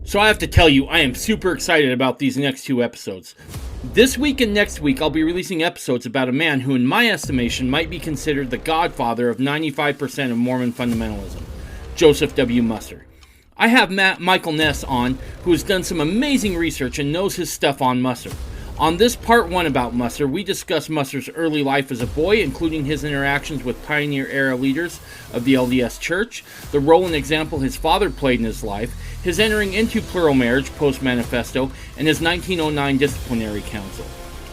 So I have to tell you, I am super excited about these next two episodes. This week and next week, I'll be releasing episodes about a man who, in my estimation, might be considered the godfather of 95% of Mormon fundamentalism, Joseph W. Musser. I have Michael Ness on, who has done some amazing research and knows his stuff on Musser. On this part 1 about Musser, we discuss Musser's early life as a boy, including his interactions with pioneer-era leaders of the LDS Church, the role and example his father played in his life, his entering into plural marriage post-manifesto, and his 1909 disciplinary council.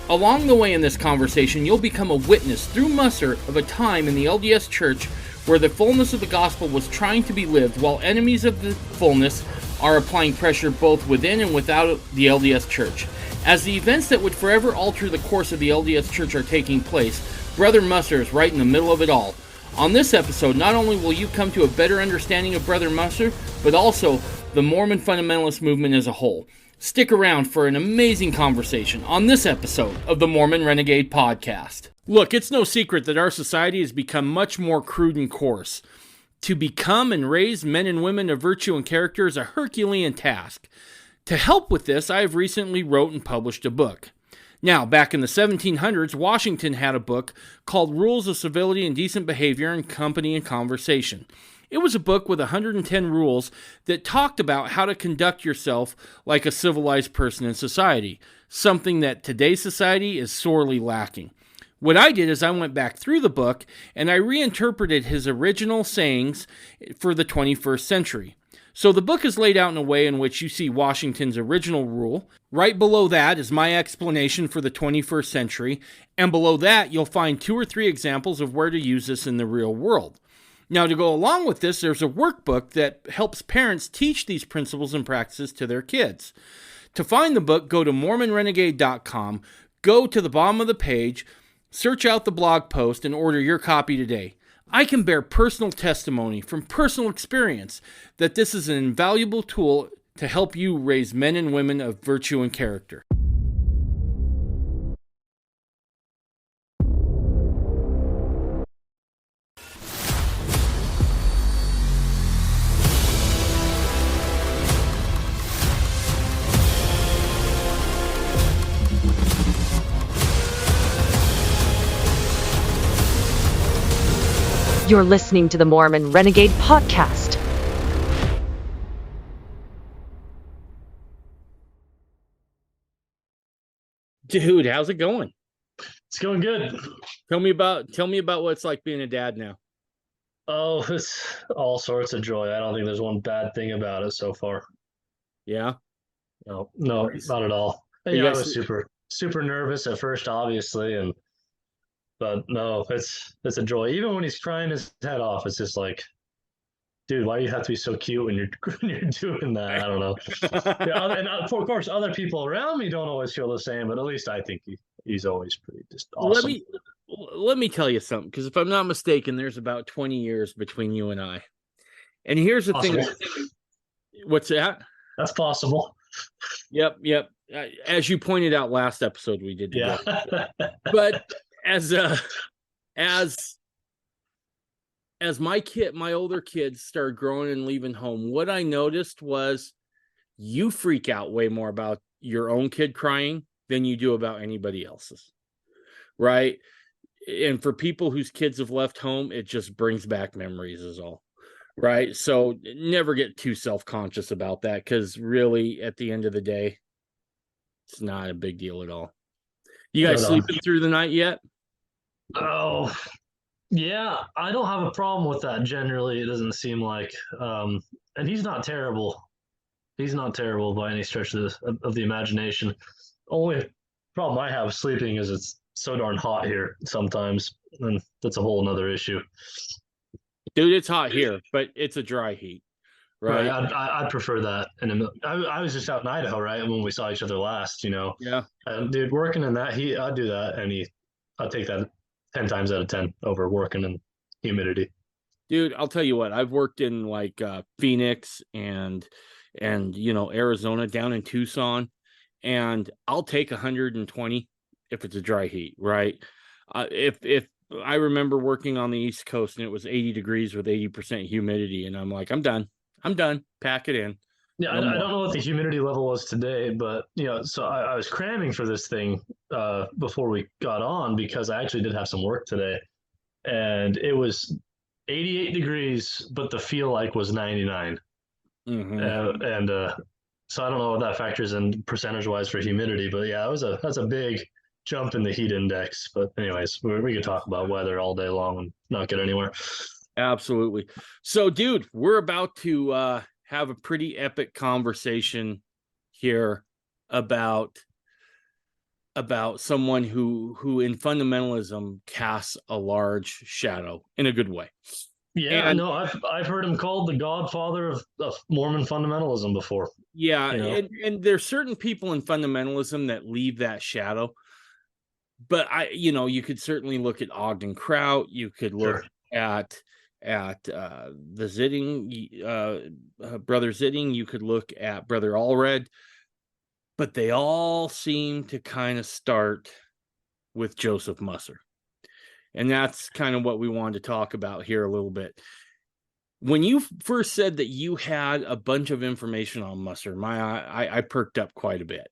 Along the way in this conversation, you'll become a witness through Musser of a time in the LDS Church where the fullness of the gospel was trying to be lived, while enemies of the fullness are applying pressure both within and without the LDS Church. As the events that would forever alter the course of the LDS Church are taking place, Brother Musser is right in the middle of it all. On this episode, not only will you come to a better understanding of Brother Musser, but also the Mormon Fundamentalist Movement as a whole. Stick around for an amazing conversation on this episode of the Mormon Renegade Podcast. Look, it's no secret that our society has become much more crude and coarse. To become and raise men and women of virtue and character is a Herculean task. To help with this, I have recently wrote and published a book. Now, back in the 1700s, Washington had a book called Rules of Civility and Decent Behavior in Company and Conversation. It was a book with 110 rules that talked about how to conduct yourself like a civilized person in society, something that today's society is sorely lacking. What I did is I went back through the book and I reinterpreted his original sayings for the 21st century. So the book is laid out in a way in which you see Washington's original rule. Right below that is my explanation for the 21st century, and below that you'll find 2 or 3 examples of where to use this in the real world. Now, to go along with this, there's a workbook that helps parents teach these principles and practices to their kids. To find the book, go to MormonRenegade.com, go to the bottom of the page, search out the blog post, and order your copy today. I can bear personal testimony from personal experience that this is an invaluable tool to help you raise men and women of virtue and character. You're listening to the Mormon Renegade Podcast. Dude, how's it going? It's going good. Tell me about what it's like being a dad now. Oh, it's all sorts of joy. I don't think there's one bad thing about it so far. Yeah? No, not at all. I was super nervous at first, obviously, but no, it's a joy. Even when he's crying his head off, it's just like, dude, why do you have to be so cute when you're doing that? I don't know. And of course, other people around me don't always feel the same, but at least I think he's always pretty just awesome. Let me tell you something, because if I'm not mistaken, there's about 20 years between you and I. And here's the thing. What's that? That's possible. Yep. As you pointed out last episode, we did. Yeah. But as my older kids started growing and leaving home, what I noticed was you freak out way more about your own kid crying than you do about anybody else's, right? And for people whose kids have left home, it just brings back memories is all, right? So never get too self-conscious about that, because really, at the end of the day, it's not a big deal at all. You guys sleeping through the night yet? Oh, yeah, I don't have a problem with that generally. It doesn't seem like, and he's not terrible. He's not terrible by any stretch of the imagination. Only problem I have sleeping is it's so darn hot here sometimes, and that's a whole nother issue. Dude, it's hot here, but it's a dry heat, right? I'd prefer that. And I was just out in Idaho, right, when we saw each other last, Yeah. Dude, working in that heat, I'd do that, and I'd take that 10 times out of 10 over working in humidity. Dude, I'll tell you what, I've worked in like Phoenix and Arizona, down in Tucson, and I'll take 120 if it's a dry heat, right? If I remember working on the East Coast and it was 80 degrees with 80% humidity, and I'm like, I'm done, pack it in, Yeah, No I more. don't know what the humidity level was today, but so I was cramming for this thing before we got on because I actually did have some work today, and it was 88 degrees, but the feel like was 99. Mm-hmm. And so I don't know what that factors in percentage wise for humidity, but yeah, that's a big jump in the heat index. But anyways, we could talk about weather all day long and not get anywhere. Absolutely. So, dude, we're about to have a pretty epic conversation here about someone who in fundamentalism casts a large shadow in a good way. Yeah, And no, I've heard him called the godfather of Mormon fundamentalism before. yeah, You know, and there's certain people in fundamentalism that leave that shadow. But you could certainly look at Ogden Kraut. You could look sure. at the Zitting, Brother Zitting. You could look at Brother Allred. But they all seem to kind of start with Joseph Musser. And that's kind of what we wanted to talk about here a little bit. When you first said that you had a bunch of information on Musser, I perked up quite a bit,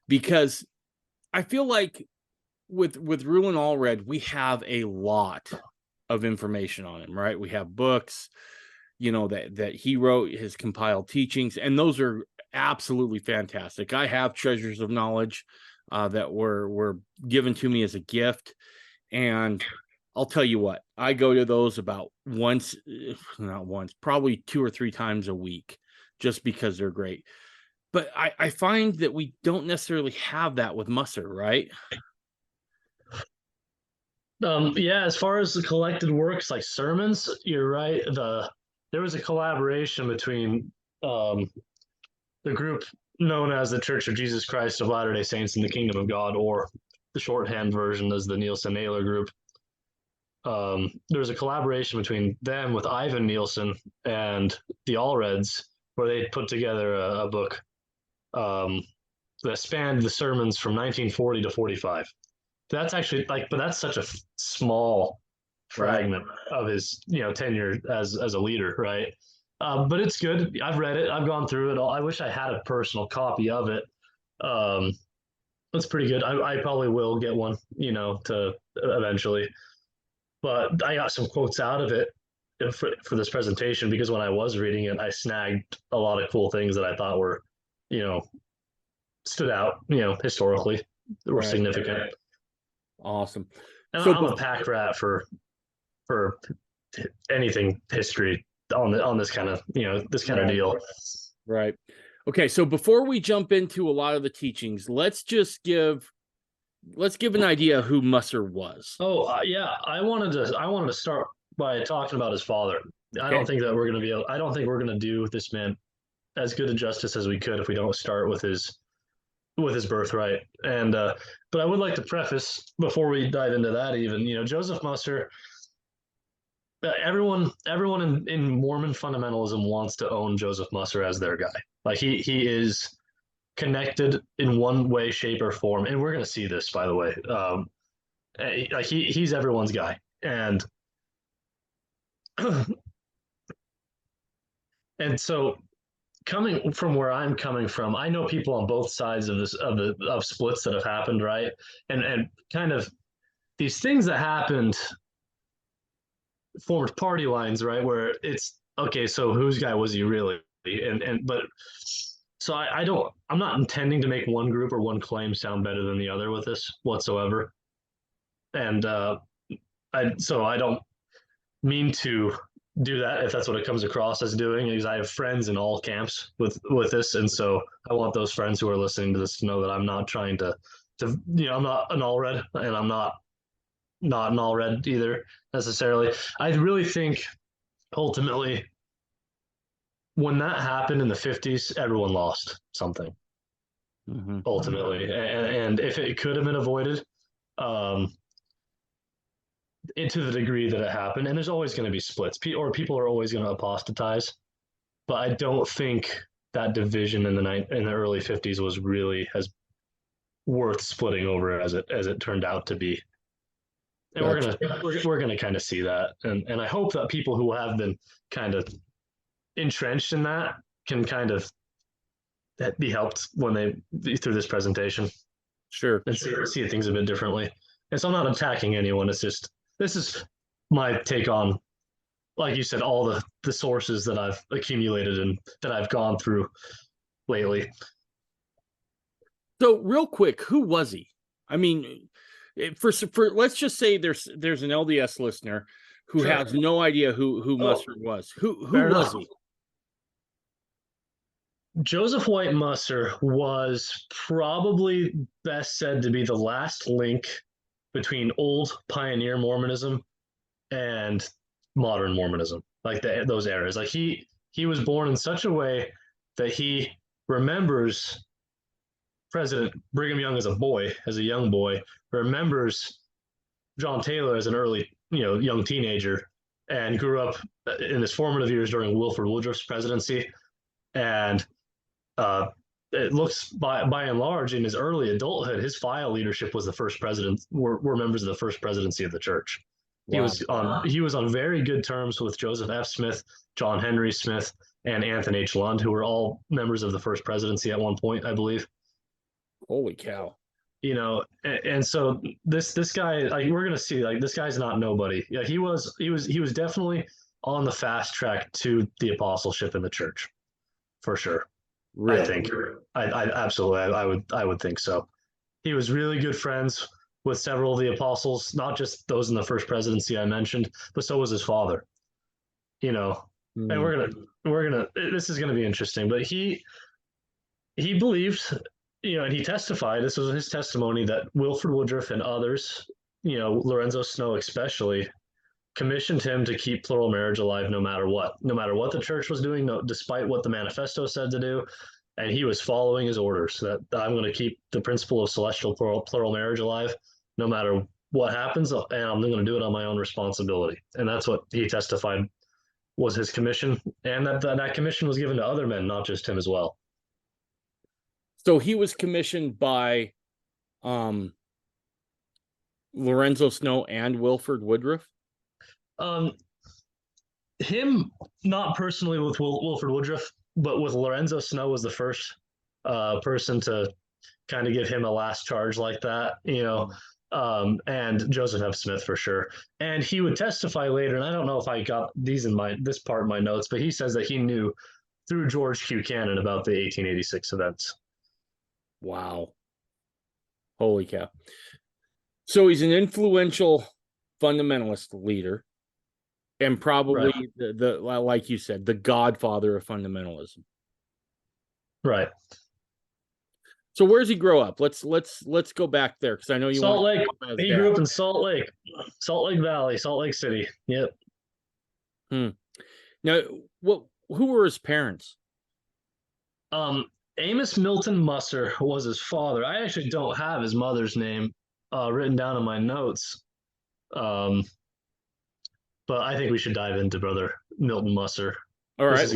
because I feel like with Rulin Allred, we have a lot of information on him, right? We have books, that he wrote, his compiled teachings, and those are absolutely fantastic. I have treasures of knowledge that were given to me as a gift, and I'll tell you what, I go to those about once, not once, probably 2 or 3 times a week, just because they're great. But I find that we don't necessarily have that with Musser, right? Yeah, as far as the collected works like sermons, you're right. There was a collaboration between um, the group known as the Church of Jesus Christ of Latter-day Saints in the Kingdom of God, or the shorthand version as the Nielsen Naylor Group. There was a collaboration between them with Ivan Nielsen and the Allreds, where they put together a book um, that spanned the sermons from 1940 to 45. That's actually but that's such a small Right. fragment of his tenure as a leader, right? But it's good. I've read it. I've gone through it all. I wish I had a personal copy of it. Um, it's pretty good. I probably will get one, to eventually. But I got some quotes out of it for this presentation because when I was reading it, I snagged a lot of cool things that I thought were, you know, stood out, historically, were Right. significant. Awesome. And So I'm a pack rat for anything history on this kind of this kind of deal. right. Okay, so before we jump into a lot of the teachings, let's give an idea of who Musser was. Oh yeah, I wanted to start by talking about his father. I don't think that we're gonna be able, I don't think we're gonna do this man as good a justice as we could if we don't start with his birthright. And but I would like to preface before we dive into that, even Joseph Musser. Everyone in Mormon fundamentalism wants to own Joseph Musser as their guy. Like he is connected in one way, shape, or form, and we're gonna see this, by the way. Like he's everyone's guy, and and so coming from where I'm coming from, I know people on both sides of this of splits that have happened, right? And kind of these things that happened formed party lines, right? Where it's okay, so whose guy was he really? And but so I'm not intending to make one group or one claim sound better than the other with this whatsoever. And I don't mean to do that if that's what it comes across as doing, because I have friends in all camps with this, and so I want those friends who are listening to this to know that I'm not trying to I'm not an all red, and I'm not an all red either necessarily. I really think ultimately when that happened in the 50s, everyone lost something ultimately, and if it could have been avoided, um, to the degree that it happened, and there's always going to be splits, or people are always going to apostatize. But I don't think that division in the early 50s was really as worth splitting over as it turned out to be. And we're gonna kind of see that, and I hope that people who have been kind of entrenched in that can kind of be helped when they through this presentation Sure. and see things a bit differently. And so I'm not attacking anyone. It's just this is my take on, like you said, all the sources that I've accumulated and that I've gone through lately. So real quick, who was he? I mean, for let's just say there's an LDS listener who Sure. has no idea who Musser was. Who Fair was enough. he? Joseph White Musser was probably best said to be the last link between old pioneer Mormonism and modern Mormonism, like those eras. Like he was born in such a way that he remembers President Brigham Young as a young boy, remembers John Taylor as an early, young teenager, and grew up in his formative years during Wilford Woodruff's presidency. And it looks by and large in his early adulthood, his file leadership was the first president, were members of the first presidency of the church. Wow. He was on very good terms with Joseph F. Smith, John Henry Smith, and Anthony H. Lund, who were all members of the first presidency at one point, I believe. Holy cow. And so this guy, like, we're gonna see, like, this guy's not nobody. Yeah, he was definitely on the fast track to the apostleship in the church, for sure. Really? I think I absolutely I would think so. He was really good friends with several of the apostles, not just those in the first presidency I mentioned, but so was his father. And we're gonna this is gonna be interesting. But he believed, and he testified. This was his testimony that Wilford Woodruff and others, Lorenzo Snow especially, commissioned him to keep plural marriage alive no matter what the church was doing, despite what the manifesto said to do. And he was following his orders that I'm going to keep the principle of celestial plural marriage alive no matter what happens, and I'm going to do it on my own responsibility. And that's what he testified was his commission, and that commission was given to other men, not just him as well. So he was commissioned by Lorenzo Snow and Wilford Woodruff? Him, not personally with Wilford Woodruff, but with Lorenzo Snow was the first person to kind of give him a last charge like that, and Joseph F. Smith for sure. And he would testify later, and I don't know if I got these in this part of my notes, but he says that he knew through George Q. Cannon about the 1886 events. Wow. Holy cow. So he's an influential fundamentalist leader, and probably the like you said, the godfather of fundamentalism. Right. So where does he grow up? Let's go back there, because I know you Salt Lake. He grew up in Salt Lake Valley, Salt Lake City. Yep. Now, who were his parents? Amos Milton Musser was his father. I actually don't have his mother's name written down in my notes. But I think we should dive into Brother Milton Musser. All right, this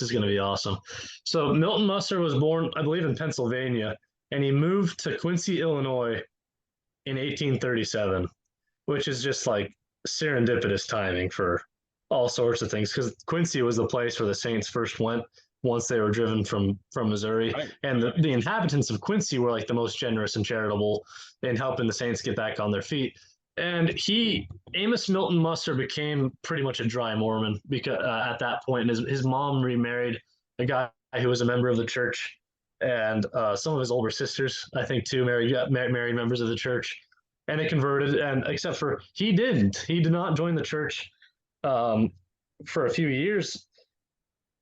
is going to be awesome. So Milton Musser was born, I believe, in Pennsylvania, and he moved to Quincy, Illinois in 1837, which is just like serendipitous timing for all sorts of things, because Quincy was the place where the Saints first went once they were driven from Missouri. Right. And the inhabitants of Quincy were like the most generous and charitable in helping the Saints get back on their feet. And Amos Milton Musser became pretty much a dry Mormon because at that point, his mom remarried a guy who was a member of the church, and some of his older sisters, I think, too, married members of the church, and they converted. And except for he did not join the church for a few years.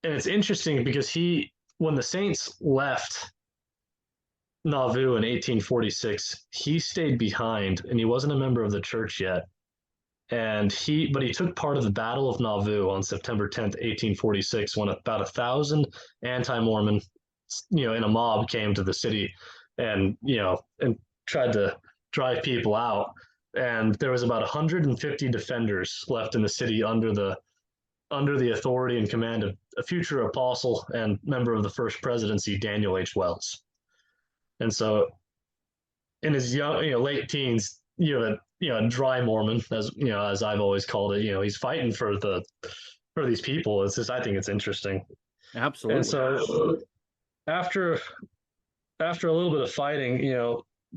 And it's interesting because when the Saints left Nauvoo in 1846, he stayed behind, and he wasn't a member of the church yet. But he took part of the Battle of Nauvoo on September 10th, 1846, when about 1,000 anti-Mormon, in a mob came to the city and tried to drive people out. And there was about 150 defenders left in the city under the authority and command of a future apostle and member of the first presidency, Daniel H. Wells. And so in his young, late teens, a dry Mormon, as I've always called it, he's fighting for these people. It's just, I think it's interesting. Absolutely. And so after a little bit of fighting,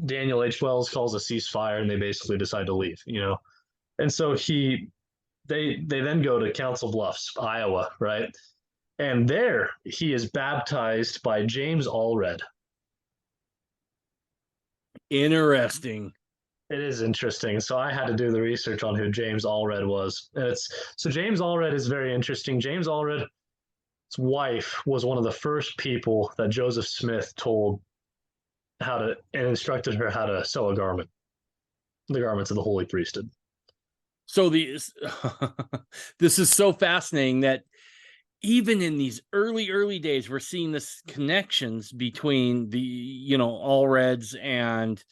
Daniel H. Wells calls a ceasefire, and they basically decide to leave. And so they then go to Council Bluffs, Iowa, right? And there he is baptized by James Allred. Interesting. It is interesting. So I had to do the research on who James Allred was. And so James Allred is very interesting. James Allred's wife was one of the first people that Joseph Smith told and instructed her how to sew a garment, the garments of the holy priesthood. So this is so fascinating that even in these early days, we're seeing this connections between the, Allreds and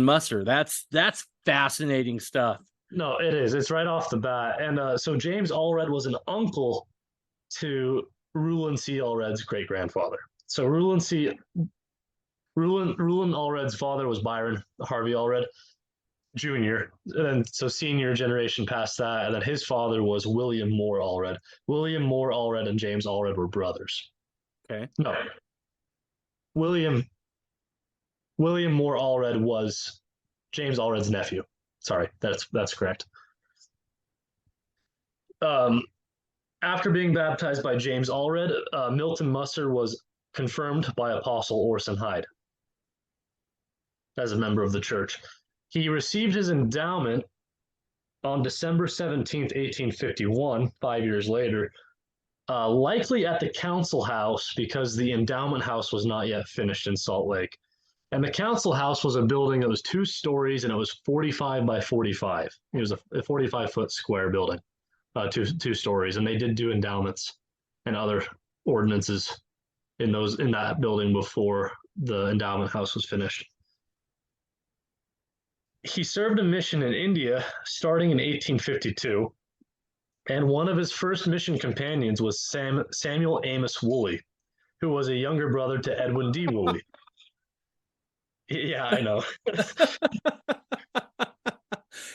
Musser. That's fascinating stuff. No, it is. It's right off the bat. And so James Allred was an uncle to Rulon C. Allred's great grandfather. So Rulon Allred's father was Byron Harvey Allred Jr. And so senior generation past that, and then his father was William Moore Allred. William Moore Allred and James Allred were brothers. Okay. No. William Moore Allred was James Allred's nephew. Sorry, that's correct. After being baptized by James Allred, Milton Musser was confirmed by Apostle Orson Hyde as a member of the church. He received his endowment on December 17th, 1851, 5 years later, likely at the council house because the endowment house was not yet finished in Salt Lake. And the council house was a building that was 2 stories and it was 45 by 45. It was a 45-foot square building, two stories. And they did do endowments and other ordinances in that building before the endowment house was finished. He served a mission in India starting in 1852, and one of his first mission companions was Samuel Amos Woolley, who was a younger brother to Edwin D. Woolley. Yeah, I know.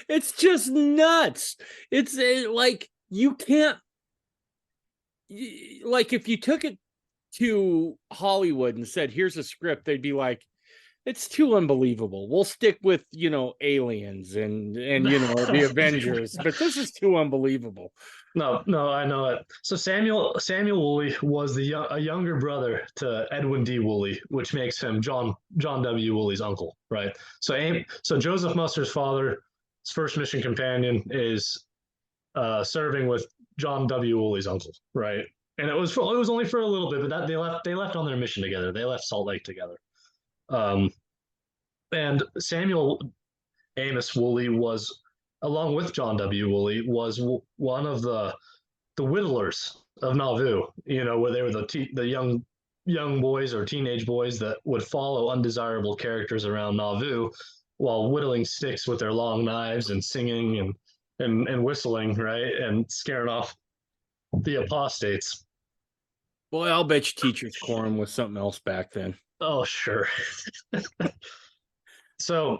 It's just nuts. It's like you can't, like if you took it to Hollywood and said, here's a script, they'd be like, it's too unbelievable. We'll stick with, aliens and the Avengers, but this is too unbelievable. No, I know it. So Samuel Woolley was a younger brother to Edwin D. Woolley, which makes him John W. Woolley's uncle, right? So Joseph Musser's father's first mission companion is serving with John W. Woolley's uncle, right? And it was only for a little bit, but that they left on their mission together. They left Salt Lake together. And Samuel Amos Woolley was, along with John W. Woolley, was one of the whittlers of Nauvoo, where they were the young boys or teenage boys that would follow undesirable characters around Nauvoo while whittling sticks with their long knives and singing and whistling, right? And scaring off the apostates. Boy, I'll bet you teachers' quorum was something else back then. Oh, sure. So,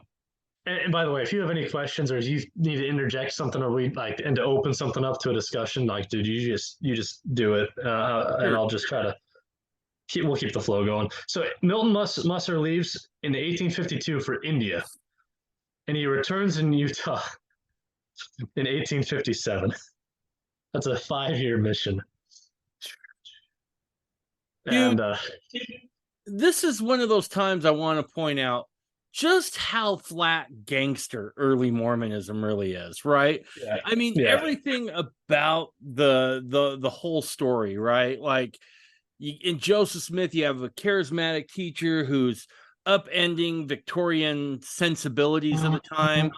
and by the way, if you have any questions or you need to interject something or and to open something up to a discussion, dude, you just do it, and I'll just try to we'll keep the flow going. So Milton Musser leaves in 1852 for India, and he returns in Utah in 1857. That's a 5-year mission. Dude, and this is one of those times I want to point out just how flat gangster early Mormonism really is, right? Yeah. I mean, everything about the whole story, right? Like in Joseph Smith, you have a charismatic teacher who's upending Victorian sensibilities of the time.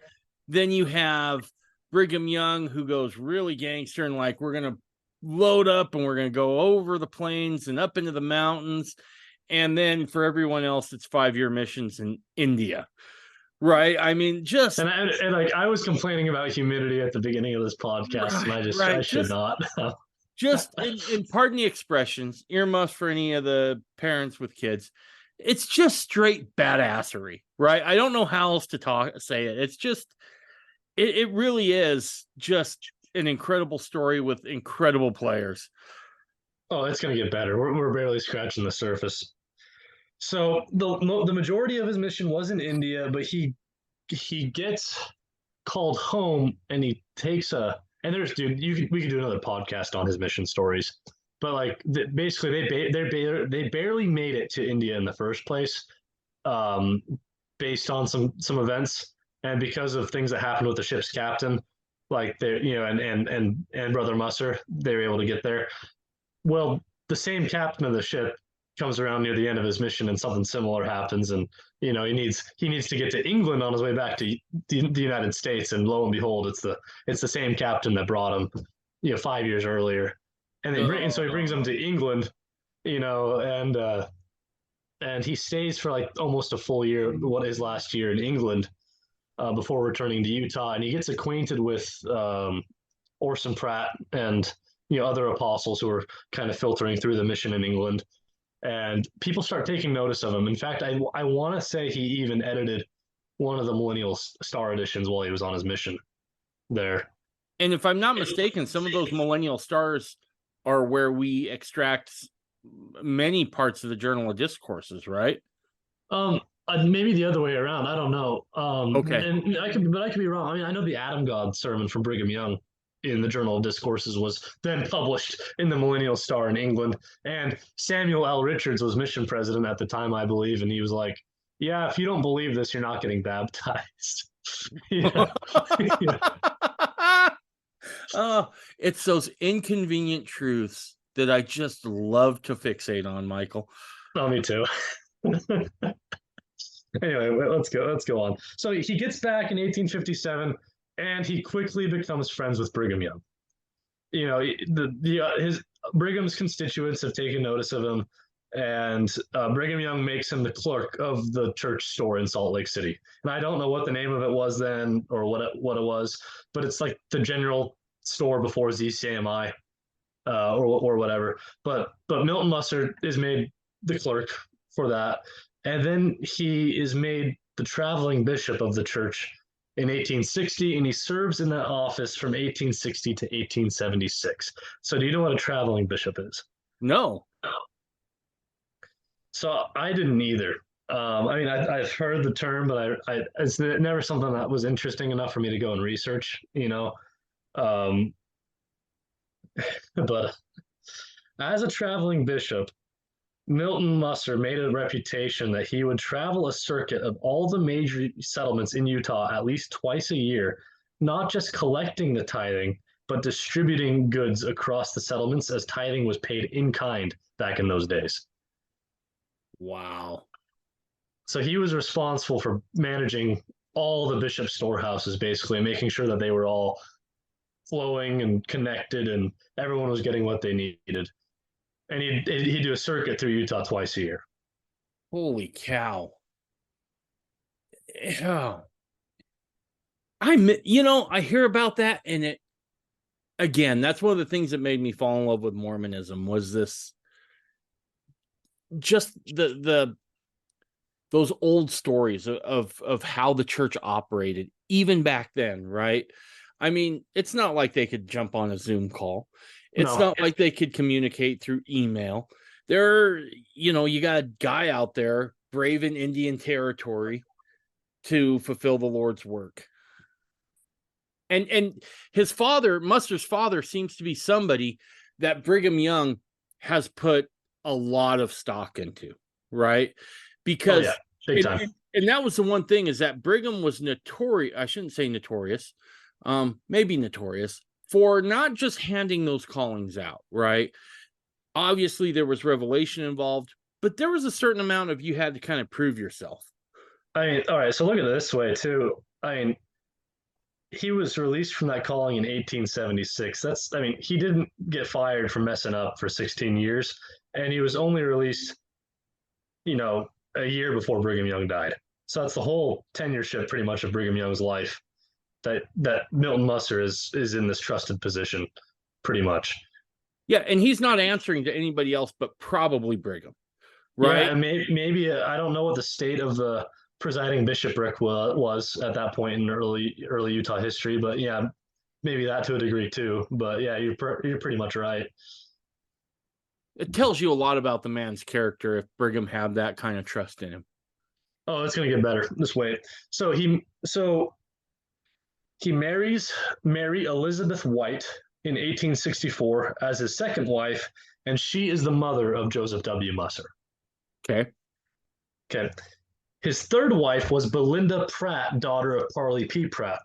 Then you have Brigham Young, who goes really gangster and like, we're going to load up and we're going to go over the plains and up into the mountains. And then for everyone else, it's 5-year missions in India, right? I mean, just... And I was complaining about humidity at the beginning of this podcast, and I should not. Just, and pardon the expressions, earmuffs for any of the parents with kids, it's just straight badassery, right? I don't know how else to say it. It's just, it really is just an incredible story with incredible players. Oh, it's going to get better. We're barely scratching the surface. So the majority of his mission was in India, but he gets called home and he takes a and there's dude we could do another podcast on his mission stories, but like basically they barely made it to India in the first place, um, based on some events and because of things that happened with the ship's captain, like they and Brother Musser, they were able to get there. Well, the same captain of the ship comes around near the end of his mission and something similar happens, and he needs to get to England on his way back to the United States, and lo and behold, it's the same captain that brought him 5 years earlier, and so he brings him to England, and he stays for like almost a full year, what his last year in England, before returning to Utah, and he gets acquainted with Orson Pratt and other apostles who are kind of filtering through the mission in England, and people start taking notice of him. In fact, I want to say he even edited one of the Millennial Star editions while he was on his mission there. And if I'm not mistaken, some of those Millennial Stars are where we extract many parts of the Journal of Discourses, right? Maybe the other way around. I don't know. Okay. And I could be wrong. I mean, I know the Adam God sermon from Brigham Young in the Journal of Discourses was then published in the Millennial Star in England. And Samuel L. Richards was mission president at the time, I believe. And he was like, yeah, if you don't believe this, you're not getting baptized. Oh, it's those inconvenient truths that I just love to fixate on, Michael. Oh, me too. Anyway, let's go on. So he gets back in 1857, and he quickly becomes friends with Brigham Young. His Brigham's constituents have taken notice of him, and Brigham Young makes him the clerk of the church store in Salt Lake City. And I don't know what the name of it was then, or what it was, but it's like the general store before ZCMI, or whatever. But Milton Musser is made the clerk for that, and then he is made the traveling bishop of the church in 1860, and he serves in that office from 1860 to 1876. So do you know what a traveling bishop is? No. So I didn't either. I mean, I've heard the term, but it's never something that was interesting enough for me to go and research, But as a traveling bishop, Milton Musser made a reputation that he would travel a circuit of all the major settlements in Utah at least twice a year, not just collecting the tithing, but distributing goods across the settlements as tithing was paid in kind back in those days. Wow. So he was responsible for managing all the bishop storehouses, basically, and making sure that they were all flowing and connected and everyone was getting what they needed. And he'd do a circuit through Utah twice a year. Holy cow. Oh. I hear about that, and it, again, that's one of the things that made me fall in love with Mormonism, was this, just those old stories of how the church operated, even back then, right? I mean, it's not like they could jump on a Zoom call. It's not like they could communicate through email. You got a guy out there braving Indian territory to fulfill the Lord's work. And his father, Musser's father, seems to be somebody that Brigham Young has put a lot of stock into, right? Because big time. And that was the one thing, is that Brigham was notorious. I shouldn't say notorious, maybe notorious, for not just handing those callings out, right? Obviously, there was revelation involved, but there was a certain amount of, you had to kind of prove yourself. I mean, all right, so look at it this way, too. I mean, he was released from that calling in 1876. He didn't get fired for messing up for 16 years, and he was only released, a year before Brigham Young died. So that's the whole tenureship, pretty much, of Brigham Young's life, that Milton Musser is in this trusted position, pretty much. Yeah, and he's not answering to anybody else but probably Brigham, right? Yeah, and maybe I don't know what the state of the presiding bishopric was at that point in early Utah history, but yeah, maybe that to a degree too. But yeah, you're pretty much right. it tells you a lot about the man's character if Brigham had that kind of trust in him. Oh, it's going to get better. Just wait. So he marries Mary Elizabeth White in 1864 as his second wife, and she is the mother of Joseph W. Musser. Okay. Okay. His third wife was Belinda Pratt, daughter of Parley P. Pratt.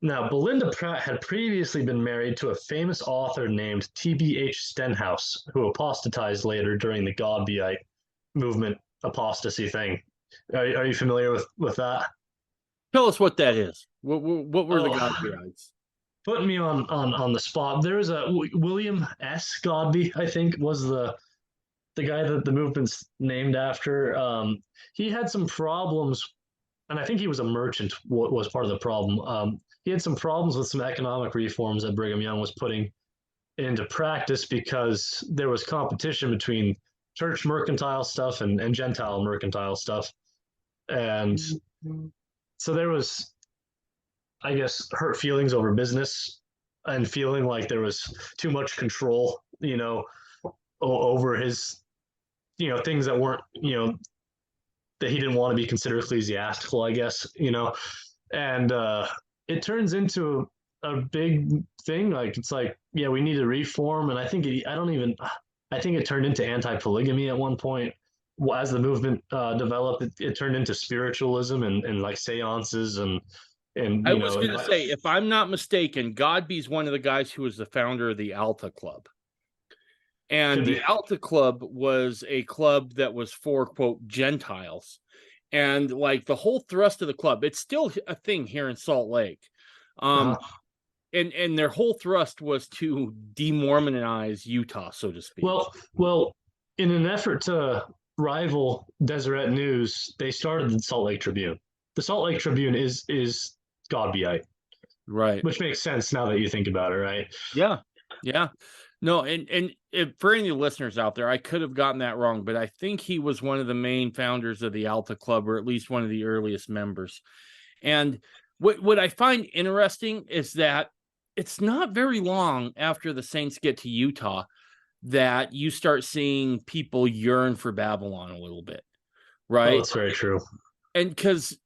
Now, Belinda Pratt had previously been married to a famous author named T.B.H. Stenhouse, who apostatized later during the Godbeite movement apostasy thing. Are you familiar with that? Tell us what that is. What were the Godbeites? Putting me on the spot. There's a William S. Godby, I think, was the guy that the movement's named after. He had some problems, and I think he was a merchant. Was part of the problem. He had some problems with some economic reforms that Brigham Young was putting into practice because there was competition between church mercantile stuff and Gentile mercantile stuff, and so there was, I guess, hurt feelings over business and feeling like there was too much control, over his, things that weren't, that he didn't want to be considered ecclesiastical, I guess, and it turns into a big thing. Like, it's like, yeah, we need to reform. And I think I think it turned into anti-polygamy at one point. As the movement developed, it turned into spiritualism and like seances and I was going to say, if I'm not mistaken, Godby's one of the guys who was the founder of the Alta Club. And the Alta Club was a club that was for, quote, Gentiles. And like the whole thrust of the club, it's still a thing here in Salt Lake. And their whole thrust was to demormonize Utah, so to speak. Well, in an effort to rival Deseret News, they started the Salt Lake Tribune. The Salt Lake Tribune is Godbeite, right? Which makes sense now that you think about it, right? Yeah. No, and for any listeners out there, I could have gotten that wrong, but I think he was one of the main founders of the Alta Club, or at least one of the earliest members. And what I find interesting is that it's not very long after the Saints get to Utah that you start seeing people yearn for Babylon a little bit, right? Oh, that's very true. And because,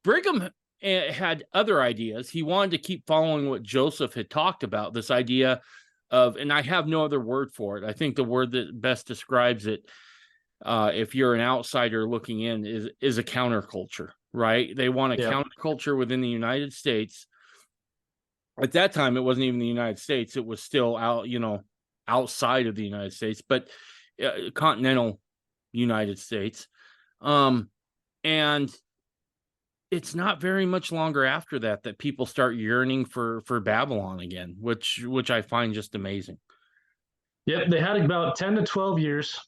Brigham had other ideas. He wanted to keep following what Joseph had talked about, this idea of, and I have no other word for it. I think the word that best describes it, if you're an outsider looking in, is a counterculture, right? They want a counterculture within the United States. At that time, it wasn't even the United States. It was still outside of the United States, but continental United States. And it's not very much longer after that people start yearning for Babylon again, which I find just amazing. Yep, they had about 10 to 12 years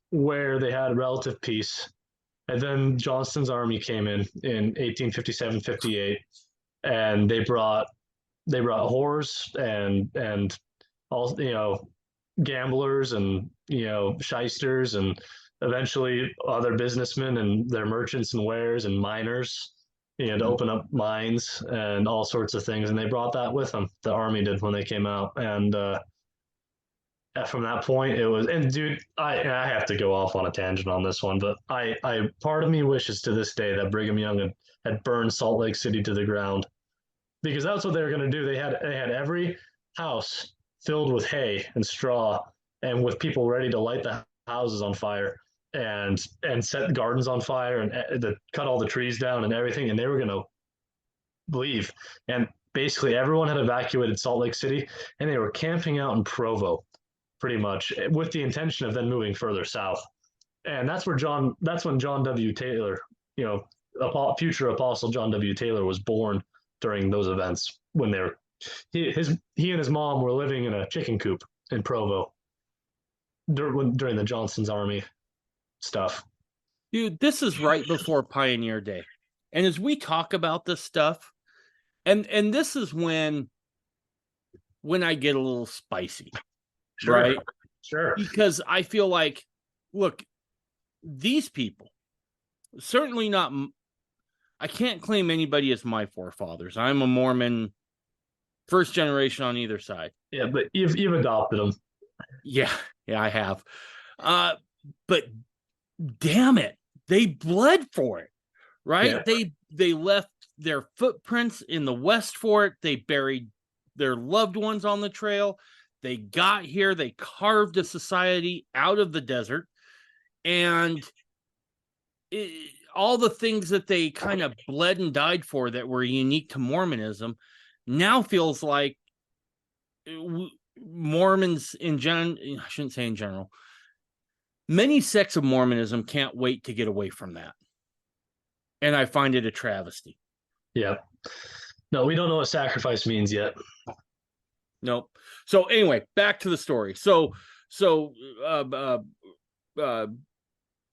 where they had relative peace. And then Johnston's army came in 1857-58, and they brought whores and all, gamblers and, shysters and eventually other businessmen and their merchants and wares and miners, to open up mines and all sorts of things. And they brought that with them. The army did when they came out. And from that point, it was, and dude, I have to go off on a tangent on this one, but I part of me wishes to this day that Brigham Young had burned Salt Lake City to the ground, because that's what they were going to do. They had every house filled with hay and straw and with people ready to light the houses on fire and set the gardens on fire and cut all the trees down and everything. And they were going to leave. And basically everyone had evacuated Salt Lake City and they were camping out in Provo pretty much with the intention of then moving further south. And that's when John W. Taylor, future apostle John W. Taylor was born during those events when he and his mom were living in a chicken coop in Provo during the Johnston's army stuff. Dude, this is right before Pioneer Day. And as we talk about this stuff, and this is when I get a little spicy. Sure. Right? Sure. Because I feel like, look, these people, certainly not, I can't claim anybody as my forefathers. I'm a Mormon, first generation on either side. Yeah, but you've adopted them. Yeah. Yeah, I have. But damn it, they bled for it, right? Yeah. They left their footprints in the West for it. They buried their loved ones on the trail. They got here. They carved a society out of the desert. And all the things that they kind of bled and died for that were unique to Mormonism now feels like Mormons in general, I shouldn't say in general, many sects of Mormonism can't wait to get away from that. And I find it a travesty. Yeah. No, we don't know what sacrifice means yet. Nope. So anyway, back to the story. So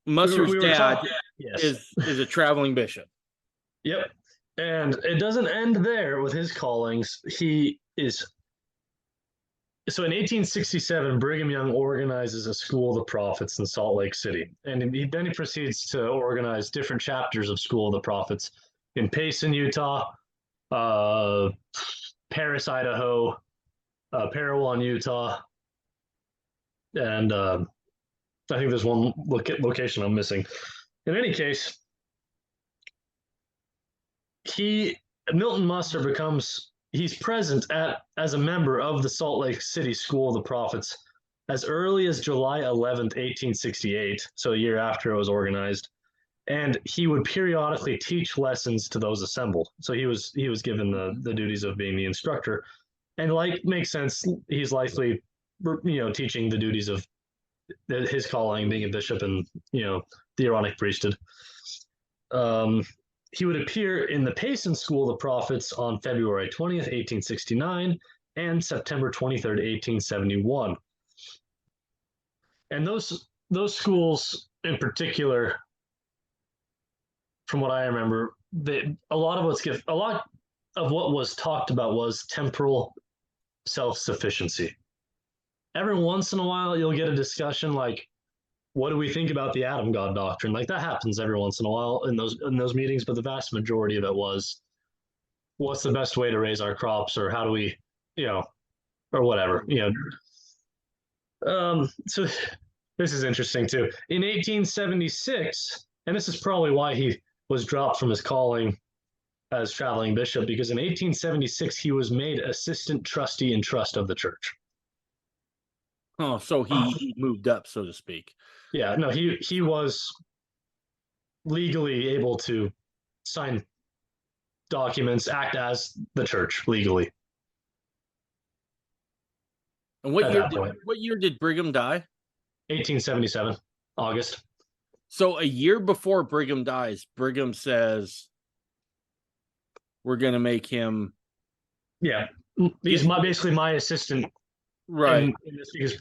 Musser's dad yes. is a traveling bishop. Yep. And it doesn't end there with his callings. He is. So in 1867, Brigham Young organizes a School of the Prophets in Salt Lake City. And then he proceeds to organize different chapters of School of the Prophets in Payson, Utah, Paris, Idaho, Parowan, Utah, and I think there's one location I'm missing. In any case, Milton Musser he's present as a member of the Salt Lake City School of the Prophets as early as July 11th, 1868, so a year after it was organized. And he would periodically teach lessons to those assembled. So he was given the duties of being the instructor. And makes sense, he's likely, teaching the duties of his calling, being a bishop and, the Aaronic priesthood. He would appear in the Payson School of the Prophets on February 20th, 1869, and September 23rd, 1871. And those schools in particular, from what I remember, a lot of what was talked about was temporal self-sufficiency. Every once in a while, you'll get a discussion like, what do we think about the Adam God doctrine? Like that happens every once in a while in those meetings, but the vast majority of it was, what's the best way to raise our crops, or how do we, or whatever, So this is interesting too. In 1876, and this is probably why he was dropped from his calling as traveling bishop, because in 1876 he was made assistant trustee in trust of the church. Oh, so he moved up, so to speak. Yeah, no, he was legally able to sign documents, act as the church legally. And what year did Brigham die? 1877, August. So a year before Brigham dies, Brigham says, we're going to make him. Yeah, he's basically my assistant. Right. In this, because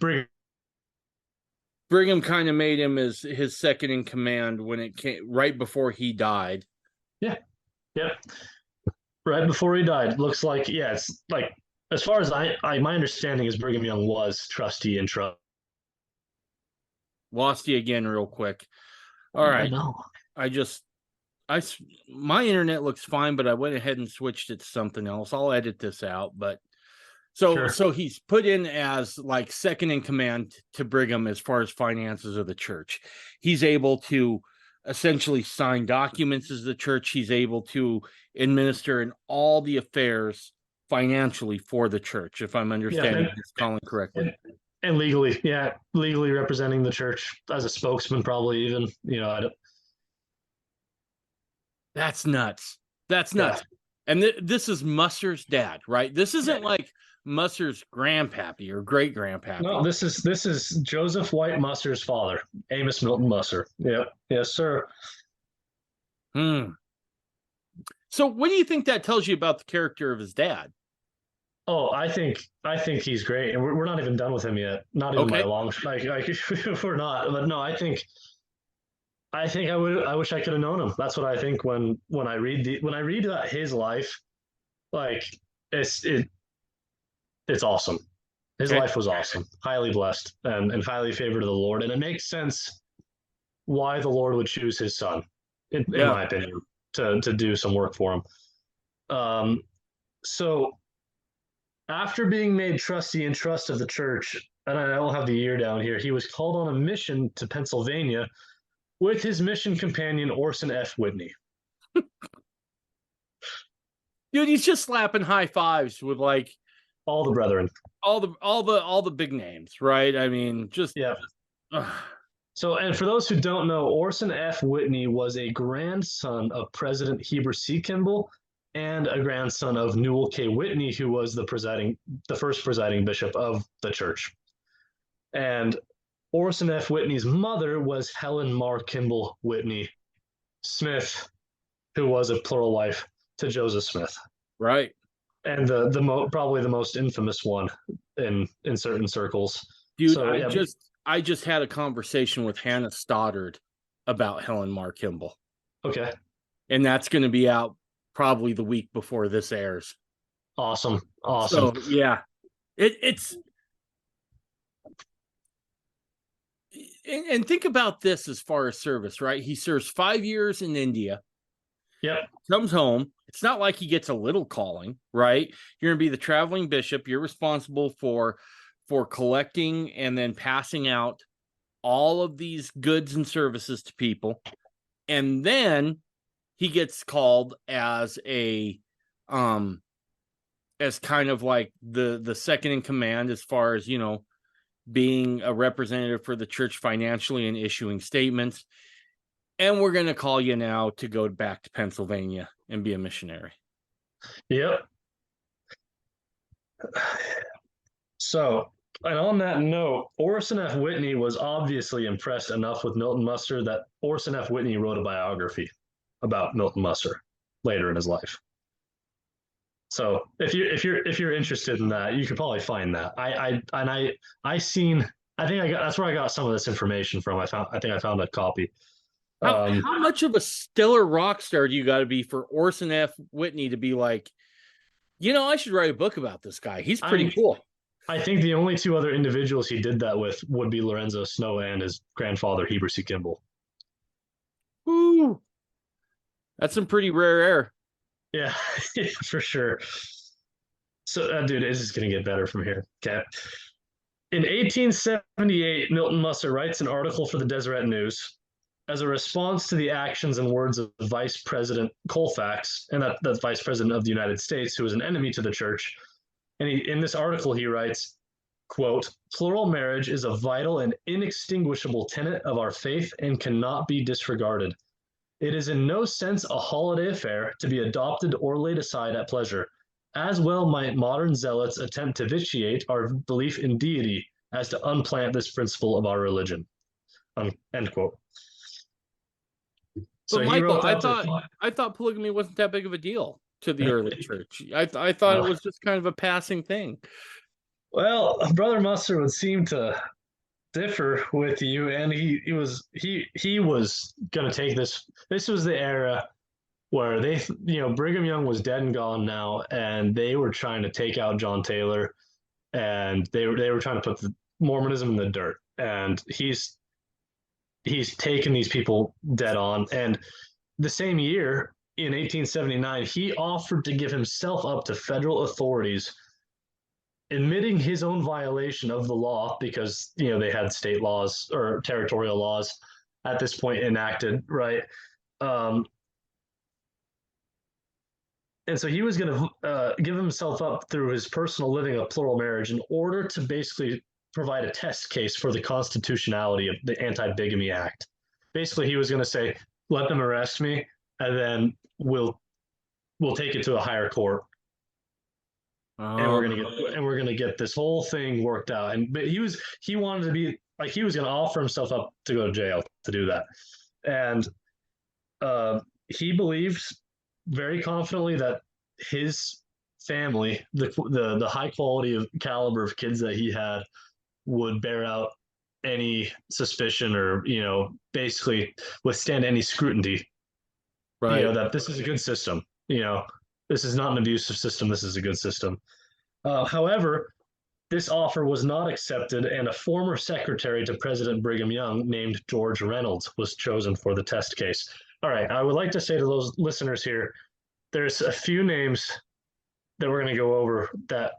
Brigham kind of made him as his second in command when it came right before he died. Yeah. Yep. Right before he died. Looks like, yeah, it's like, as far as my understanding is Brigham Young was trustee in trust. Lost you again real quick. All right. No. My internet looks fine, but I went ahead and switched it to something else. I'll edit this out, but so he's put in as like second in command to Brigham as far as finances of the church. He's able to essentially sign documents as the church. He's able to administer in all the affairs financially for the church, if I'm understanding this calling correctly. And legally representing the church as a spokesman, probably even, That's nuts. That's nuts. Yeah. And this is Musser's dad, right? This isn't like Musser's grandpappy or great grandpappy. No, this is Joseph White Musser's father, Amos Milton Musser. Yep. Yes, sir. So what do you think that tells you about the character of his dad? Oh, I think he's great, and we're not even done with him yet. Not even by a long like we're not. But no, I wish I could have known him. That's what I think when I read his life, like it's awesome. His life was awesome, highly blessed, and highly favored of the Lord, and it makes sense why the Lord would choose his son, in my opinion, to do some work for him. So after being made trustee in trust of the church, and I don't have the year down here, he was called on a mission to Pennsylvania with his mission companion Orson F. Whitney. Dude, he's just slapping high fives with like all the brethren, all the big names, right? I mean, just yeah. So, and for those who don't know, Orson F. Whitney was a grandson of President Heber C. Kimball and a grandson of Newell K. Whitney, who was the first presiding bishop of the church. And Orson F. Whitney's mother was Helen Mar Kimball Whitney Smith, who was a plural wife to Joseph Smith. Right. And probably the most infamous one in certain circles. Dude, so, I just had a conversation with Hannah Stoddard about Helen Mar Kimball. Okay. And that's going to be out probably the week before this airs. Awesome. So, yeah. It's and think about this as far as service, right? He serves 5 years in India. Yep. Comes home. It's not like he gets a little calling, right? You're going to be the traveling bishop. You're responsible for collecting and then passing out all of these goods and services to people. And then he gets called as as kind of like the second in command as far as, being a representative for the church financially and issuing statements. And we're going to call you now to go back to Pennsylvania and be a missionary. Yep. So, and on that note, Orson F. Whitney was obviously impressed enough with Milton Musser that Orson F. Whitney wrote a biography about Milton Musser later in his life. So if you're interested in that, you could probably find that. That's where I got some of this information from. I think I found a copy. How much of a stellar rock star do you got to be for Orson F. Whitney to be like, I should write a book about this guy. He's pretty cool. I think the only two other individuals he did that with would be Lorenzo Snow and his grandfather, Heber C. Kimball. Ooh, that's some pretty rare air. Yeah, for sure. So, dude, it's just going to get better from here. Okay. In 1878, Milton Musser writes an article for the Deseret News as a response to the actions and words of Vice President Colfax, and that's Vice President of the United States, who was an enemy to the church. And in this article, he writes, quote, "Plural marriage is a vital and inextinguishable tenet of our faith and cannot be disregarded. It is in no sense a holiday affair to be adopted or laid aside at pleasure. As well might modern zealots attempt to vitiate our belief in deity as to unplant this principle of our religion." End quote. So Michael, I thought polygamy wasn't that big of a deal to the early church. I thought it was just kind of a passing thing. Well, Brother Musser would seem to differ with you, and he was going to take this. This was the era where Brigham Young was dead and gone now, and they were trying to take out John Taylor, and they were trying to put the Mormonism in the dirt, and he's taken these people dead on. And the same year, in 1879, he offered to give himself up to federal authorities, admitting his own violation of the law because, they had state laws or territorial laws at this point enacted, right? And so he was going to give himself up through his personal living of plural marriage in order to basically provide a test case for the constitutionality of the Anti-Bigamy Act. Basically, he was going to say, let them arrest me, and then we'll take it to a higher court. And we're gonna get this whole thing worked out. But he wanted to be like, he was gonna offer himself up to go to jail to do that. And he believes very confidently that his family, the high quality of caliber of kids that he had, would bear out any suspicion or basically withstand any scrutiny. Right. That this is a good system. This is not an abusive system. This is a good system. However, this offer was not accepted, and a former secretary to President Brigham Young named George Reynolds was chosen for the test case. All right, I would like to say to those listeners here, there's a few names that we're going to go over that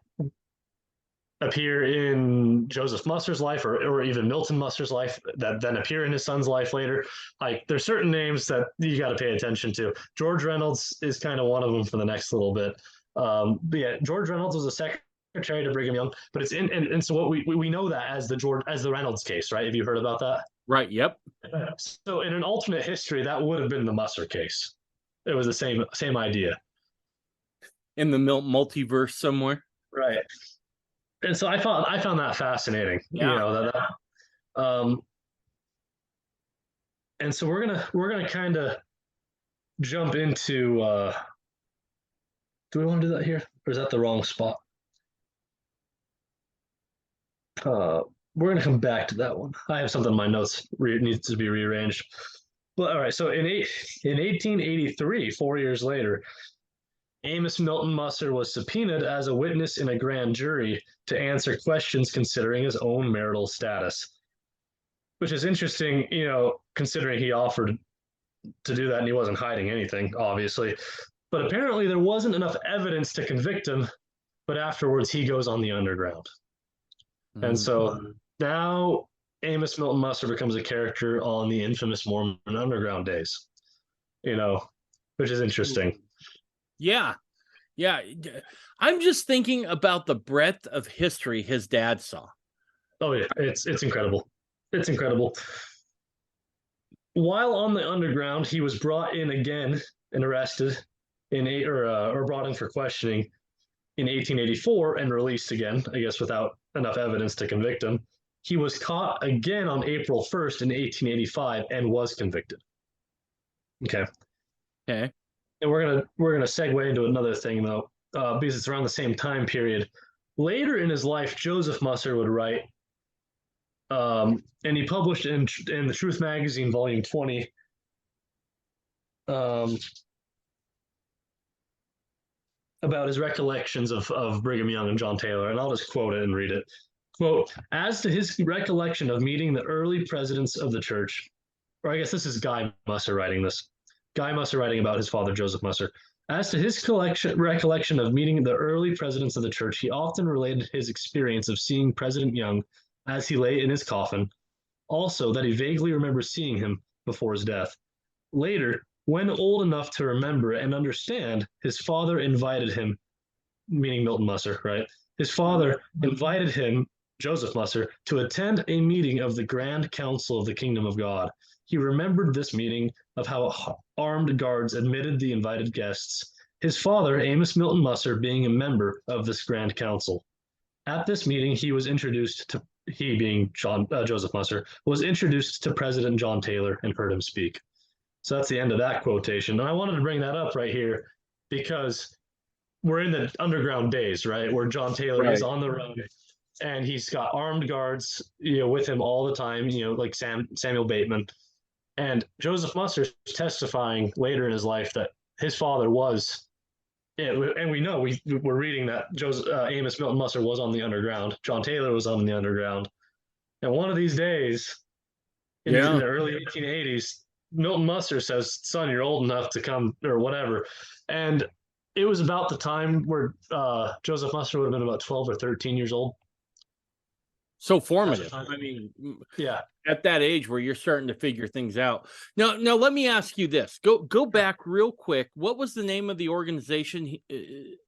appear in Joseph Musser's life or even Milton Musser's life that then appear in his son's life later. Like there's certain names that you got to pay attention to. George Reynolds is kind of one of them for the next little bit. But yeah, George Reynolds was a secretary to Brigham Young, but it's in and so what we know that as the Reynolds case, right? Have you heard about that? Right. Yep. So in an alternate history, that would have been the Musser case. It was the same idea. In the multiverse somewhere. Right. And so I found that fascinating. Yeah. You know, and so we're gonna kind of jump into do we want to do that here? Or is that the wrong spot? We're gonna come back to that one. I have something in my notes needs to be rearranged. But all right, so in 1883, 4 years later, Amos Milton Musser was subpoenaed as a witness in a grand jury to answer questions considering his own marital status, which is interesting, you know, considering he offered to do that and he wasn't hiding anything, obviously. But apparently there wasn't enough evidence to convict him, but afterwards he goes on the underground. Mm-hmm. And so now Amos Milton Musser becomes a character on the infamous Mormon Underground days, you know, which is interesting. Yeah. Yeah. I'm just thinking about the breadth of history his dad saw. Oh, yeah. It's incredible. It's incredible. While on the underground, he was brought in again and arrested or brought in for questioning in 1884 and released again, I guess, without enough evidence to convict him. He was caught again on April 1st in 1885 and was convicted. Okay. Okay. And we're gonna segue into another thing though, because it's around the same time period. Later in his life, Joseph Musser would write, and he published in the Truth Magazine, Volume 20, about his recollections of Brigham Young and John Taylor, and I'll just quote it and read it. Quote, as to his recollection of meeting the early presidents of the church, or I guess this is Guy Musser writing this. Guy Musser writing about his father, Joseph Musser. As to his recollection of meeting the early presidents of the church, he often related his experience of seeing President Young as he lay in his coffin, also that he vaguely remembers seeing him before his death. Later, when old enough to remember and understand, his father invited him, meaning Milton Musser, right? His father invited him, Joseph Musser, to attend a meeting of the Grand Council of the Kingdom of God. He remembered this meeting of how armed guards admitted the invited guests, his father, Amos Milton Musser, being a member of this Grand Council. At this meeting, he was introduced to, he being Joseph Musser, was introduced to President John Taylor and heard him speak. So that's the end of that quotation. And I wanted to bring that up right here because we're in the underground days, right? Where John Taylor is on the road and he's got armed guards, you know, with him all the time, you know, like Samuel Bateman. And Joseph Musser is testifying later in his life that his father was, and we know we're reading that Amos Milton Musser was on the underground. John Taylor was on the underground. And one of these days, in the early 1880s, Milton Musser says, son, you're old enough to come, or whatever. And it was about the time where Joseph Musser would have been about 12 or 13 years old. So formative. I mean, yeah. At that age where you're starting to figure things out. Now, let me ask you this. Go back real quick. What was the name of the organization,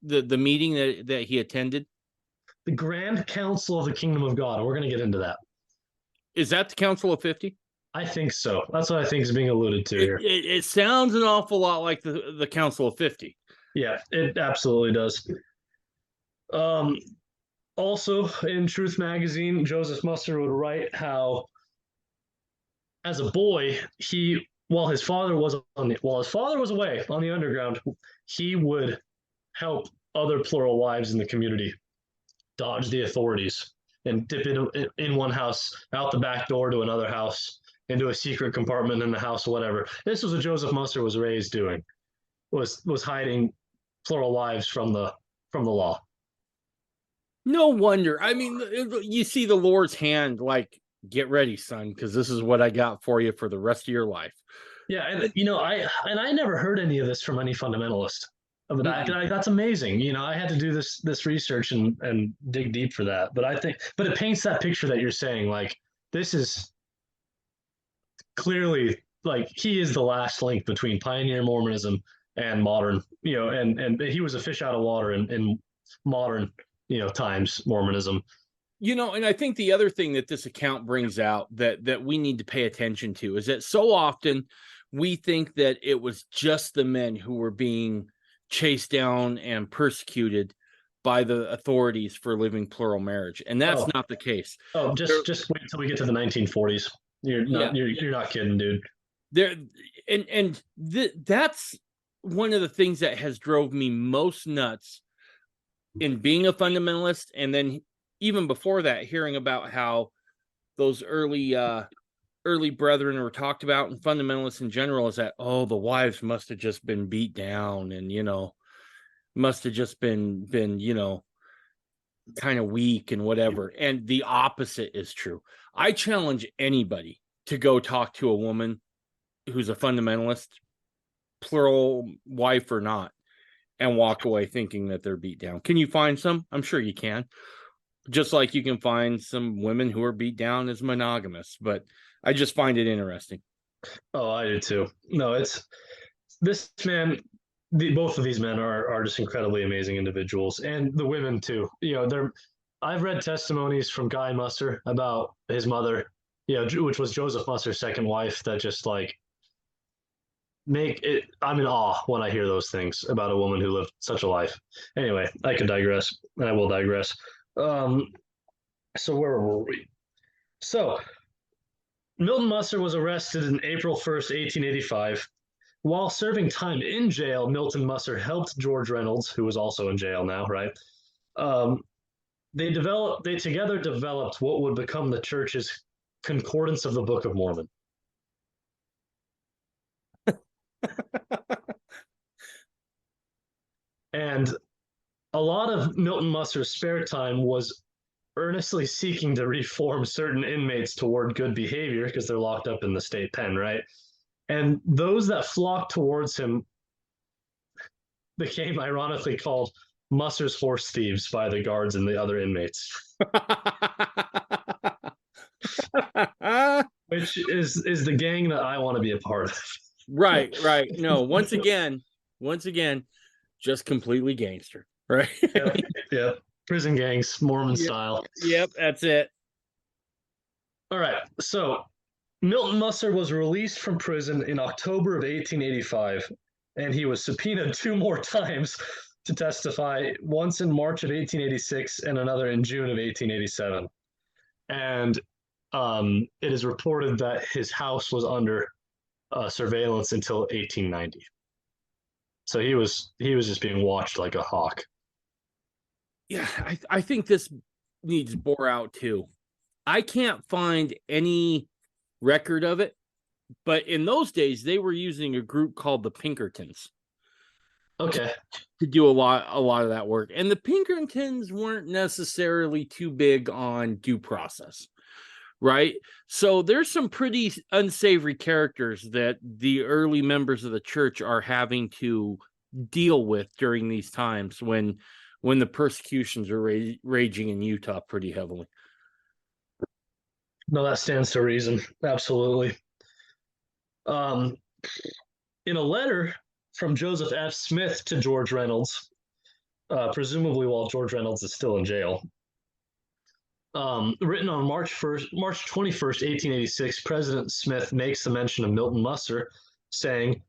the meeting that he attended? The Grand Council of the Kingdom of God. We're going to get into that. Is that the Council of 50? I think so. That's what I think is being alluded to here. It sounds an awful lot like the Council of 50. Yeah, it absolutely does. Also, in Truth Magazine, Joseph Musser would write how, as a boy, while his father was away on the underground, he would help other plural wives in the community dodge the authorities and dip in one house, out the back door to another house, into a secret compartment in the house, whatever. This was what Joseph Musser was raised doing, was hiding plural wives from the law. No wonder. I mean, you see the Lord's hand, like, get ready, son, because this is what I got for you for the rest of your life. Yeah, and you know, I never heard any of this from any fundamentalist. of that. That's amazing. You know, I had to do this research and dig deep for that. But but it paints that picture that you're saying. Like, this is clearly, like, he is the last link between pioneer Mormonism and modern. You know, and he was a fish out of water in modern, times Mormonism. And I think the other thing that this account brings out that we need to pay attention to is that so often we think that it was just the men who were being chased down and persecuted by the authorities for living plural marriage, and that's not the case. Oh, just wait until we get to the 1940s. You're not kidding, dude. That's one of the things that has drove me most nuts in being a fundamentalist, and then even before that, hearing about how those early brethren were talked about in fundamentalists in general, is that, the wives must have just been beat down and, must have just been, kind of weak and whatever. And the opposite is true. I challenge anybody to go talk to a woman who's a fundamentalist, plural wife or not, and walk away thinking that they're beat down. Can you find some? I'm sure you can. Just like you can find some women who are beat down as monogamous, but I just find it interesting. Oh, I do too. No, it's this man. Both of these men are just incredibly amazing individuals, and the women too. I've read testimonies from Guy Musser about his mother, which was Joseph Musser's second wife, that just like make it. I'm in awe when I hear those things about a woman who lived such a life. Anyway, I could digress, and I will digress. So where were we? So Milton Musser was arrested on April 1st, 1885. While serving time in jail, Milton Musser helped George Reynolds, who was also in jail now, right? They together developed what would become the church's Concordance of the Book of Mormon. And a lot of Milton Musser's spare time was earnestly seeking to reform certain inmates toward good behavior, because they're locked up in the state pen, right? And those that flocked towards him became ironically called Musser's horse thieves by the guards and the other inmates. Which is the gang that I want to be a part of. Right. No, once again, just completely gangster, right? Yeah. Prison gangs, Mormon style. Yep, that's it. All right. So Milton Musser was released from prison in October of 1885, and he was subpoenaed 2 more times to testify, once in March of 1886 and another in June of 1887. And it is reported that his house was under surveillance until 1890. So he was just being watched like a hawk. Yeah, I think this needs bore out too. I can't find any record of it, but in those days they were using a group called the Pinkertons. Okay. To do a lot of that work. And the Pinkertons weren't necessarily too big on due process, right? So there's some pretty unsavory characters that the early members of the church are having to deal with during these times when the persecutions are raging in Utah pretty heavily. No, that stands to reason. Absolutely. In a letter from Joseph F. Smith to George Reynolds, presumably while George Reynolds is still in jail, written on March 21st, 1886, President Smith makes the mention of Milton Musser, saying,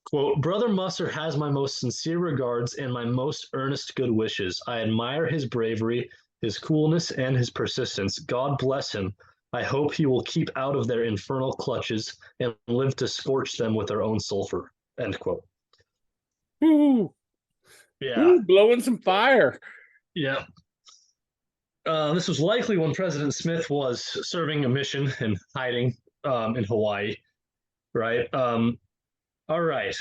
quote, "Brother Musser has my most sincere regards and my most earnest good wishes. I admire his bravery, his coolness, and his persistence. God bless him. I hope he will keep out of their infernal clutches and live to scorch them with their own sulfur." End quote. Ooh. Yeah. Ooh, blowing some fire. Yeah. This was likely when President Smith was serving a mission and hiding in Hawaii, right? All right.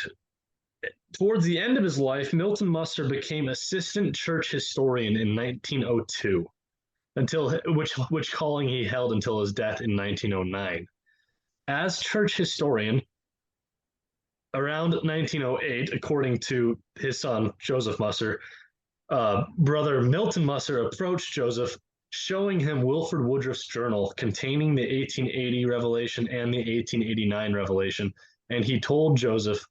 Towards the end of his life, Milton Musser became assistant church historian in 1902, which calling he held until his death in 1909. As church historian, around 1908, according to his son, Joseph Musser, brother Milton Musser approached Joseph, showing him Wilford Woodruff's journal containing the 1880 revelation and the 1889 revelation. And he told Joseph,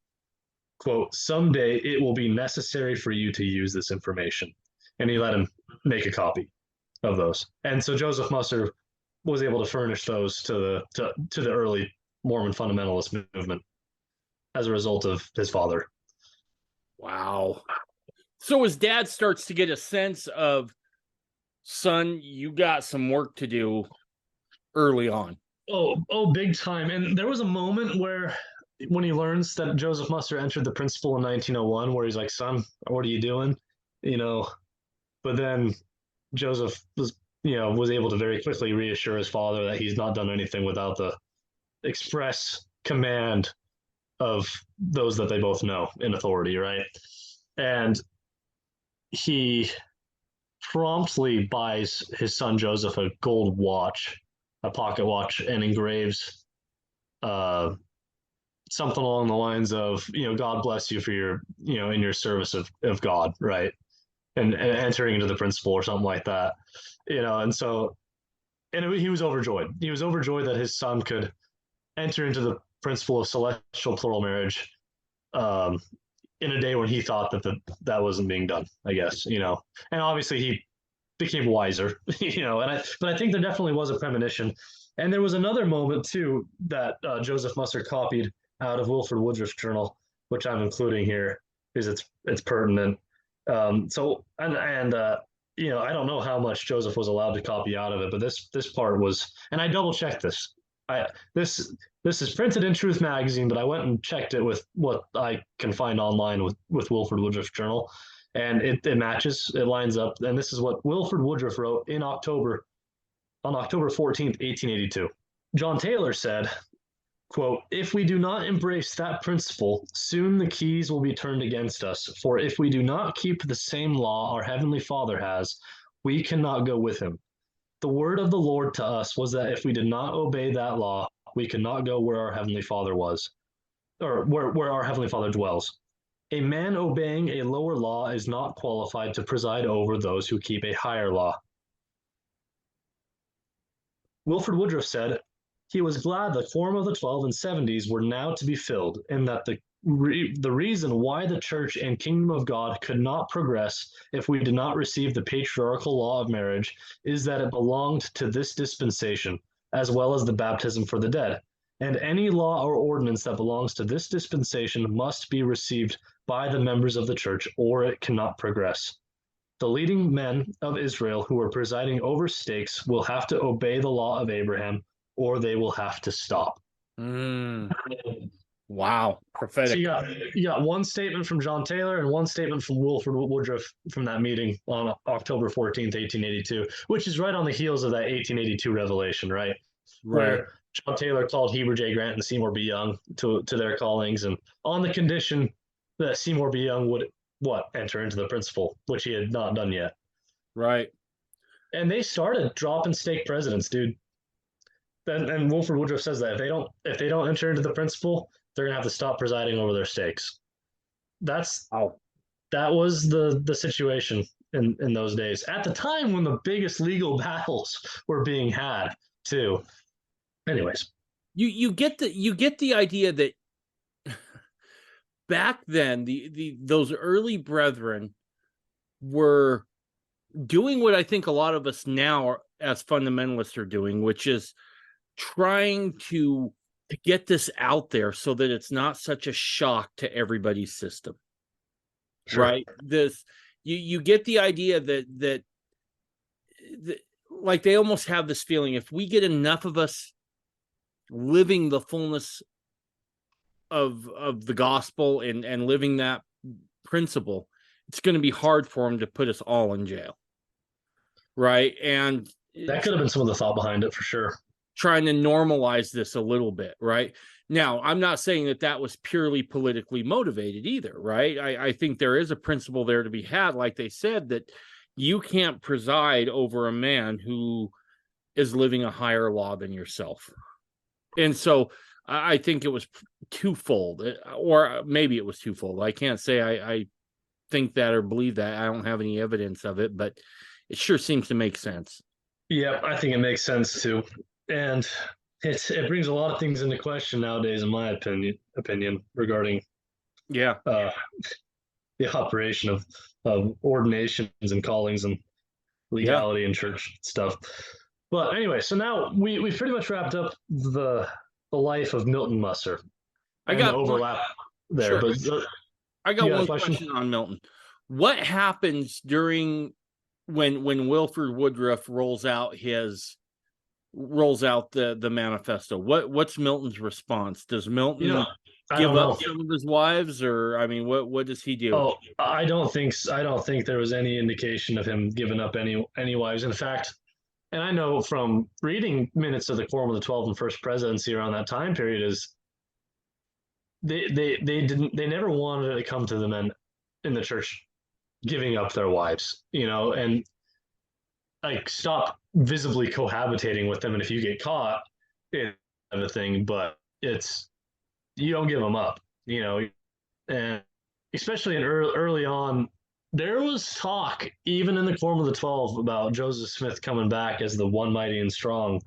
quote, "Someday it will be necessary for you to use this information." And he let him make a copy of those. And so Joseph Musser was able to furnish those to the early Mormon Fundamentalist movement as a result of his father. Wow. So his dad starts to get a sense of, son, you got some work to do early on. Oh, big time. And there was a moment where when he learns that Joseph Musser entered the principal in 1901, where he's like, "Son, what are you doing?" But then Joseph was able to very quickly reassure his father that he's not done anything without the express command of those that they both know in authority, right? And he promptly buys his son Joseph a gold watch, a pocket watch, and engraves something along the lines of, "God bless you for your, in your service of God," right? And entering into the principal or something like that, and so, and he was overjoyed. He was overjoyed that his son could enter into the principle of celestial plural marriage in a day when he thought that wasn't being done, I guess, and obviously he became wiser, but I think there definitely was a premonition. And there was another moment too that Joseph Musser copied out of Wilford Woodruff's journal, which I'm including here because it's pertinent. So I don't know how much Joseph was allowed to copy out of it, but this part was, and I double checked this. This is printed in Truth Magazine, but I went and checked it with what I can find online with Wilford Woodruff's journal, and it matches, it lines up. And this is what Wilford Woodruff wrote on October 14th, 1882. John Taylor said, quote, "If we do not embrace that principle, soon the keys will be turned against us. For if we do not keep the same law our Heavenly Father has, we cannot go with him. The word of the Lord to us was that if we did not obey that law, we could not go where our Heavenly Father was, or where our Heavenly Father dwells. A man obeying a lower law is not qualified to preside over those who keep a higher law." Wilford Woodruff said, he was glad the Quorum of the 12 and 70s were now to be filled, and that the reason why the Church and Kingdom of God could not progress if we did not receive the patriarchal law of marriage is that it belonged to this dispensation, as well as the baptism for the dead. And any law or ordinance that belongs to this dispensation must be received by the members of the Church, or it cannot progress. The leading men of Israel who are presiding over stakes will have to obey the law of Abraham, or they will have to stop. Wow, prophetic. So you got one statement from John Taylor and one statement from Wilford Woodruff from that meeting on October 14th, 1882, which is right on the heels of that 1882 revelation, right? Where John Taylor called Heber J. Grant and Seymour B. Young to their callings, and on the condition that Seymour B. Young would enter into the principle, which he had not done yet. Right. And they started dropping stake presidents, dude. And Wilford Woodruff says that if they don't enter into the principle, they're gonna have to stop presiding over their stakes. That was the situation in those days. At the time when the biggest legal battles were being had, too. Anyways. You get the idea that back then those early brethren were doing what I think a lot of us now as fundamentalists are doing, which is trying to get this out there so that it's not such a shock to everybody's system. Sure. Right? You get the idea that like they almost have this feeling, if we get enough of us living the fullness of the gospel and living that principle, it's going to be hard for them to put us all in jail. Right? And that could have been some of the thought behind it, for sure. Trying to normalize this a little bit, right? Now, I'm not saying that was purely politically motivated either, right? I think there is a principle there to be had, like they said, that you can't preside over a man who is living a higher law than yourself. And so I think it was twofold, or maybe it was twofold. I can't say I think that or believe that. I don't have any evidence of it, but it sure seems to make sense. Yeah, I think it makes sense too. And it brings a lot of things into question nowadays, in my opinion regarding Yeah. The operation of ordinations and callings and Yeah. legality in church stuff. But anyway, so now we pretty much wrapped up the life of Milton Musser I and the got one. overlap there. Sure. But I you got got a one question? question on Milton. What happens during when Wilford Woodruff rolls out the manifesto? What's Milton's response? Does Milton I give don't up know. some of his wives, or I mean, what does he do? Oh, I don't think there was any indication of him giving up any wives. In fact, and I know from reading minutes of the Quorum of the 12 and First Presidency around that time period, is they never wanted it to come to the men in the church giving up their wives, and like stop visibly cohabitating with them. And if you get caught, it's a thing, but it's you don't give them up, and especially in early on, there was talk even in the Quorum of the 12 about Joseph Smith coming back as the one mighty and strong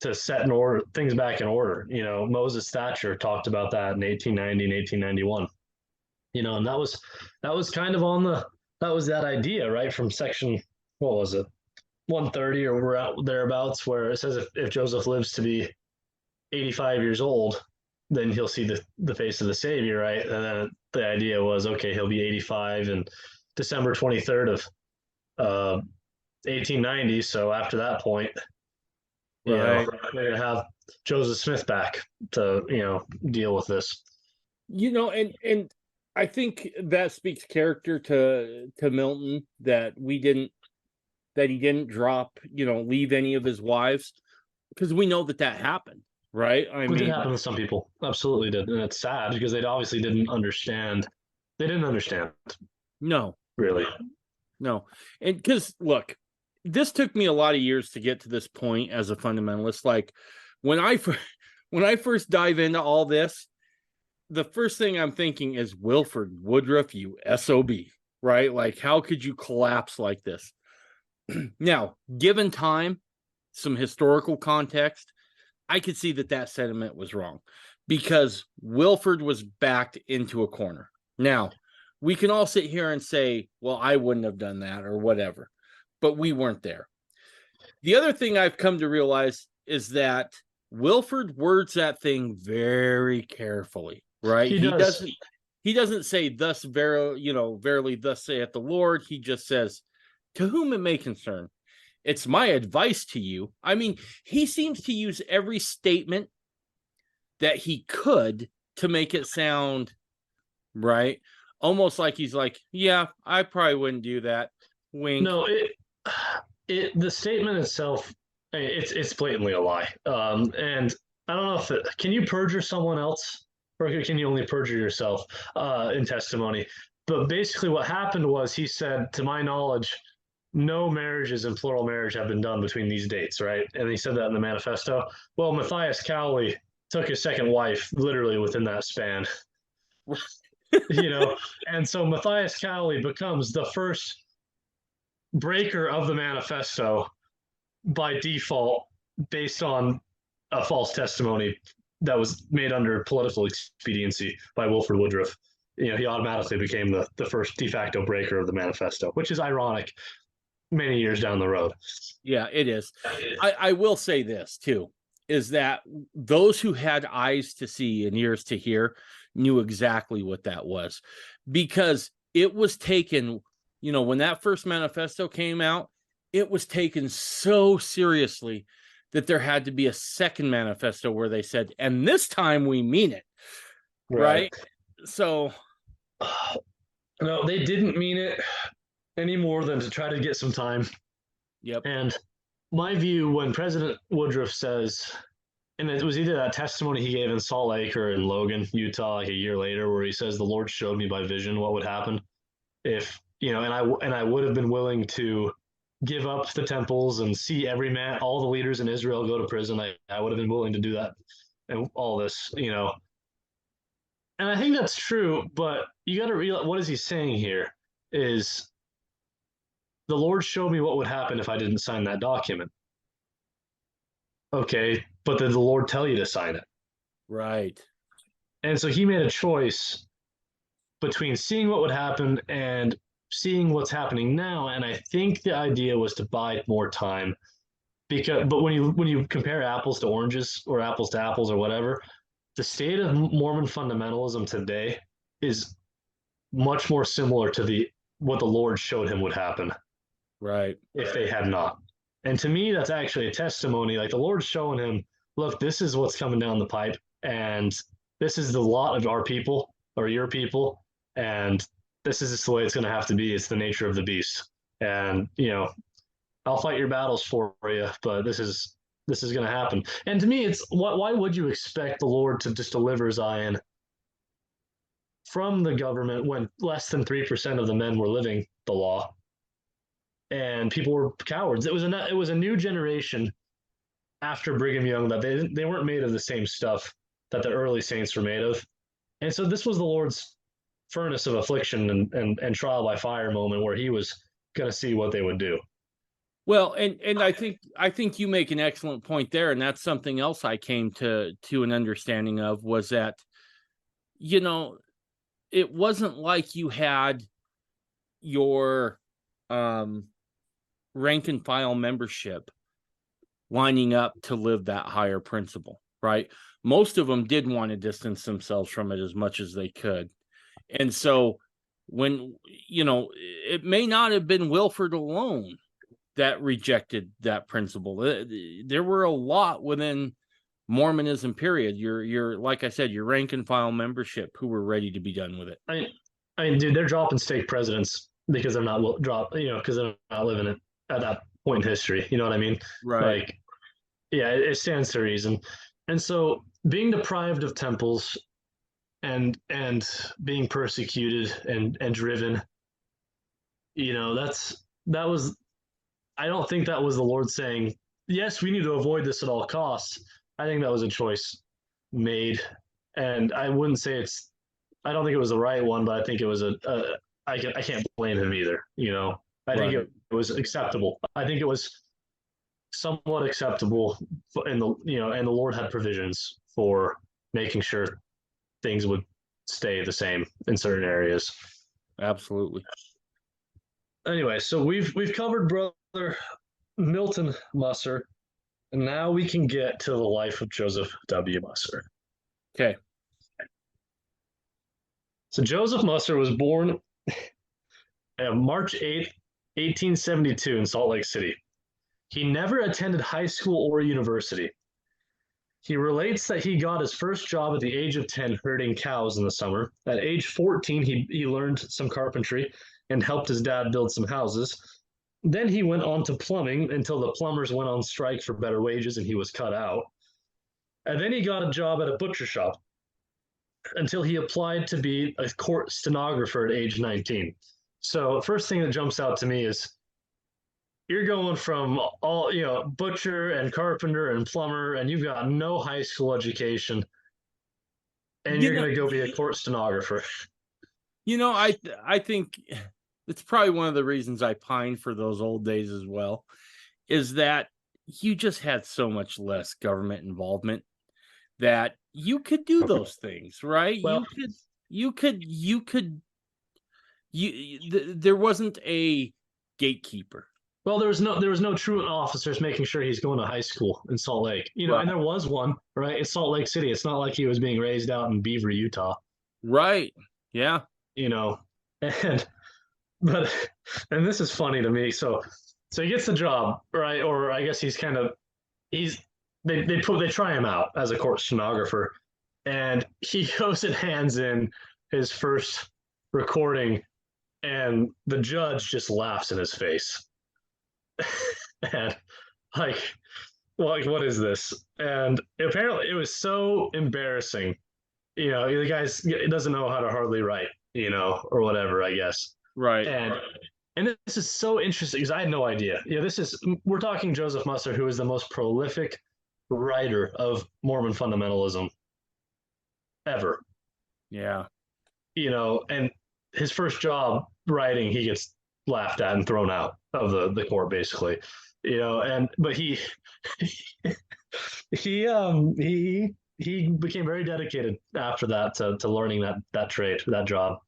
to set in order things back in order. Moses Thatcher talked about that in 1890 and 1891. And that was kind of that was that idea, right, from section, what was it, 130 or we're out thereabouts, where it says if Joseph lives to be 85 years old, then he'll see the face of the Savior, right? And then the idea was, okay, he'll be 85 and December 23rd of 1890. So after that point, Right. we're gonna have Joseph Smith back to deal with this. And I think that speaks character to Milton, that he didn't drop, leave any of his wives, because we know that happened, right? I mean, it did happen to some people, absolutely did, and it's sad because they obviously didn't understand. They didn't understand. No, really, no, and because look, this took me a lot of years to get to this point as a fundamentalist. Like when I first dive into all this, the first thing I'm thinking is Wilford Woodruff, you SOB, right? Like, how could you collapse like this? Now, given time, some historical context, I could see that sentiment was wrong, because Wilford was backed into a corner. Now, we can all sit here and say, well, I wouldn't have done that or whatever, but we weren't there. The other thing I've come to realize is that Wilford words that thing very carefully, right? He doesn't say verily thus saith the Lord. He just says, to whom it may concern. It's my advice to you. I mean, he seems to use every statement that he could to make it sound right. Almost like he's like, yeah, I probably wouldn't do that. Wink. No, the statement itself, it's blatantly a lie. And I don't know if can you perjure someone else, or can you only perjure yourself in testimony? But basically what happened was, he said, to my knowledge, no marriages in plural marriage have been done between these dates, right? And he said that in the manifesto. Well, Matthias Cowley took his second wife literally within that span. And so Matthias Cowley becomes the first breaker of the manifesto by default, based on a false testimony that was made under political expediency by Wilford Woodruff. He automatically became the first de facto breaker of the manifesto, which is ironic many years down the road. Yeah, it is. I will say this too, is that those who had eyes to see and ears to hear knew exactly what that was, because it was taken, when that first manifesto came out, it was taken so seriously that there had to be a second manifesto where they said, and this time we mean it. Right? So no, they didn't mean it any more than to try to get some time. Yep. And my view, when President Woodruff says, and it was either that testimony he gave in Salt Lake or in Logan, Utah, like a year later, where he says, the Lord showed me by vision what would happen if, and I would have been willing to give up the temples and see every man, all the leaders in Israel go to prison. I would have been willing to do that and all this, And I think that's true, but you got to realize what is he saying here is the Lord showed me what would happen if I didn't sign that document. Okay, but did the Lord tell you to sign it? Right. And so he made a choice between seeing what would happen and seeing what's happening now. And I think the idea was to buy more time but when you compare apples to oranges or apples to apples or whatever, the state of Mormon fundamentalism today is much more similar to what the Lord showed him would happen. Right. If they had not. And to me, that's actually a testimony. Like the Lord's showing him, look, this is what's coming down the pipe, and this is the lot of our people or your people, and this is just the way it's going to have to be. It's the nature of the beast, and I'll fight your battles for you, but this is going to happen. And to me, it's why would you expect the Lord to just deliver Zion from the government when less than 3% of the men were living the law? And people were cowards. It was a new generation after Brigham Young that they weren't made of the same stuff that the early saints were made of. And so this was the Lord's furnace of affliction and trial by fire moment where he was going to see what they would do. Well, and I think you make an excellent point there, and that's something else I came to an understanding of was that, it wasn't like you had your rank and file membership lining up to live that higher principle, right? Most of them did want to distance themselves from it as much as they could. And so when, it may not have been Wilford alone that rejected that principle. There were a lot within Mormonism, period. Your like I said, your rank and file membership who were ready to be done with it. I mean, dude, they're dropping stake presidents because they're not because they're not living it at that point in history. You know what I mean? Right. Like, yeah, it stands to reason. And so being deprived of temples and being persecuted and driven, that was, I don't think that was the Lord saying, yes, we need to avoid this at all costs. I think that was a choice made. And I wouldn't say I don't think it was the right one, but I think it was I can't blame him either. I think it was acceptable. I think it was somewhat acceptable, and the Lord had provisions for making sure things would stay the same in certain areas. Absolutely. Anyway, so we've covered Brother Milton Musser, and now we can get to the life of Joseph W. Musser. Okay. So Joseph Musser was born on March 8th, 1872 in Salt Lake City. He never attended high school or university. He relates that he got his first job at the age of 10 herding cows in the summer. At age 14, he learned some carpentry and helped his dad build some houses. Then he went on to plumbing until the plumbers went on strike for better wages and he was cut out. And then he got a job at a butcher shop until he applied to be a court stenographer at age 19. So first thing that jumps out to me is you're going from all, butcher and carpenter and plumber, and you've got no high school education, and you're going to go be a court stenographer. I think it's probably one of the reasons I pine for those old days as well, is that you just had so much less government involvement that you could do those things, right? Well, there wasn't a gatekeeper. Well, there was no truant officers making sure he's going to high school in Salt Lake, right. And there was one, right? It's Salt Lake City. It's not like he was being raised out in Beaver, Utah. Right. Yeah. And this is funny to me. So he gets the job, right? Or I guess they try him out as a court stenographer, and he goes and hands in his first recording, and the judge just laughs in his face. And what is this? And apparently it was so embarrassing. The guy doesn't know how to hardly write, or whatever, I guess. Right. And this is so interesting because I had no idea. We're talking Joseph Musser, who is the most prolific writer of Mormon fundamentalism ever. Yeah. And his first job writing, he gets laughed at and thrown out of the court, basically. But he he became very dedicated after that to learning that trade, that job,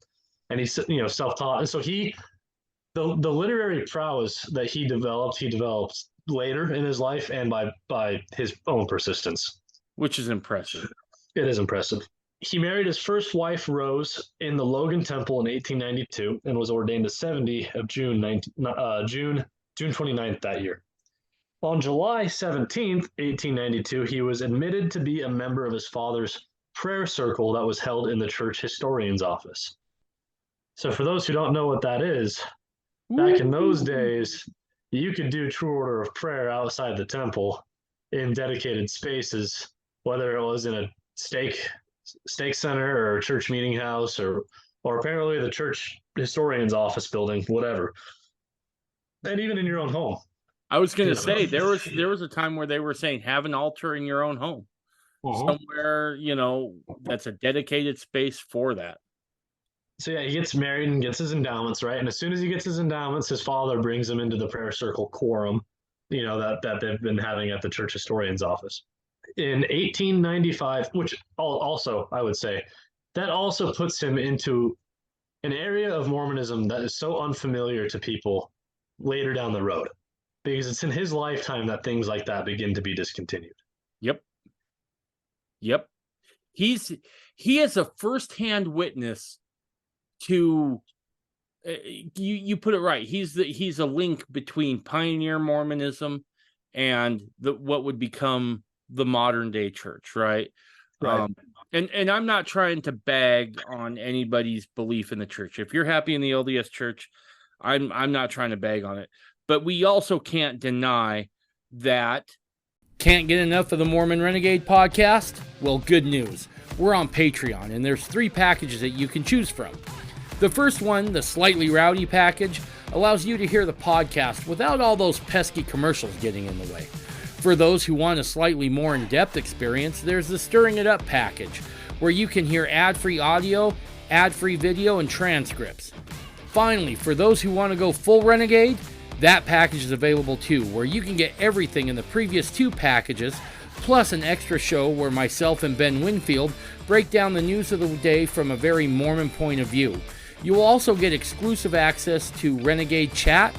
and he's self-taught. And so the literary prowess that he developed later in his life and by his own persistence, which is impressive. It is impressive. He married his first wife, Rose, in the Logan Temple in 1892 and was ordained a 70 of June 29th that year. On July 17th, 1892, he was admitted to be a member of his father's prayer circle that was held in the church historian's office. So for those who don't know what that is, back in those days, you could do true order of prayer outside the temple in dedicated spaces, whether it was in a stake center or a church meeting house or apparently the church historian's office building, whatever. And even in your own home. I was going to say there was a time where they were saying have an altar in your own home, somewhere, that's a dedicated space for that. So yeah, he gets married and gets his endowments, right? And as soon as he gets his endowments, his father brings him into the prayer circle quorum, that they've been having at the church historian's office. In 1895, which also, I would say, that also puts him into an area of Mormonism that is so unfamiliar to people later down the road, because it's in his lifetime that things like that begin to be discontinued. Yep. He is a firsthand witness to you put it right. He's a link between pioneer Mormonism and what would become the modern day church, right? And I'm not trying to bag on anybody's belief in the church. If you're happy in the LDS Church, I'm not trying to bag on it. But we also can't deny that. Can't get enough of the Mormon Renegade podcast? Well, good news. We're on Patreon, and there's 3 packages that you can choose from. The first one, the Slightly Rowdy package, allows you to hear the podcast without all those pesky commercials getting in the way. For those who want a slightly more in-depth experience, there's the Stirring It Up package, where you can hear ad-free audio, ad-free video, and transcripts. Finally, for those who want to go full Renegade, that package is available too, where you can get everything in the previous 2 packages, plus an extra show where myself and Ben Winfield break down the news of the day from a very Mormon point of view. You will also get exclusive access to Renegade Chat,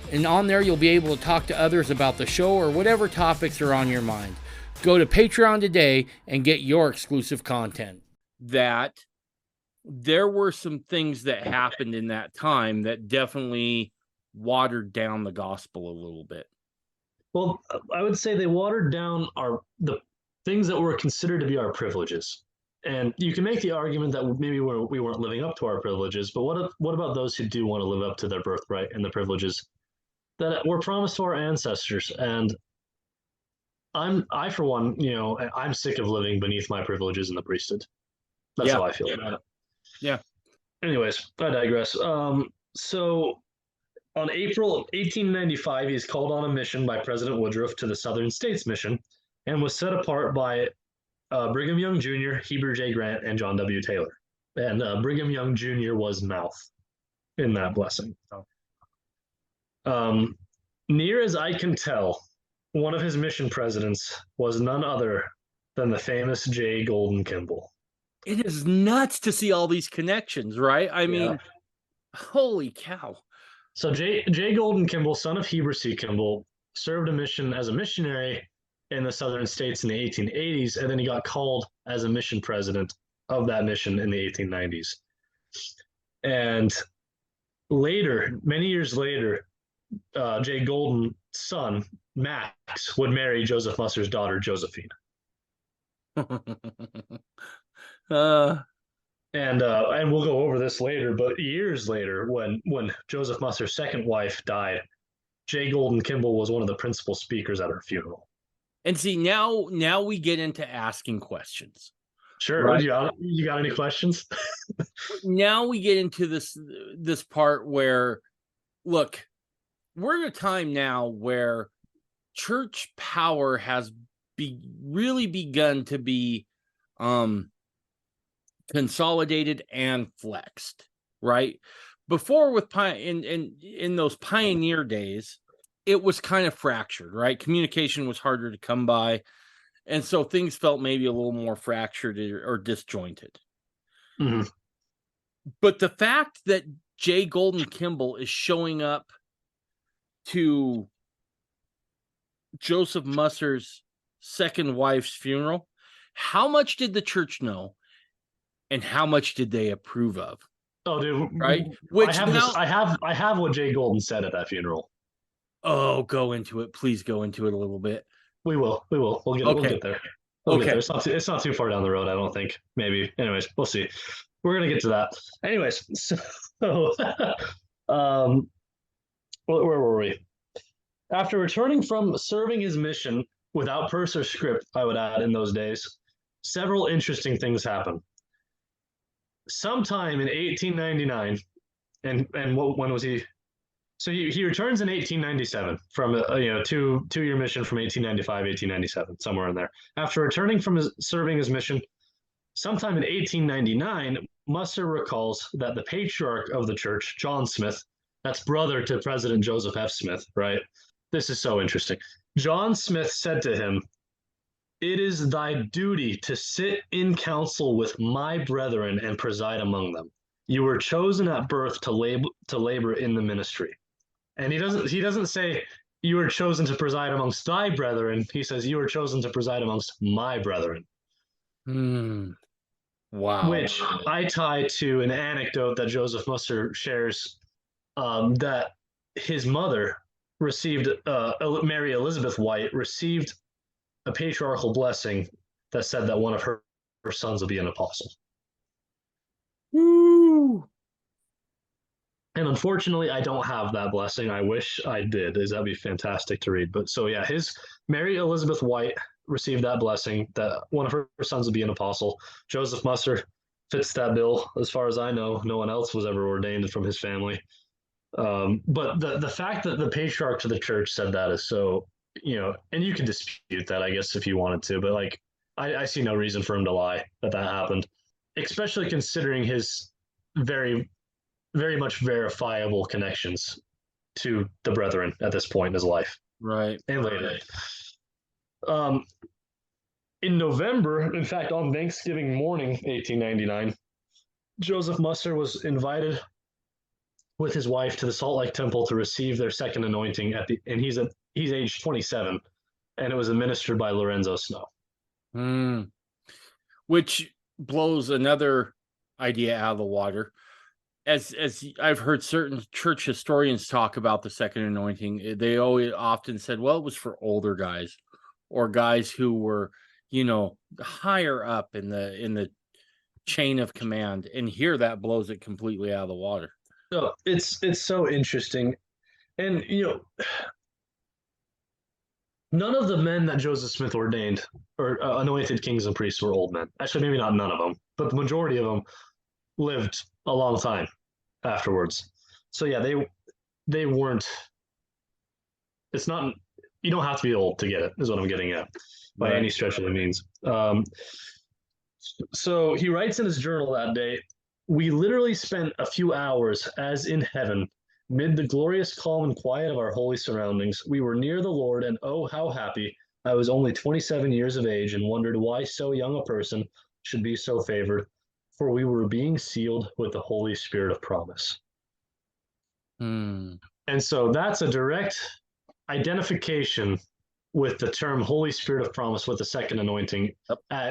and on there you'll be able to talk to others about the show or whatever topics are on your mind. Go to Patreon today and get your exclusive content. That there were some things that happened in that time that definitely watered down the gospel a little bit. Well, I would say they watered down the things that were considered to be our privileges. And you can make the argument that maybe we weren't living up to our privileges, but what about those who do want to live up to their birthright and the privileges that were promised to our ancestors? And I for one, I'm sick of living beneath my privileges in the priesthood. That's how I feel about it. Yeah. Anyways, I digress. So on April 1895, he is called on a mission by President Woodruff to the Southern States Mission and was set apart by Brigham Young Jr., Heber J. Grant, and John W. Taylor. And Brigham Young Jr. was mouth in that blessing. Near as I can tell, one of his mission presidents was none other than the famous J. Golden Kimball. It is nuts to see all these connections, right? I mean, holy cow. So J. Golden Kimball, son of Heber C. Kimball, served a mission as a missionary in the southern states in the 1880s, and then he got called as a mission president of that mission in the 1890s. And later, many years later, J. Golden's son, Max, would marry Joseph Musser's daughter, Josephine. And we'll go over this later, but years later, when Joseph Musser's second wife died, J. Golden Kimball was one of the principal speakers at her funeral. And see, now we get into asking questions. Sure. Right? You got any questions? Now we get into this part where look, we're at a time now where church power has really begun to be consolidated and flexed, right? Before, with in those pioneer days, it was kind of fractured, right? Communication was harder to come by, and so things felt maybe a little more fractured or disjointed. Mm-hmm. But the fact that J. Golden Kimball is showing up to Joseph Musser's second wife's funeral, how much did the church know, and how much did they approve of? Oh, dude, right? Which I have what Jay Golden said at that funeral. Oh, go into it, please. Go into it a little bit. We will. We'll get there. We'll get there. It's not too far down the road, I don't think. Maybe. Anyways, we'll see. We're gonna get to that. Anyways, so where were we? After returning from serving his mission without purse or script, I would add, in those days, several interesting things happened. Sometime in 1899, and when was he? So he returns in 1897 from a two-year mission from 1895, 1897, somewhere in there. After returning from serving his mission, sometime in 1899, Musser recalls that the patriarch of the church, John Smith, that's brother to President Joseph F. Smith, right? This is so interesting. John Smith said to him, "It is thy duty to sit in council with my brethren and preside among them. You were chosen at birth to labor in the ministry." And he doesn't say you were chosen to preside amongst thy brethren. He says you were chosen to preside amongst my brethren. Wow. Which I tie to an anecdote that Joseph Musser shares, that his mother received, Mary Elizabeth White received a patriarchal blessing that said that one of her sons will be an apostle. Woo! And unfortunately, I don't have that blessing. I wish I did. That'd be fantastic to read. But so yeah, Mary Elizabeth White received that blessing that one of her sons would be an apostle. Joseph Musser fits that bill. As far as I know, no one else was ever ordained from his family. But the fact that the patriarch of the church said that is so, and you can dispute that, I guess, if you wanted to, but like, I see no reason for him to lie that happened, especially considering his very, very much verifiable connections to the brethren at this point in his life. Right. And later. In November, in fact, on Thanksgiving morning, 1899, Joseph Musser was invited with his wife to the Salt Lake Temple to receive their second anointing and he's age 27, and it was administered by Lorenzo Snow. Which blows another idea out of the water. As I've heard certain church historians talk about the second anointing, they always often said, well, it was for older guys or guys who were, higher up in the chain of command. And here that blows it completely out of the water. No, it's so interesting. And, none of the men that Joseph Smith ordained or anointed kings and priests were old men. Actually, maybe not none of them, but the majority of them lived a long time afterwards. So yeah, they weren't. It's not. You don't have to be old to get it, is what I'm getting at, by any stretch of the means. So he writes in his journal that day, "We literally spent a few hours as in heaven, mid the glorious calm and quiet of our holy surroundings. We were near the Lord, and oh, how happy! I was only 27 years of age and wondered why so young a person should be so favored, for we were being sealed with the Holy Spirit of promise." And so that's a direct identification with the term Holy Spirit of promise with the second anointing.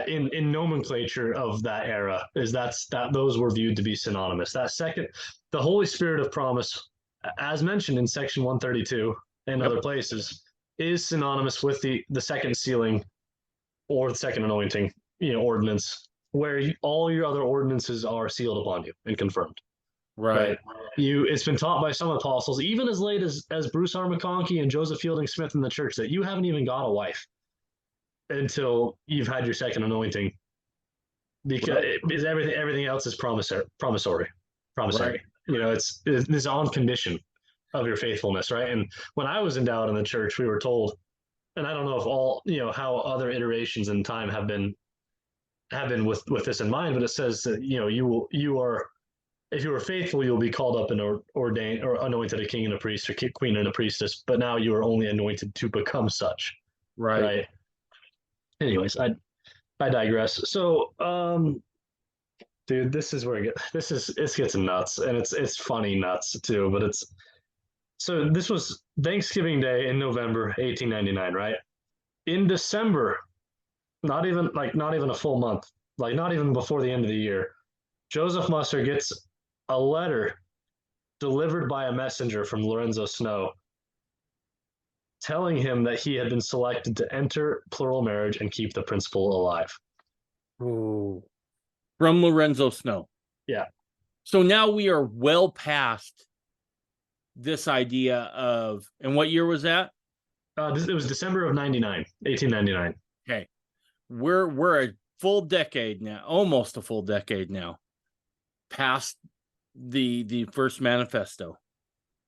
In nomenclature of that era, those were viewed to be synonymous. The Holy Spirit of promise, as mentioned in section 132 and other places, is synonymous with the second sealing or the second anointing, ordinance, where all your other ordinances are sealed upon you and confirmed. Right. It's been taught by some apostles, even as late as Bruce R. McConkie and Joseph Fielding Smith in the church, that you haven't even got a wife until you've had your second anointing, because everything else is promissory. It's on condition. of your faithfulness, right? And when I was endowed in the church, we were told, and I don't know if all, how other iterations in time have been with this in mind, but it says that, you are, if you are faithful, you'll be called up and ordained or anointed a king and a priest or queen and a priestess, but now you are only anointed to become such. Right. Anyways, I digress. So, dude, this is where it gets nuts, and it's funny nuts too. But so this was Thanksgiving Day in November 1899, right? In December, not even a full month, like not even before the end of the year, Joseph Musser gets a letter delivered by a messenger from Lorenzo Snow telling him that he had been selected to enter plural marriage and keep the principle alive. Ooh. From Lorenzo Snow. Yeah. So now we are well past this idea of, and what year was that? It was December of 1899. Okay. We're a full decade now, almost a full decade now, past the first manifesto.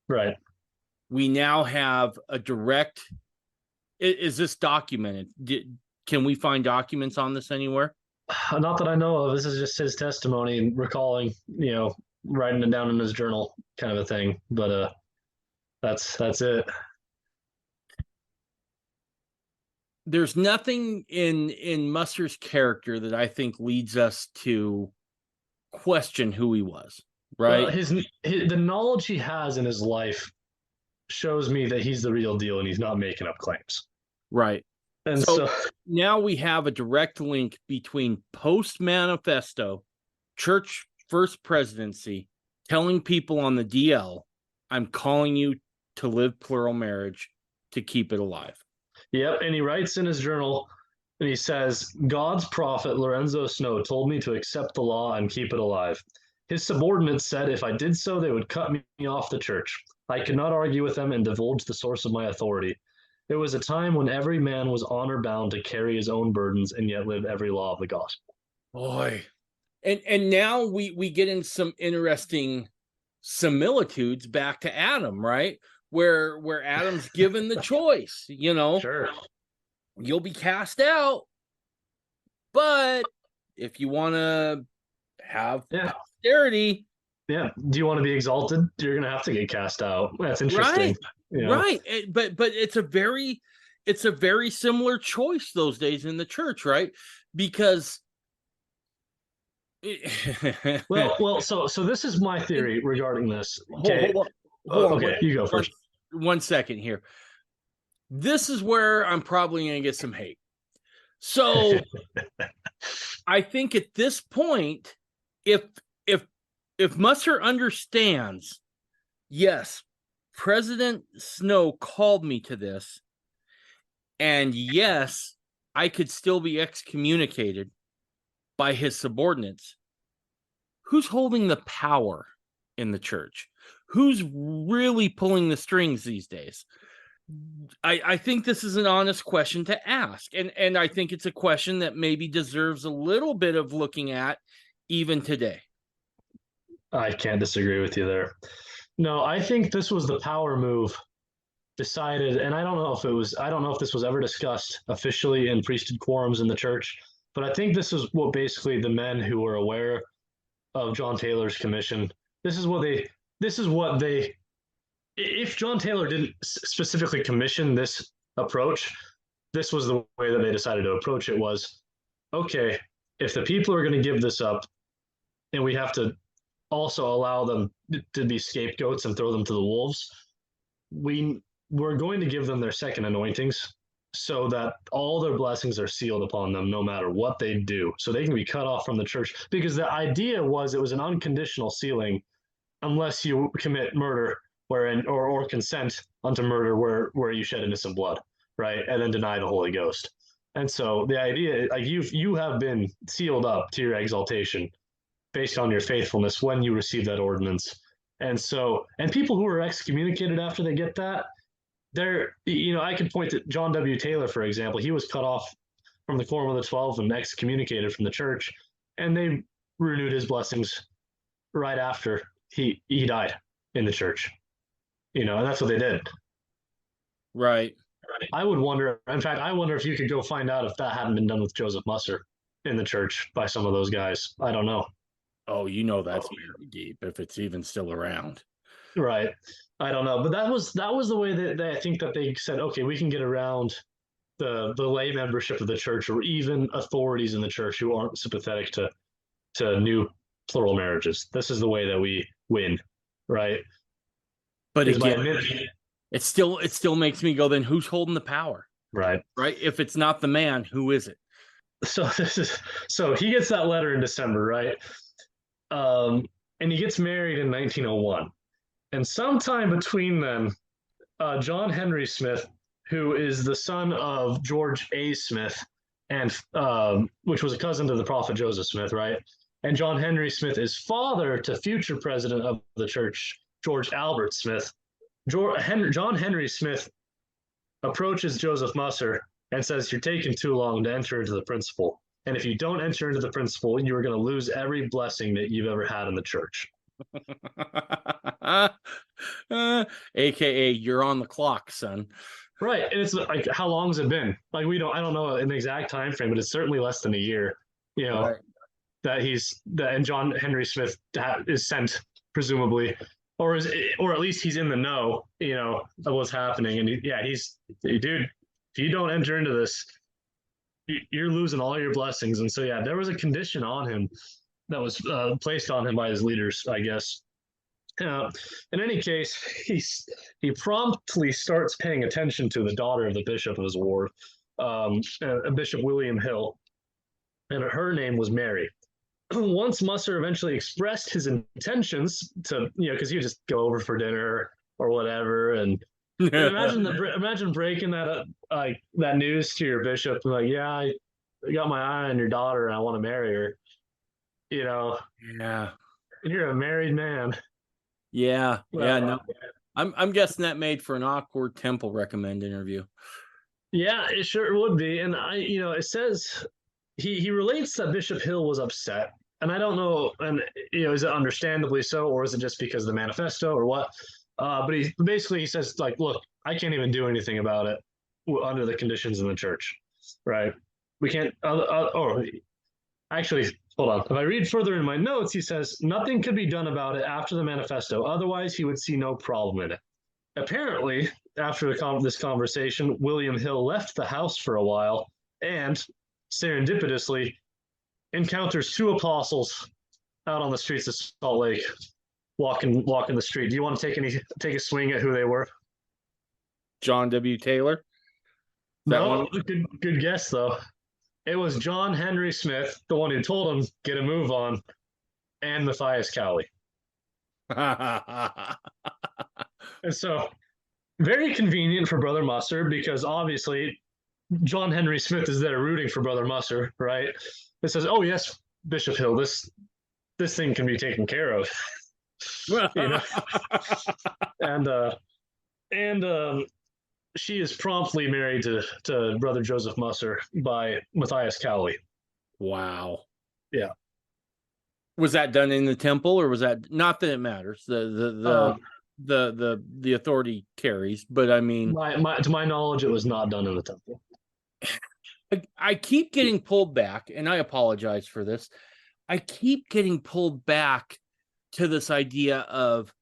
Right. We now have a direct. Is this documented? Can we find documents on this anywhere? Not that I know of. This is just his testimony and recalling, writing it down in his journal, kind of a thing. But that's it. There's nothing in Musser's character that I think leads us to question who he was. Right. Well, the knowledge he has in his life shows me that he's the real deal and he's not making up claims. Right. And so now we have a direct link between post-manifesto, church first presidency, telling people on the DL, I'm calling you to live plural marriage to keep it alive. Yep. And he writes in his journal, and he says, God's prophet Lorenzo Snow told me to accept the law and keep it alive. His subordinates said if I did so, they would cut me off the church. I could not argue with them and divulge the source of my authority. There was a time when every man was honor bound to carry his own burdens and yet live every law of the gospel. Boy. And now we get in some interesting similitudes back to Adam, right? Where Adam's given the choice, Sure. You'll be cast out, but if you want to have posterity. Yeah. Do you want to be exalted? You're going to have to get cast out. That's interesting. Right. But it's a very similar choice those days in the church, right? Because well, so this is my theory regarding this. Okay. Hold on. Okay, you go first. 1 second here. This is where I'm probably going to get some hate. So I think at this point, if Musser understands, yes, President Snow called me to this, and yes, I could still be excommunicated by his subordinates. Who's holding the power in the church? Who's really pulling the strings these days? I think this is an honest question to ask. And I think it's a question that maybe deserves a little bit of looking at even today. I can't disagree with you there. No, I think this was the power move decided, and I don't know if this was ever discussed officially in priesthood quorums in the church, but I think this is what basically the men who were aware of John Taylor's commission, this is what they, if John Taylor didn't specifically commission this approach, this was the way that they decided to approach it was, okay, if the people are going to give this up and we have to also allow them to be scapegoats and throw them to the wolves, we're going to give them their second anointings so that all their blessings are sealed upon them no matter what they do, so they can be cut off from the church. Because the idea was it was an unconditional sealing unless you commit murder or consent unto murder where you shed innocent blood, right? And then deny the Holy Ghost. And so the idea, like you have been sealed up to your exaltation based on your faithfulness when you receive that ordinance. And people who are excommunicated after they get that, I could point to John W. Taylor, for example. He was cut off from the Quorum of the 12 and excommunicated from the church, and they renewed his blessings right after he died in the church. and that's what they did. Right. I would wonder, in fact, I wonder if you could go find out if that hadn't been done with Joseph Musser in the church by some of those guys. I don't know. Oh, that's very deep if it's even still around. Right. I don't know. But that was the way that I think that they said, okay, we can get around the lay membership of the church, or even authorities in the church who aren't sympathetic to new plural marriages. This is the way that we win, right? But again, it still makes me go, then who's holding the power? Right. Right. If it's not the man, who is it? So he gets that letter in December, right? And he gets married in 1901. And sometime between then, John Henry Smith, who is the son of George A. Smith, and which was a cousin to the prophet Joseph Smith, right? And John Henry Smith is father to future president of the church, George Albert Smith. John Henry Smith approaches Joseph Musser and says, "You're taking too long to enter into the principle. And if you don't enter into the principle, you are going to lose every blessing that you've ever had in the church." AKA, you're on the clock, son. Right. And it's like, how long has it been? Like, I don't know an exact time frame, but it's certainly less than a year, right. And John Henry Smith is sent, presumably, or at least he's in the know, of what's happening. And he's, dude, if you don't enter into this, you're losing all your blessings. And so, there was a condition on him that was placed on him by his leaders, I guess. In any case, he promptly starts paying attention to the daughter of the bishop of his ward, Bishop William Hill, and her name was Mary. Once Musser eventually expressed his intentions to, because he would just go over for dinner or whatever, and imagine breaking that that news to your bishop, and like, I got my eye on your daughter and I want to marry her. Yeah. And you're a married man. Yeah. No. I'm guessing that made for an awkward Temple Recommend interview. Yeah, it sure would be. And it says he relates that Bishop Hill was upset. And I don't know, and is it understandably so, or is it just because of the manifesto or what? But he says, like, look, I can't even do anything about it under the conditions in the church, right? We can't. Actually, hold on. If I read further in my notes, he says nothing could be done about it after the manifesto. Otherwise, he would see no problem in it. Apparently, after this conversation, William Hill left the house for a while and, serendipitously, encounters two apostles out on the streets of Salt Lake, walking the street. Do you want to take a swing at who they were? John W. Taylor? No, good guess, though. It was John Henry Smith, the one who told him, get a move on, and Matthias Cowley. And so, very convenient for Brother Musser, because obviously John Henry Smith is there rooting for Brother Musser, right? It says, oh, yes, Bishop Hill, this thing can be taken care of. And she is promptly married to Brother Joseph Musser by Matthias Cowley. Wow. Yeah. Was that done in the temple, or was that, not that it matters? The authority carries, but I mean, to my knowledge, it was not done in the temple. I keep getting pulled back, and I apologize for this. I keep getting pulled back to this idea of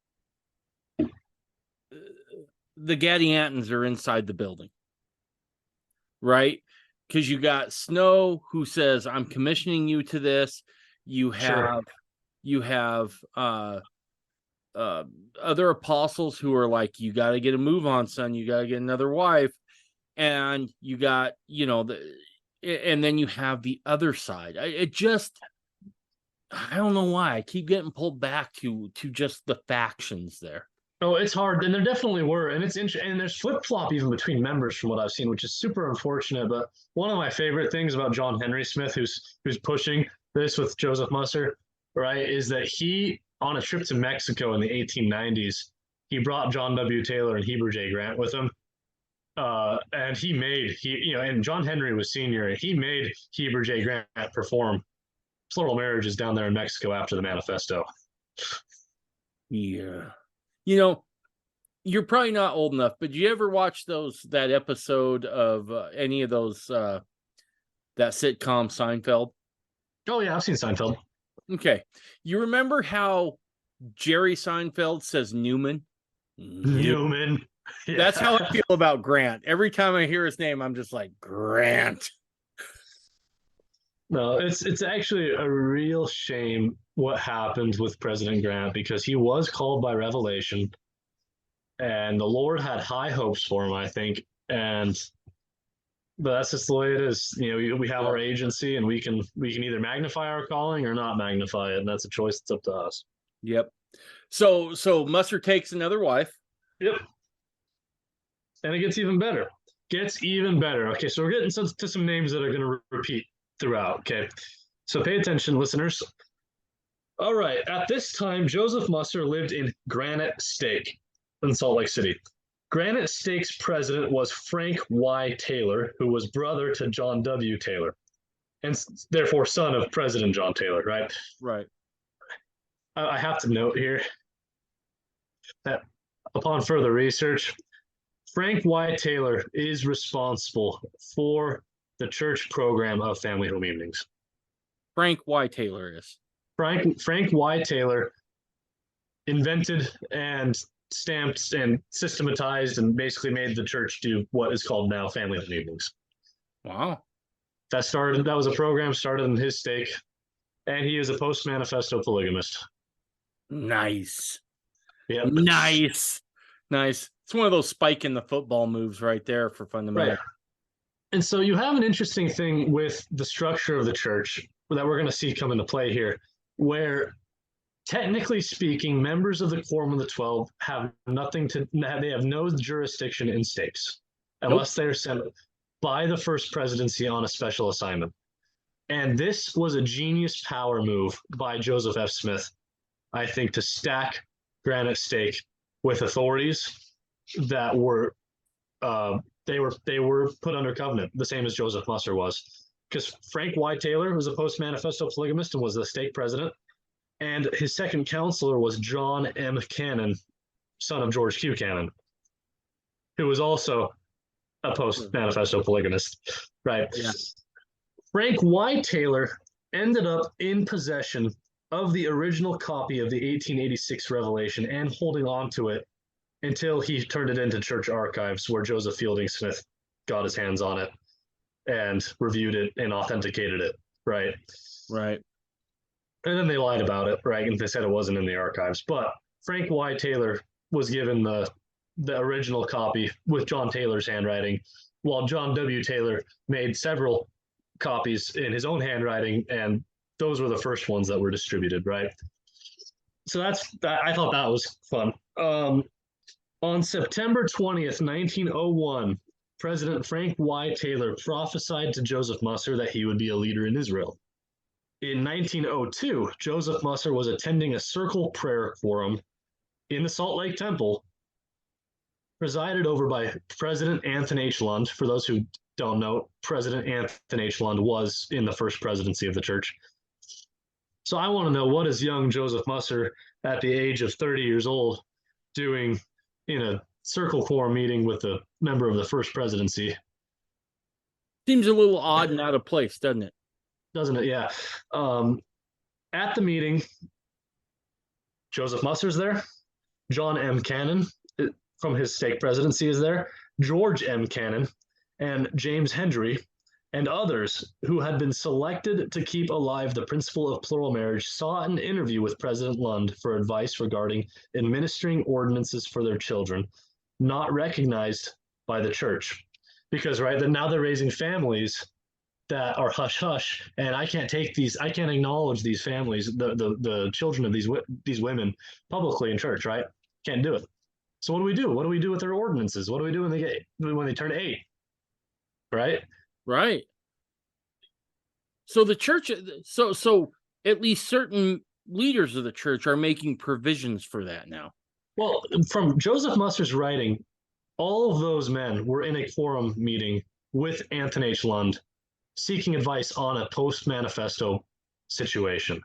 the Gadiantons are inside the building, right? Because you got Snow, who says, I'm commissioning you to this. You have other apostles who are like, you got to get a move on, son. You got to get another wife. And you got, and then you have the other side. I don't know why I keep getting pulled back to just the factions there. Oh, it's hard, and there definitely were, and it's interesting. And there's flip flop even between members from what I've seen, which is super unfortunate. But one of my favorite things about John Henry Smith, who's pushing this with Joseph Musser, right, is that he, on a trip to Mexico in the 1890s, he brought John W. Taylor and Heber J. Grant with him. And and John Henry was senior, and he made Heber J. Grant perform plural marriages down there in Mexico after the manifesto. Yeah. You're probably not old enough, but did you ever watch that episode of any of those that sitcom Seinfeld? Oh yeah, I've seen Seinfeld. Okay. You remember how Jerry Seinfeld says Newman? Newman. Yeah. That's how I feel about Grant. Every time I hear his name, I'm just like, Grant. No, it's actually a real shame what happened with President Grant, because he was called by revelation, and the Lord had high hopes for him, I think. But that's just the way it is. We have our agency, and we can either magnify our calling or not magnify it, and that's a choice that's up to us. Yep. So Musser takes another wife. Yep. And it gets even better. Okay, so we're getting to some names that are going to repeat throughout. Okay, so pay attention, listeners. All right, at this time, Joseph Musser lived in Granite Stake in Salt Lake City. Granite Stake's president was Frank Y. Taylor, who was brother to John W. Taylor, and therefore son of President John Taylor, right? Right. I have to note here that upon further research, Frank Y. Taylor is responsible for the church program of family home evenings. Frank Y. Taylor is. Frank Y. Taylor invented and stamped and systematized and basically made the church do what is called now family home evenings. Wow. That was a program started in his stake, and he is a post-manifesto polygamist. Nice. Yep. Nice. It's one of those spike in the football moves right there for fundamental. Right. And so you have an interesting thing with the structure of the church that we're going to see come into play here, where technically speaking, members of the Quorum of the 12 have they have no jurisdiction in stakes unless they're sent by the first presidency on a special assignment. And this was a genius power move by Joseph F. Smith, I think, to stack Granite Stake with authorities that were they were put under covenant, the same as Joseph Musser was. Because Frank Y. Taylor was a post-manifesto polygamist and was the stake president, and his second counselor was John M. Cannon, son of George Q. Cannon, who was also a post-manifesto polygamist, right? Yeah. Frank Y. Taylor ended up in possession of the original copy of the 1886 Revelation and holding on to it until he turned it into church archives, where Joseph Fielding Smith got his hands on it and reviewed it and authenticated it, right? Right. And then they lied about it, right? And they said it wasn't in the archives. But Frank Y. Taylor was given the original copy with John Taylor's handwriting, while John W. Taylor made several copies in his own handwriting, and those were the first ones that were distributed, right? So I thought that was fun. On September 20th, 1901, President Frank Y. Taylor prophesied to Joseph Musser that he would be a leader in Israel. In 1902, Joseph Musser was attending a circle prayer quorum in the Salt Lake Temple, presided over by President Anthony H. Lund. For those who don't know, President Anthony H. Lund was in the first presidency of the church. So I want to know, what is young Joseph Musser at the age of 30 years old doing in a circle quorum meeting with a member of the first presidency? Seems a little odd and out of place, doesn't it? Doesn't it? Yeah. At the meeting, Joseph Musser's there. John M. Cannon from his stake presidency is there. George M. Cannon and James Hendry and others who had been selected to keep alive the principle of plural marriage sought an interview with President Lund for advice regarding administering ordinances for their children, not recognized by the church. Because, right, now they're raising families that are hush-hush, and I can't acknowledge these families, the children of these women publicly in church, right? Can't do it. So what do we do? What do we do with their ordinances? What do we do when they turn 8? Right? Right. So the church, so at least certain leaders of the church are making provisions for that now. Well, from Joseph Musser's writing, all of those men were in a quorum meeting with Anthony H. Lund, seeking advice on a post-manifesto situation.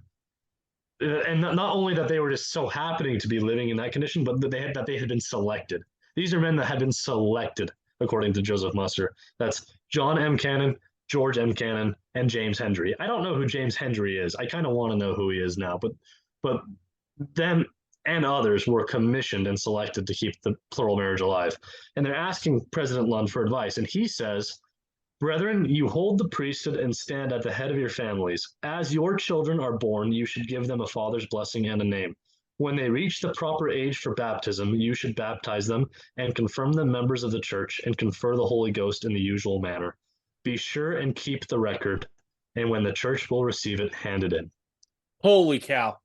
and not only that they were just so happening to be living in that condition, but that they had been selected. These are men that had been selected, according to Joseph Musser. That's John M. Cannon, George M. Cannon, and James Hendry. I don't know who James Hendry is. I kind of want to know who he is now, but them and others were commissioned and selected to keep the plural marriage alive. And they're asking President Lund for advice, and he says, "Brethren, you hold the priesthood and stand at the head of your families. As your children are born, you should give them a father's blessing and a name. When they reach the proper age for baptism, you should baptize them and confirm them members of the church and confer the Holy Ghost in the usual manner. Be sure and keep the record, and when the church will receive it, hand it in." Holy cow.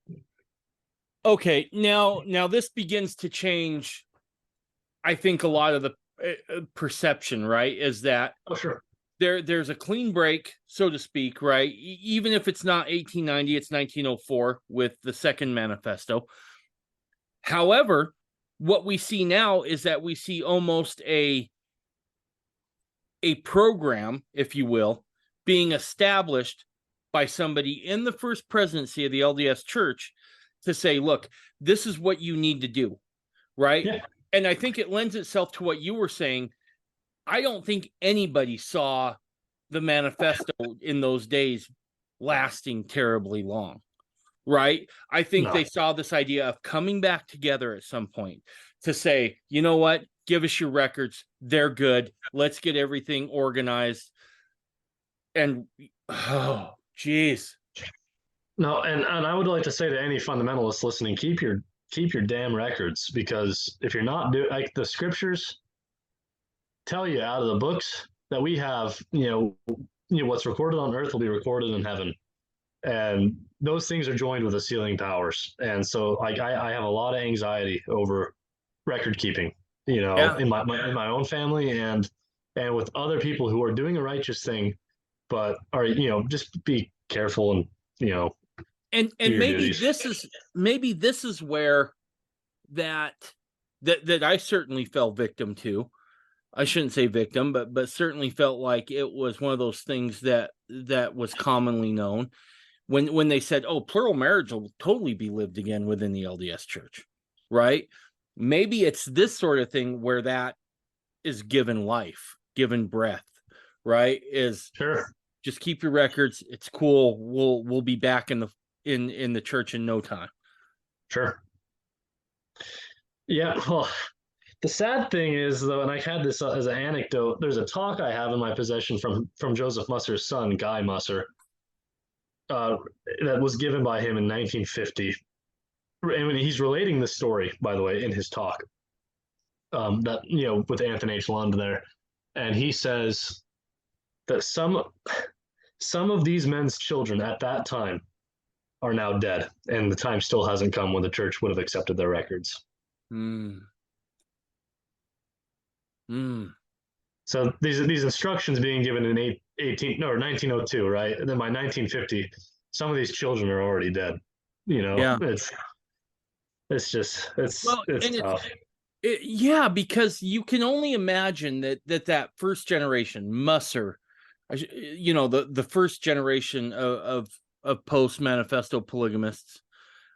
Okay, now this begins to change, I think, a lot of the perception, right? Is that sure. There's a clean break, so to speak, right? Even if it's not 1890, it's 1904 with the second manifesto. However, what we see now is that we see almost a program, if you will, being established by somebody in the first presidency of the LDS Church to say, look, this is what you need to do, right? Yeah. And I think it lends itself to what you were saying. I don't think anybody saw the manifesto in those days lasting terribly long, right? I think they saw this idea of coming back together at some point to say, you know what, give us your records. They're good. Let's get everything organized. And, oh, geez. No, and I would like to say to any fundamentalist listening, keep your damn records, because if you're not doing, like, the scriptures tell you out of the books that we have, what's recorded on earth will be recorded in heaven, and those things are joined with the sealing powers. And so, like, I have a lot of anxiety over record keeping, in my own family and with other people who are doing a righteous thing, but are, just be careful and, and maybe this is where that I certainly fell victim to. I shouldn't say victim, but certainly felt like it was one of those things that was commonly known when they said, "Oh, plural marriage will totally be lived again within the LDS Church," right? Maybe it's this sort of thing where that is given life, given breath, right? Is sure. Just keep your records. It's cool. We'll be back in the church in no time. Sure. Yeah. Well, the sad thing is, though, and I had this as an anecdote, there's a talk I have in my possession from Joseph Musser's son, Guy Musser, that was given by him in 1950. And he's relating this story, by the way, in his talk, that, with Anthony H. Lund there. And he says that some of these men's children at that time are now dead, and the time still hasn't come when the church would have accepted their records. So these instructions being given in 1902, right? And then by 1950, some of these children are already dead. Yeah. It's tough. Yeah, because you can only imagine that first generation, Musser, the first generation of post-manifesto polygamists,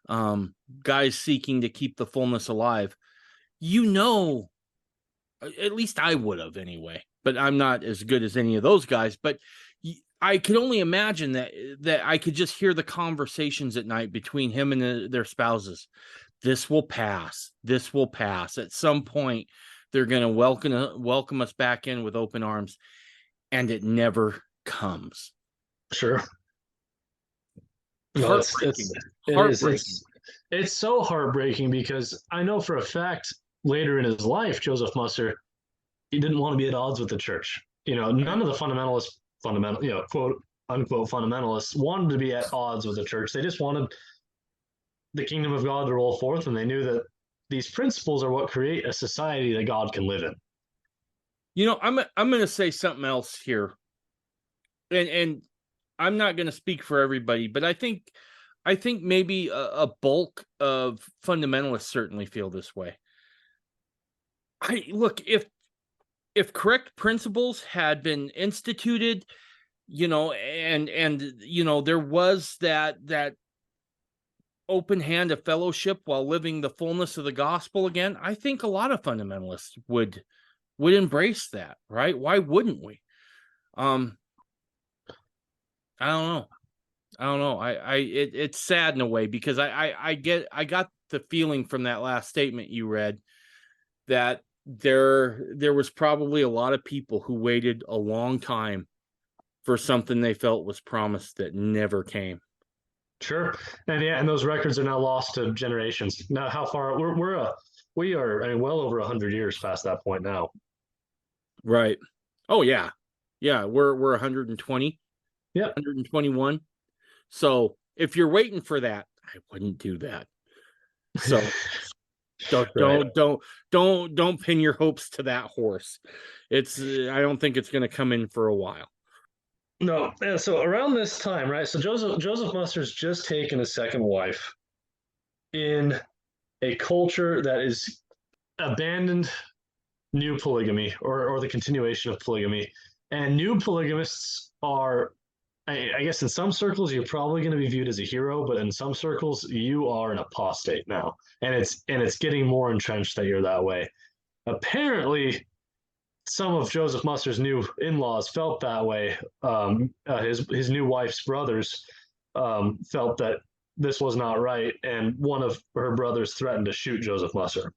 guys seeking to keep the fullness alive, at least I would have anyway, but I'm not as good as any of those guys. But I could only imagine that I could just hear the conversations at night between him and their spouses. This will pass. This will pass. At some point, they're going to welcome us back in with open arms, and it never comes. Sure. No, it's so heartbreaking, because I know for a fact later in his life, Joseph Musser, he didn't want to be at odds with the church. None of the quote unquote fundamentalists wanted to be at odds with the church. They just wanted the kingdom of God to roll forth, and they knew that these principles are what create a society that God can live in. I'm going to say something else here, and I'm not going to speak for everybody, but I think maybe a bulk of fundamentalists certainly feel this way. Look, if correct principles had been instituted, and there was that open hand of fellowship while living the fullness of the gospel again, I think a lot of fundamentalists would embrace that, right? Why wouldn't we? I don't know. It's sad in a way, because I got the feeling from that last statement you read that there was probably a lot of people who waited a long time for something they felt was promised that never came. Sure. And those records are now lost to generations. Now, how far we are, I mean, well over 100 years past that point now. Right. Oh yeah. Yeah, we're 120. Yeah. 121. So if you're waiting for that, I wouldn't do that. So don't pin your hopes to that horse. I don't think it's going to come in for a while. No. And so around this time, right? So Joseph Musser's just taken a second wife in a culture that is abandoned new polygamy, or the continuation of polygamy. And new polygamists are, I guess in some circles you're probably going to be viewed as a hero, but in some circles you are an apostate now, and it's getting more entrenched that you're that way. Apparently, some of Joseph Musser's new in-laws felt that way. His new wife's brothers felt that this was not right, and one of her brothers threatened to shoot Joseph Musser.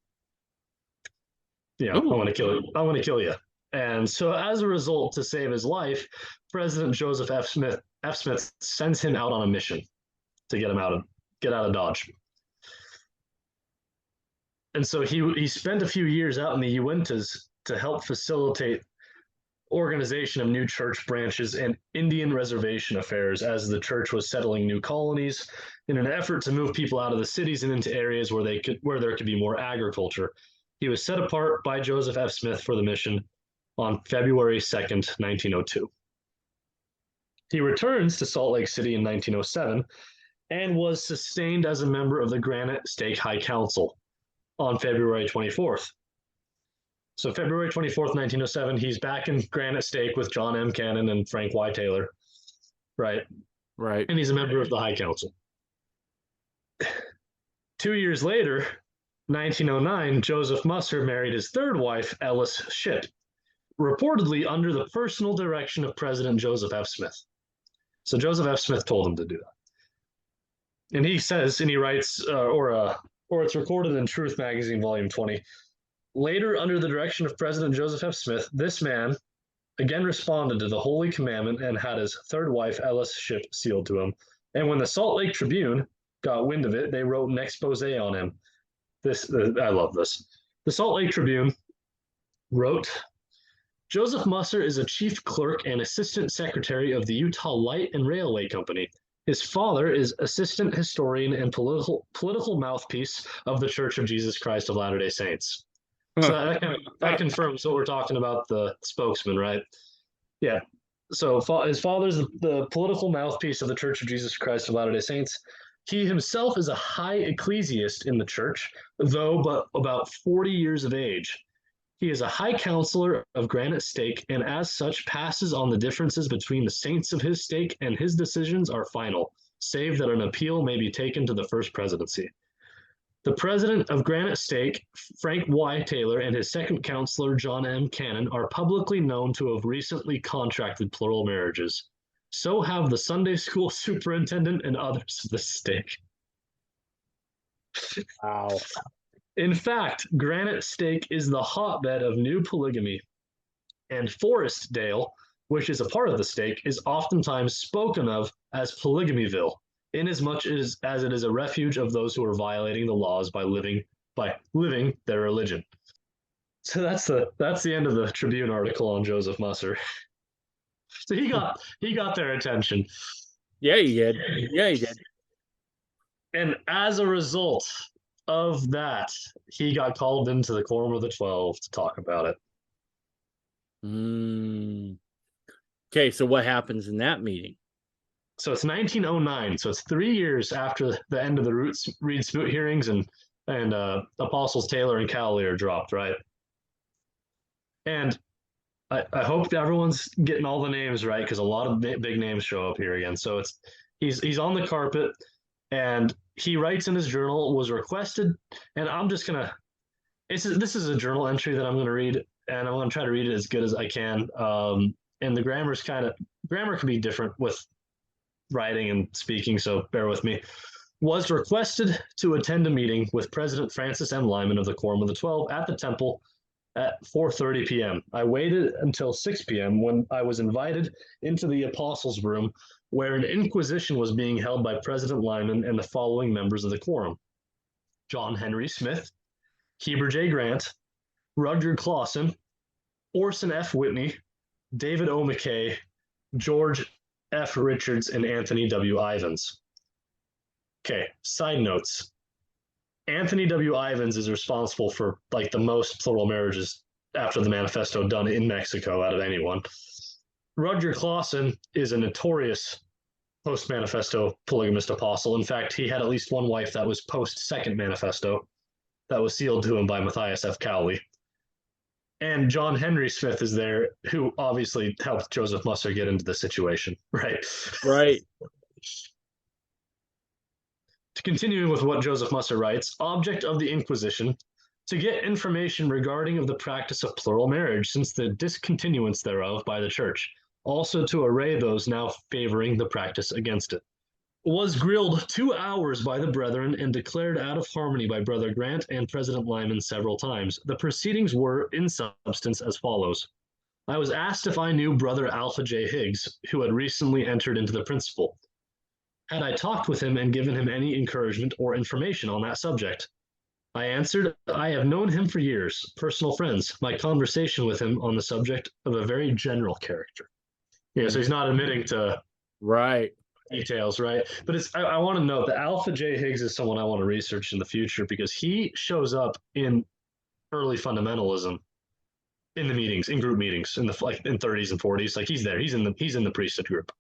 I want to kill you. I want to kill you. And so, as a result, to save his life, President Joseph F. Smith sends him out on a mission to get out of Dodge. And so he spent a few years out in the Uintas to help facilitate organization of new church branches and Indian reservation affairs as the church was settling new colonies in an effort to move people out of the cities and into areas where there could be more agriculture. He was set apart by Joseph F. Smith for the mission on February 2nd, 1902. He returns to Salt Lake City in 1907 and was sustained as a member of the Granite Stake High Council on February 24th. So February 24th, 1907, he's back in Granite Stake with John M. Cannon and Frank Y. Taylor, right? Right. And he's a member of the High Council. 2 years later, 1909, Joseph Musser married his third wife, Ellis Shipp, reportedly under the personal direction of President Joseph F. Smith. So Joseph F. Smith told him to do that. And he says, and he writes, or it's recorded in Truth Magazine, Volume 20, later, under the direction of President Joseph F. Smith, this man again responded to the Holy Commandment and had his third wife, Ellis Shipp, sealed to him. And when the Salt Lake Tribune got wind of it, they wrote an expose on him. I love this. The Salt Lake Tribune wrote, Joseph Musser is a chief clerk and assistant secretary of the Utah Light and Railway Company. His father is assistant historian and political mouthpiece of the Church of Jesus Christ of Latter-day Saints. So that confirms what we're talking about, the spokesman, right? Yeah. So his father's the political mouthpiece of the Church of Jesus Christ of Latter-day Saints. He himself is a high ecclesiast in the church, though but about 40 years of age. He is a high counselor of Granite Stake, and as such passes on the differences between the saints of his stake, and his decisions are final, save that an appeal may be taken to the first presidency. The president of Granite Stake, Frank Y. Taylor, and his second counselor, John M. Cannon, are publicly known to have recently contracted plural marriages. So have the Sunday school superintendent and others of the stake. Wow. In fact, Granite Stake is the hotbed of new polygamy, and Forestdale, which is a part of the stake, is oftentimes spoken of as Polygamyville, inasmuch as it is a refuge of those who are violating the laws by living their religion. So that's the end of the Tribune article on Joseph Musser. So he got their attention. Yeah, he did. Yeah, he did. And as a result of that, he got called into the Quorum of the 12 to talk about it. Okay, so what happens in that meeting? So it's 1909. So it's 3 years after the end of the Reed Smoot hearings, and Apostles Taylor and Cowley are dropped, right? And I hope everyone's getting all the names right, because a lot of big names show up here again. So he's on the carpet. And he writes in his journal, was requested, and I'm just going to, this is a journal entry that I'm going to read, and I'm going to try to read it as good as I can. And the grammar can be different with writing and speaking, so bear with me. Was requested to attend a meeting with President Francis M. Lyman of the Quorum of the 12 at the temple at 4:30 p.m. I waited until 6 p.m. when I was invited into the Apostles' Room, where an inquisition was being held by President Lyman and the following members of the quorum: John Henry Smith, Heber J. Grant, Rutger Clausen, Orson F. Whitney, David O. McKay, George F. Richards, and Anthony W. Ivins. Okay, side notes. Anthony W. Ivins is responsible for like the most plural marriages after the manifesto done in Mexico out of anyone. Rutger Clausen is a notorious post-manifesto polygamist apostle. In fact, he had at least one wife that was post-second manifesto that was sealed to him by Matthias F. Cowley. And John Henry Smith is there, who obviously helped Joseph Musser get into the situation, right? Right. Continuing with what Joseph Musser writes, object of the Inquisition, to get information regarding of the practice of plural marriage since the discontinuance thereof by the Church, also to array those now favoring the practice against it. Was grilled 2 hours by the brethren and declared out of harmony by Brother Grant and President Lyman several times. The proceedings were, in substance, as follows. I was asked if I knew Brother Alpha J. Higgs, who had recently entered into the principle. Had I talked with him and given him any encouragement or information on that subject? I answered, I have known him for years, personal friends. My conversation with him on the subject of a very general character. Yeah, so he's not admitting to details, right? But I want to note that Alpha J. Higgs is someone I want to research in the future because he shows up in early fundamentalism in the meetings, in group meetings, in 30s and 40s. Like he's there. He's in the priesthood group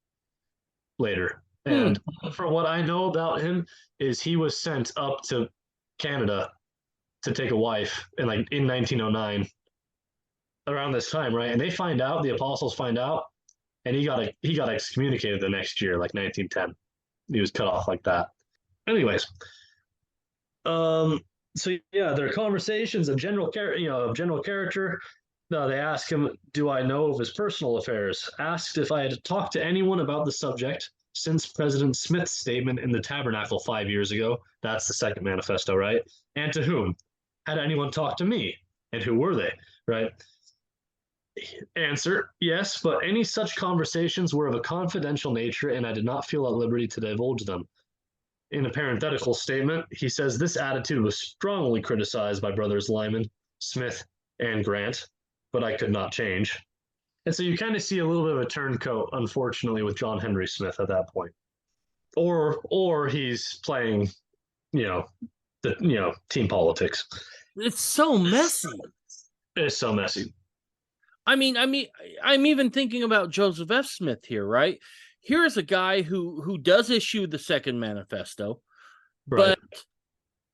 later. And from what I know about him is he was sent up to Canada to take a wife in 1909 around this time, right? And the apostles find out, and he got excommunicated the next year, like 1910. He was cut off like that. Anyways, so yeah, their conversations of general character. They ask him, "Do I know of his personal affairs?" Asked if I had talked to anyone about the subject since President Smith's statement in the Tabernacle 5 years ago. That's the second manifesto, right? And to whom? Had anyone talked to me? And who were they, right? Answer, yes, but any such conversations were of a confidential nature and I did not feel at liberty to divulge them. In a parenthetical statement, he says this attitude was strongly criticized by brothers Lyman, Smith, and Grant, but I could not change. And so you kind of see a little bit of a turncoat, unfortunately, with John Henry Smith at that point. Or he's playing, team politics. It's so messy. It's so messy. I mean, I'm even thinking about Joseph F. Smith here, right? Here's a guy who does issue the second manifesto, right. But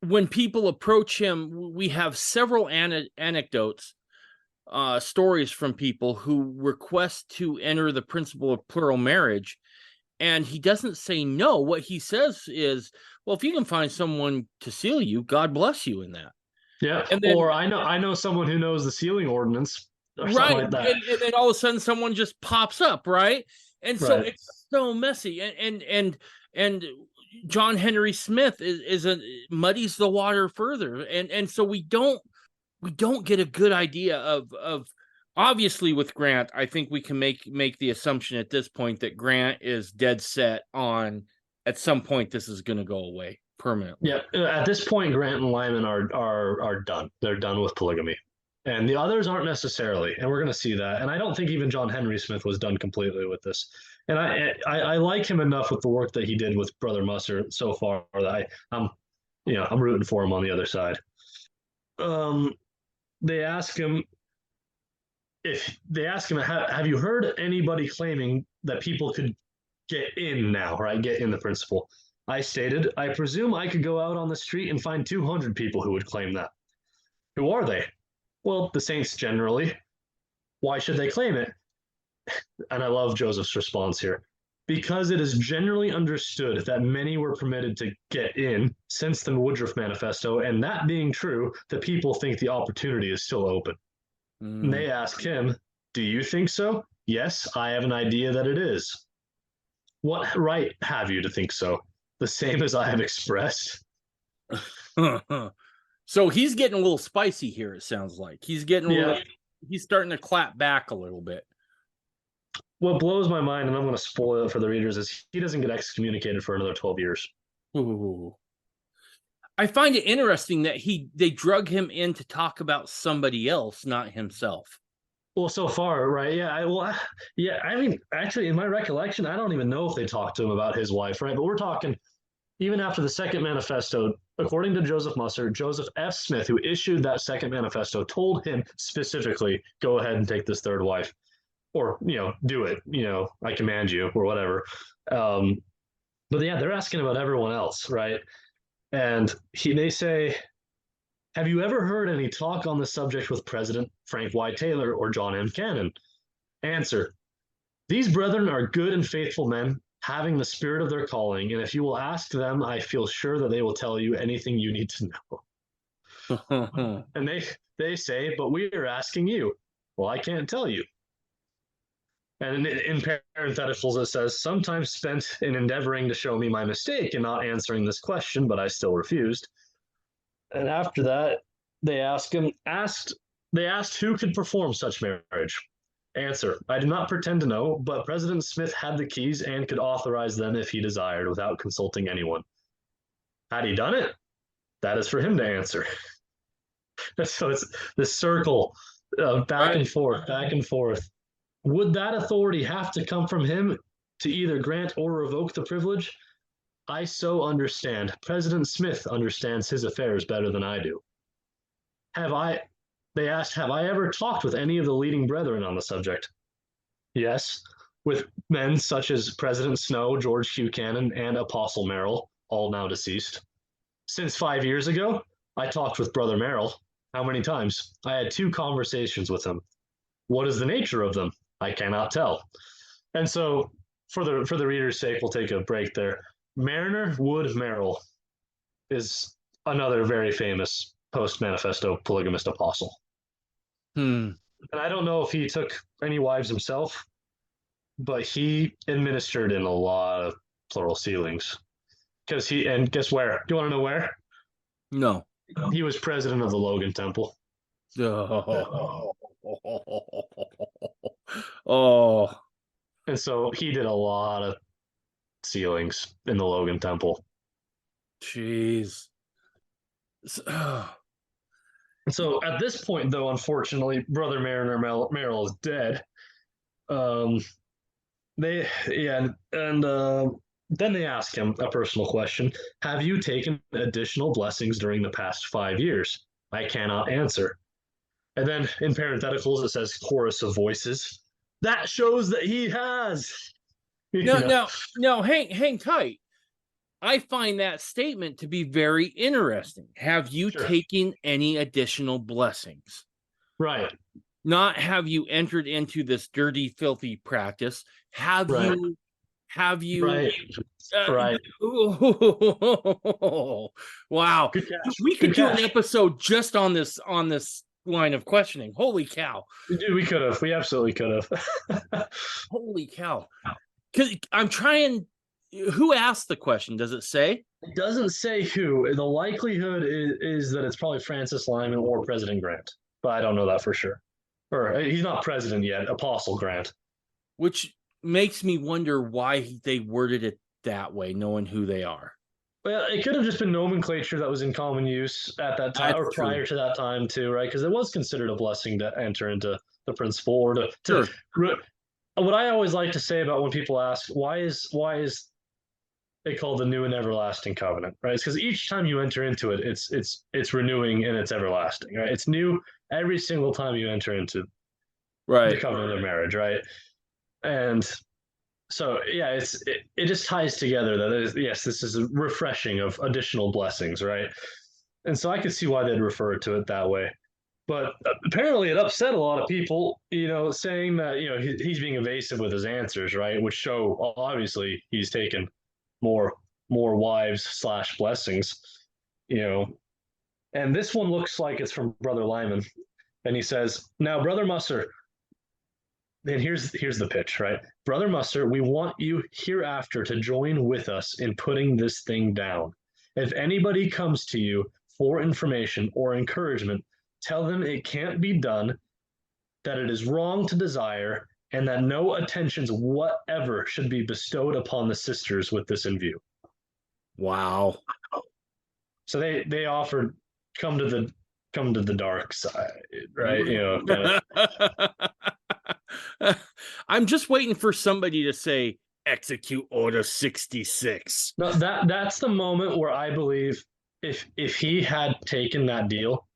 when people approach him, we have several anecdotes, stories from people who request to enter the principle of plural marriage, and he doesn't say no. What he says is, well, if you can find someone to seal you, God bless you in that. Yeah, and then, or I know someone who knows the sealing ordinance. Right, like that. And then all of a sudden someone just pops up, right? And so it's so messy, and John Henry Smith muddies the water further, and so we don't get a good idea of obviously with Grant. I think we can make the assumption at this point that Grant is dead set on at some point this is going to go away permanently. Yeah, at this point, Grant and Lyman are done. They're done with polygamy. And the others aren't necessarily, and we're going to see that. And I don't think even John Henry Smith was done completely with this. And I like him enough with the work that he did with Brother Musser so far that I'm rooting for him on the other side. They ask him, have you heard anybody claiming that people could get in now, right? Get in the principle. I stated, I presume I could go out on the street and find 200 people who would claim that. Who are they? Well, the saints generally. Why should they claim it? And I love Joseph's response here. because it is generally understood that many were permitted to get in since the Woodruff Manifesto, and that being true, the people think the opportunity is still open. And they ask him, do you think so? Yes, I have an idea that it is. What right have you to think so? The same as I have expressed. So he's getting a little spicy here, it sounds like. He's starting to clap back a little bit. What blows my mind, and I'm going to spoil it for the readers, is he doesn't get excommunicated for another 12 years. Ooh. I find it interesting that they drug him in to talk about somebody else, not himself. Well, so far, right? Yeah. I mean, actually, in my recollection, I don't even know if they talked to him about his wife, right? But we're talking even after the second manifesto, according to Joseph Musser, Joseph F. Smith, who issued that second manifesto, told him specifically, go ahead and take this third wife, or, do it, I command you, or whatever. But yeah, they're asking about everyone else, right? And they say, have you ever heard any talk on the subject with President Frank Y. Taylor or John M. Cannon? Answer, these brethren are good and faithful men, having the spirit of their calling, and if you will ask them, I feel sure that they will tell you anything you need to know. And they say, but we are asking you. Well, I can't tell you. And in parentheticals, it says, sometimes spent in endeavoring to show me my mistake in not answering this question, but I still refused. And after that, they asked who could perform such marriage. Answer, I do not pretend to know, but President Smith had the keys and could authorize them if he desired without consulting anyone. Had he done it? That is for him to answer. So it's this circle of back and forth, back and forth. Would that authority have to come from him to either grant or revoke the privilege? I so understand. President Smith understands his affairs better than I do. They asked, have I ever talked with any of the leading brethren on the subject? Yes, with men such as President Snow, George Q. Cannon, and Apostle Merrill, all now deceased. Since 5 years ago, I talked with Brother Merrill. How many times? I had 2 conversations with him. What is the nature of them? I cannot tell. And so, for the reader's sake, we'll take a break there. Mariner Wood Merrill is another very famous post-manifesto polygamist apostle. And I don't know if he took any wives himself, but he administered in a lot of plural sealings. And guess where? Do you want to know where? No. He was president of the Logan Temple. Oh. And so he did a lot of sealings in the Logan Temple. Jeez. So at this point, though, unfortunately, Brother Mariner Merrill is dead. Then they ask him a personal question. Have you taken additional blessings during the past 5 years? I cannot answer. And then in parentheticals, it says chorus of voices. That shows that he has. No, hang tight. I find that statement to be very interesting. Have you taken any additional blessings? Right. Not have you entered into this dirty, filthy practice. Have you? Right. Wow. We could do an episode just on this line of questioning. Holy cow. Dude, we could have. We absolutely could have. Holy cow. Because I'm trying. Who asked the question? Does it say? It doesn't say who. The likelihood is that it's probably Francis Lyman or President Grant, but I don't know that for sure. Or he's not president yet, Apostle Grant. Which makes me wonder why they worded it that way, knowing who they are. Well, it could have just been nomenclature that was in common use at that time, or prior to that time too, right? Because it was considered a blessing to enter into the principle, or to what I always like to say about when people ask why is they call the new and everlasting covenant, right? It's because each time you enter into it, it's renewing and it's everlasting, right? It's new every single time you enter into the covenant of marriage, right? And so, yeah, it just ties together that yes, this is a refreshing of additional blessings, right? And so I could see why they'd refer to it that way. But apparently it upset a lot of people, saying that, he's being evasive with his answers, right? Which show obviously he's taken more wives slash blessings, you know. And this one looks like it's from Brother Lyman. And he says, now, Brother Musser, and here's the pitch, right? Brother Musser, we want you hereafter to join with us in putting this thing down. If anybody comes to you for information or encouragement, tell them it can't be done, that it is wrong to desire, and that no attentions whatever should be bestowed upon the sisters with this in view. Wow. So they offered come to the dark side, right? I'm just waiting for somebody to say execute order 66. No, that's the moment where I believe if he had taken that deal,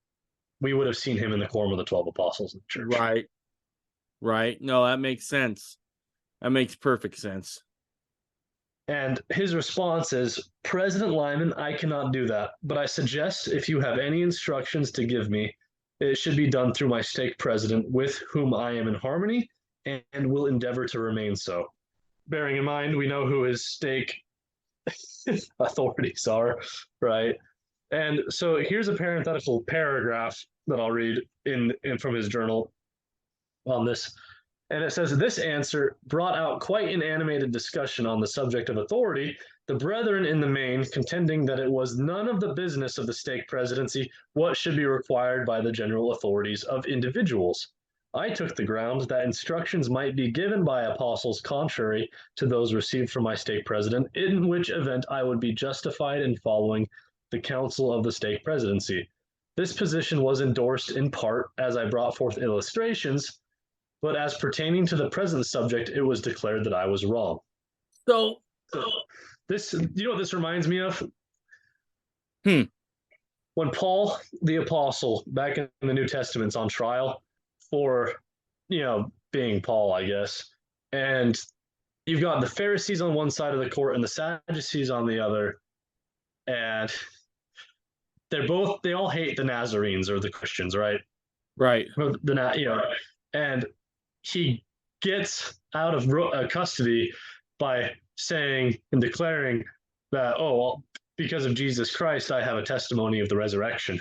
we would have seen him in the quorum of the 12 apostles in the church. Right. No, that makes sense. That makes perfect sense. And his response is, President Lyman, I cannot do that, but I suggest if you have any instructions to give me, it should be done through my stake president, with whom I am in harmony and will endeavor to remain so. Bearing in mind, we know who his stake authorities are, right? And so here's a parenthetical paragraph that I'll read in from his journal on this. And it says, this answer brought out quite an animated discussion on the subject of authority, the brethren in the main contending that it was none of the business of the stake presidency what should be required by the general authorities of individuals. I took the ground that instructions might be given by apostles contrary to those received from my stake president, in which event I would be justified in following the counsel of the stake presidency. This position was endorsed in part as I brought forth illustrations, but as pertaining to the present subject, it was declared that I was wrong. So this, what this reminds me of? When Paul the apostle, back in the New Testament's on trial for, being Paul, I guess, and you've got the Pharisees on one side of the court and the Sadducees on the other, and they all hate the Nazarenes or the Christians, right? Right. And he gets out of custody by saying and declaring that, because of Jesus Christ, I have a testimony of the resurrection.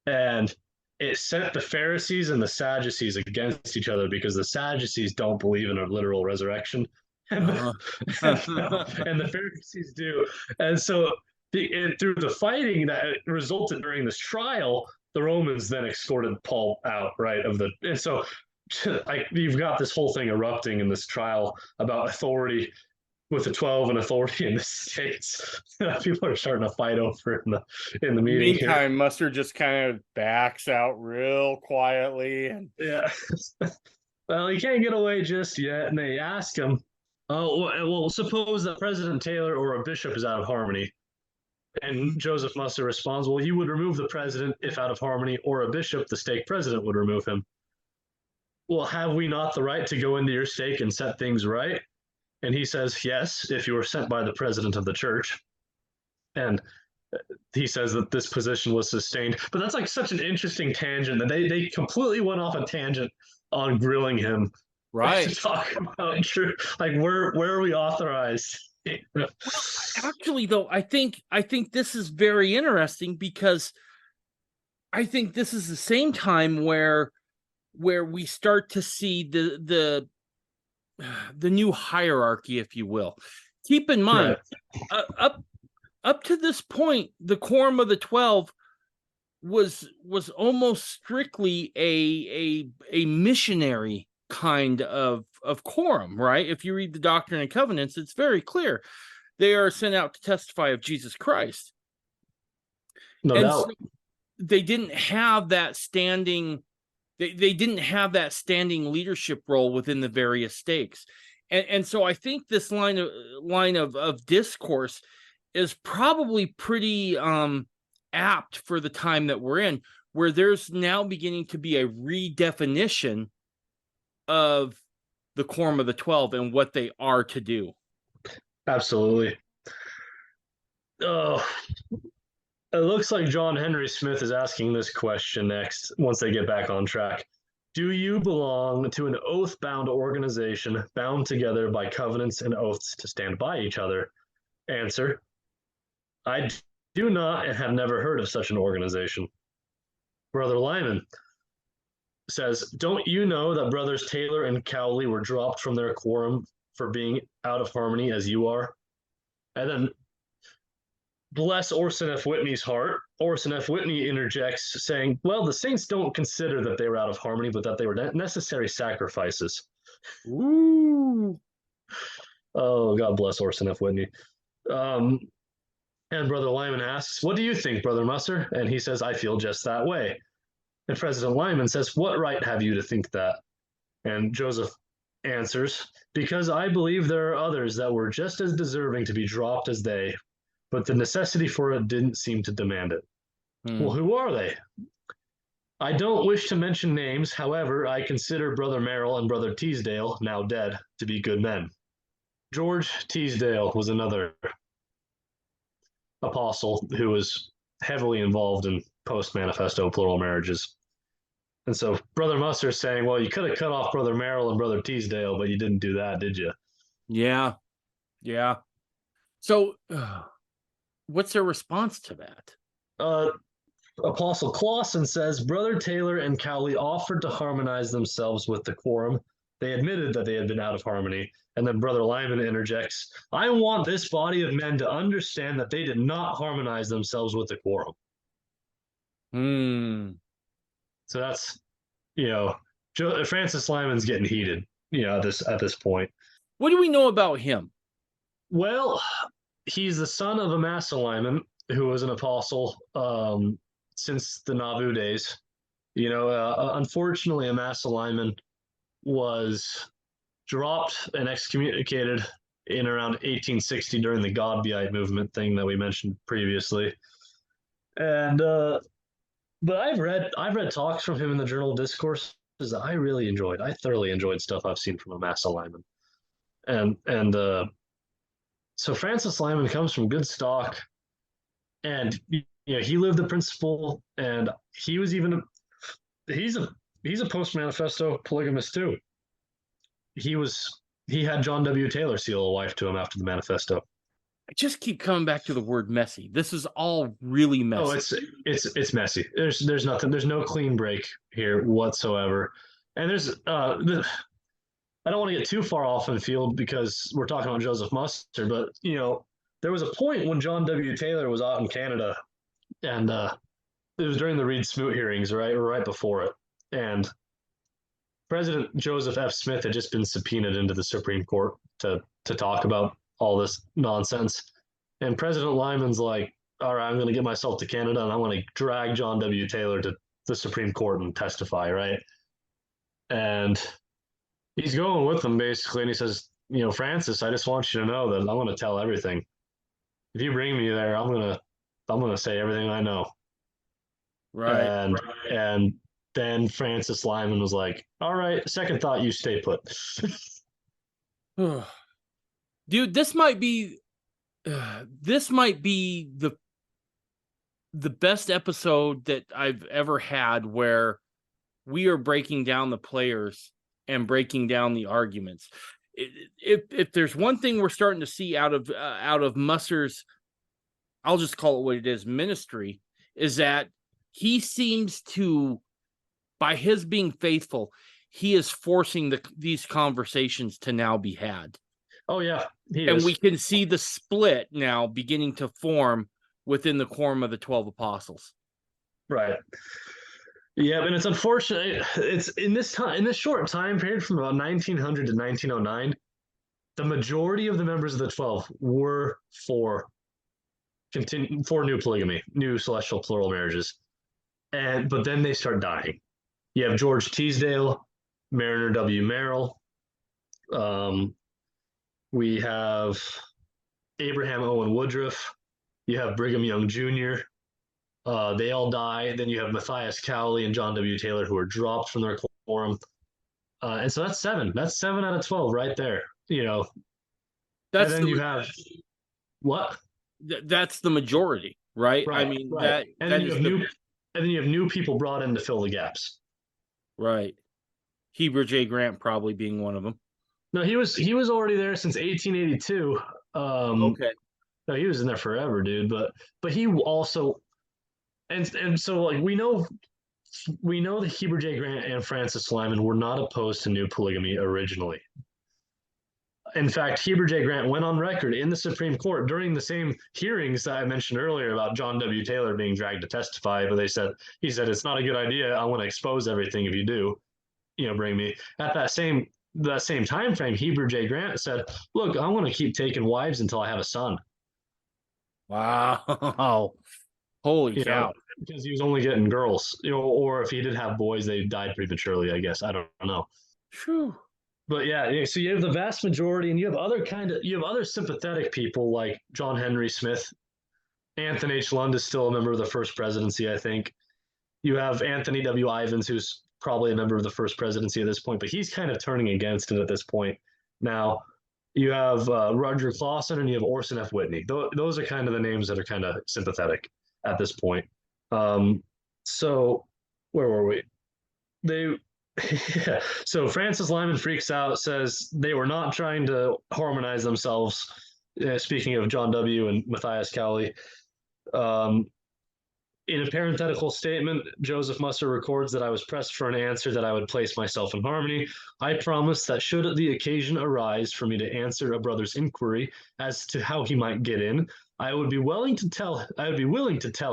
And it sent the Pharisees and the Sadducees against each other, because the Sadducees don't believe in a literal resurrection. And the Pharisees do. And so through the fighting that resulted during this trial, the Romans then escorted Paul out, right? And so you've got this whole thing erupting in this trial about authority with the 12 and authority in the states. People are starting to fight over in the meeting. Meantime, here. Musser just kind of backs out real quietly. Yeah. Well, he can't get away just yet. And they ask him, well, suppose that President Taylor or a bishop is out of harmony. And Joseph Musser responds, well, you would remove the president if out of harmony, or a bishop, the stake president, would remove him. Well, have we not the right to go into your stake and set things right? And he says, yes, if you were sent by the president of the church. And he says that this position was sustained. But that's like such an interesting tangent that they completely went off a tangent on grilling him. Right. To talk about true, like where are we authorized? Well, actually, though, I think this is very interesting, because I think this is the same time where we start to see the new hierarchy, if you will. Keep in mind, up to this point, the quorum of the 12 was almost strictly a missionary kind of quorum, right? If you read the Doctrine and Covenants, it's very clear. They are sent out to testify of Jesus Christ. No doubt. So they didn't have that standing. They didn't have that standing leadership role within the various stakes. And so I think this line of discourse is probably pretty apt for the time that we're in, where there's now beginning to be a redefinition of the quorum of the 12 and what they are to do. Absolutely. It looks like John Henry Smith is asking this question next once they get back on track. Do you belong to an oath-bound organization bound together by covenants and oaths to stand by each other? Answer: I do not and have never heard of such an organization. Brother Lyman says, don't you know that brothers Taylor and Cowley were dropped from their quorum for being out of harmony as you are? And then, bless Orson F. Whitney's heart, Orson F. Whitney interjects, saying, well, the saints don't consider that they were out of harmony, but that they were necessary sacrifices. Ooh. Oh, God bless Orson F. Whitney. And Brother Lyman asks, what do you think, Brother Musser? And he says, I feel just that way. And President Lyman says, what right have you to think that? And Joseph answers, because I believe there are others that were just as deserving to be dropped as they, but the necessity for it didn't seem to demand it. Well, who are they? I don't wish to mention names. However, I consider Brother Merrill and Brother Teasdale, now dead, to be good men. George Teasdale was another apostle who was heavily involved in post-manifesto plural marriages. And so Brother Musser is saying, well, you could have cut off Brother Merrill and Brother Teasdale, but you didn't do that, did you? Yeah. So what's their response to that? Apostle Clausen says, Brother Taylor and Cowley offered to harmonize themselves with the quorum. They admitted that they had been out of harmony. And then Brother Lyman interjects, I want this body of men to understand that they did not harmonize themselves with the quorum. So that's, Francis Lyman's getting heated, at this point. What do we know about him? Well, he's the son of Amasa Lyman, who was an apostle since the Nauvoo days. Unfortunately, Amasa Lyman was dropped and excommunicated in around 1860 during the Godbeite movement thing that we mentioned previously. And but I've read talks from him in the Journal of Discourses that I really enjoyed. I thoroughly enjoyed stuff I've seen from Amasa Lyman. And so Francis Lyman comes from good stock, and he lived the principle, and he was even he's a post-manifesto polygamist too. He had John W. Taylor seal a wife to him after the manifesto. I just keep coming back to the word messy. This is all really messy. Oh, it's messy. There's nothing. There's no clean break here whatsoever. And there's I don't want to get too far off in the field because we're talking about Joseph Musser, but there was a point when John W. Taylor was out in Canada, and it was during the Reed Smoot hearings, right before it, and President Joseph F. Smith had just been subpoenaed into the Supreme Court to talk about all this nonsense. And President Lyman's like, all right, I'm going to get myself to Canada and I want to drag John W. Taylor to the Supreme Court and testify, right? And he's going with them basically. And he says, Francis, I just want you to know that I'm going to tell everything. If you bring me there, I'm going to say everything I know. Right. And then Francis Lyman was like, all right, second thought, you stay put. Dude, this might be the best episode that I've ever had, where we are breaking down the players and breaking down the arguments. If there's one thing we're starting to see out of Musser's, I'll just call it what it is, ministry, is that he seems to, by his being faithful, he is forcing these conversations to now be had. Oh, yeah. And we can see the split now beginning to form within the quorum of the 12 apostles. Right. Yeah, and it's unfortunate. It's in this short time period from about 1900 to 1909, the majority of the members of the 12 were for new polygamy, new celestial plural marriages. But then they start dying. You have George Teasdale, Mariner W. Merrill. We have Abraham Owen Woodruff. You have Brigham Young Jr. They all die. Then you have Matthias Cowley and John W. Taylor, who are dropped from their quorum. And so that's 7. That's 7 out of 12 right there. And then you have what? that's the majority, right? I Right, mean, right. And that then you is have you have new people brought in to fill the gaps. right. Heber J. Grant probably being one of them. No, he was already there since 1882. Okay. No, he was in there forever, dude. But he also and so like we know that Heber J. Grant and Francis Lyman were not opposed to new polygamy originally. In fact, Heber J. Grant went on record in the Supreme Court during the same hearings that I mentioned earlier about John W. Taylor being dragged to testify, but he said it's not a good idea. I want to expose everything if you do, bring me. At that same time frame, Heber J. Grant said, "Look, I want to keep taking wives until I have a son." Wow. Holy cow. Because he was only getting girls, or if he did have boys, they died prematurely, I guess. I don't know. Whew. But yeah, so you have the vast majority, and you have other sympathetic people like John Henry Smith. Anthony H. Lund is still a member of the first presidency, I think. You have Anthony W. Ivins, who's probably a member of the first presidency at this point, but he's kind of turning against it at this point. Now, you have Roger Clausen and you have Orson F. Whitney. Those are kind of the names that are kind of sympathetic at this point. So where were we? Yeah. So Francis Lyman freaks out, says they were not trying to harmonize themselves. Speaking of John W. and Matthias Cowley, in a parenthetical statement, Joseph Musser records that I was pressed for an answer that I would place myself in harmony. I promised that should the occasion arise for me to answer a brother's inquiry as to how he might get in, I would be willing to tell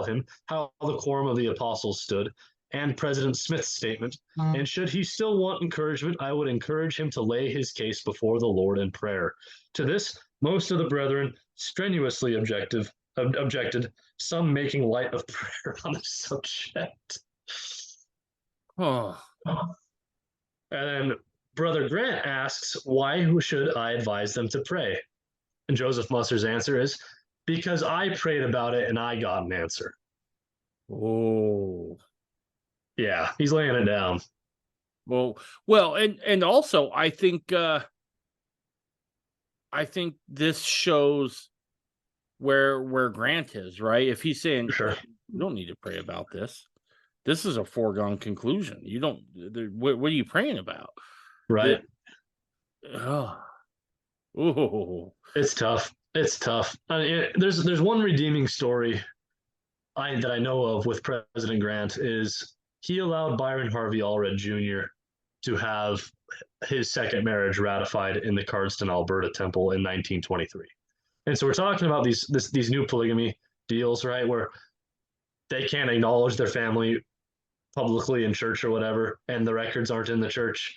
him how the quorum of the apostles stood and President Smith's statement. And should he still want encouragement, I would encourage him to lay his case before the Lord in prayer. To this, most of the brethren strenuously objected, some making light of prayer on the subject. Oh. And then Brother Grant asks, why should I advise them to pray? And Joseph Musser's answer is, because I prayed about it and I got an answer. Oh. Yeah, he's laying it down. Well, and also I think this shows where Grant is, right? If he's saying, sure, you don't need to pray about this. This is a foregone conclusion. You don't. What are you praying about? Right. Oh, it's tough. It's tough. There's one redeeming story that I know of with President Grant is he allowed Byron Harvey Allred Jr. to have his second marriage ratified in the Cardston, Alberta temple in 1923. And so we're talking about these new polygamy deals, right, where they can't acknowledge their family publicly in church or whatever, and the records aren't in the church.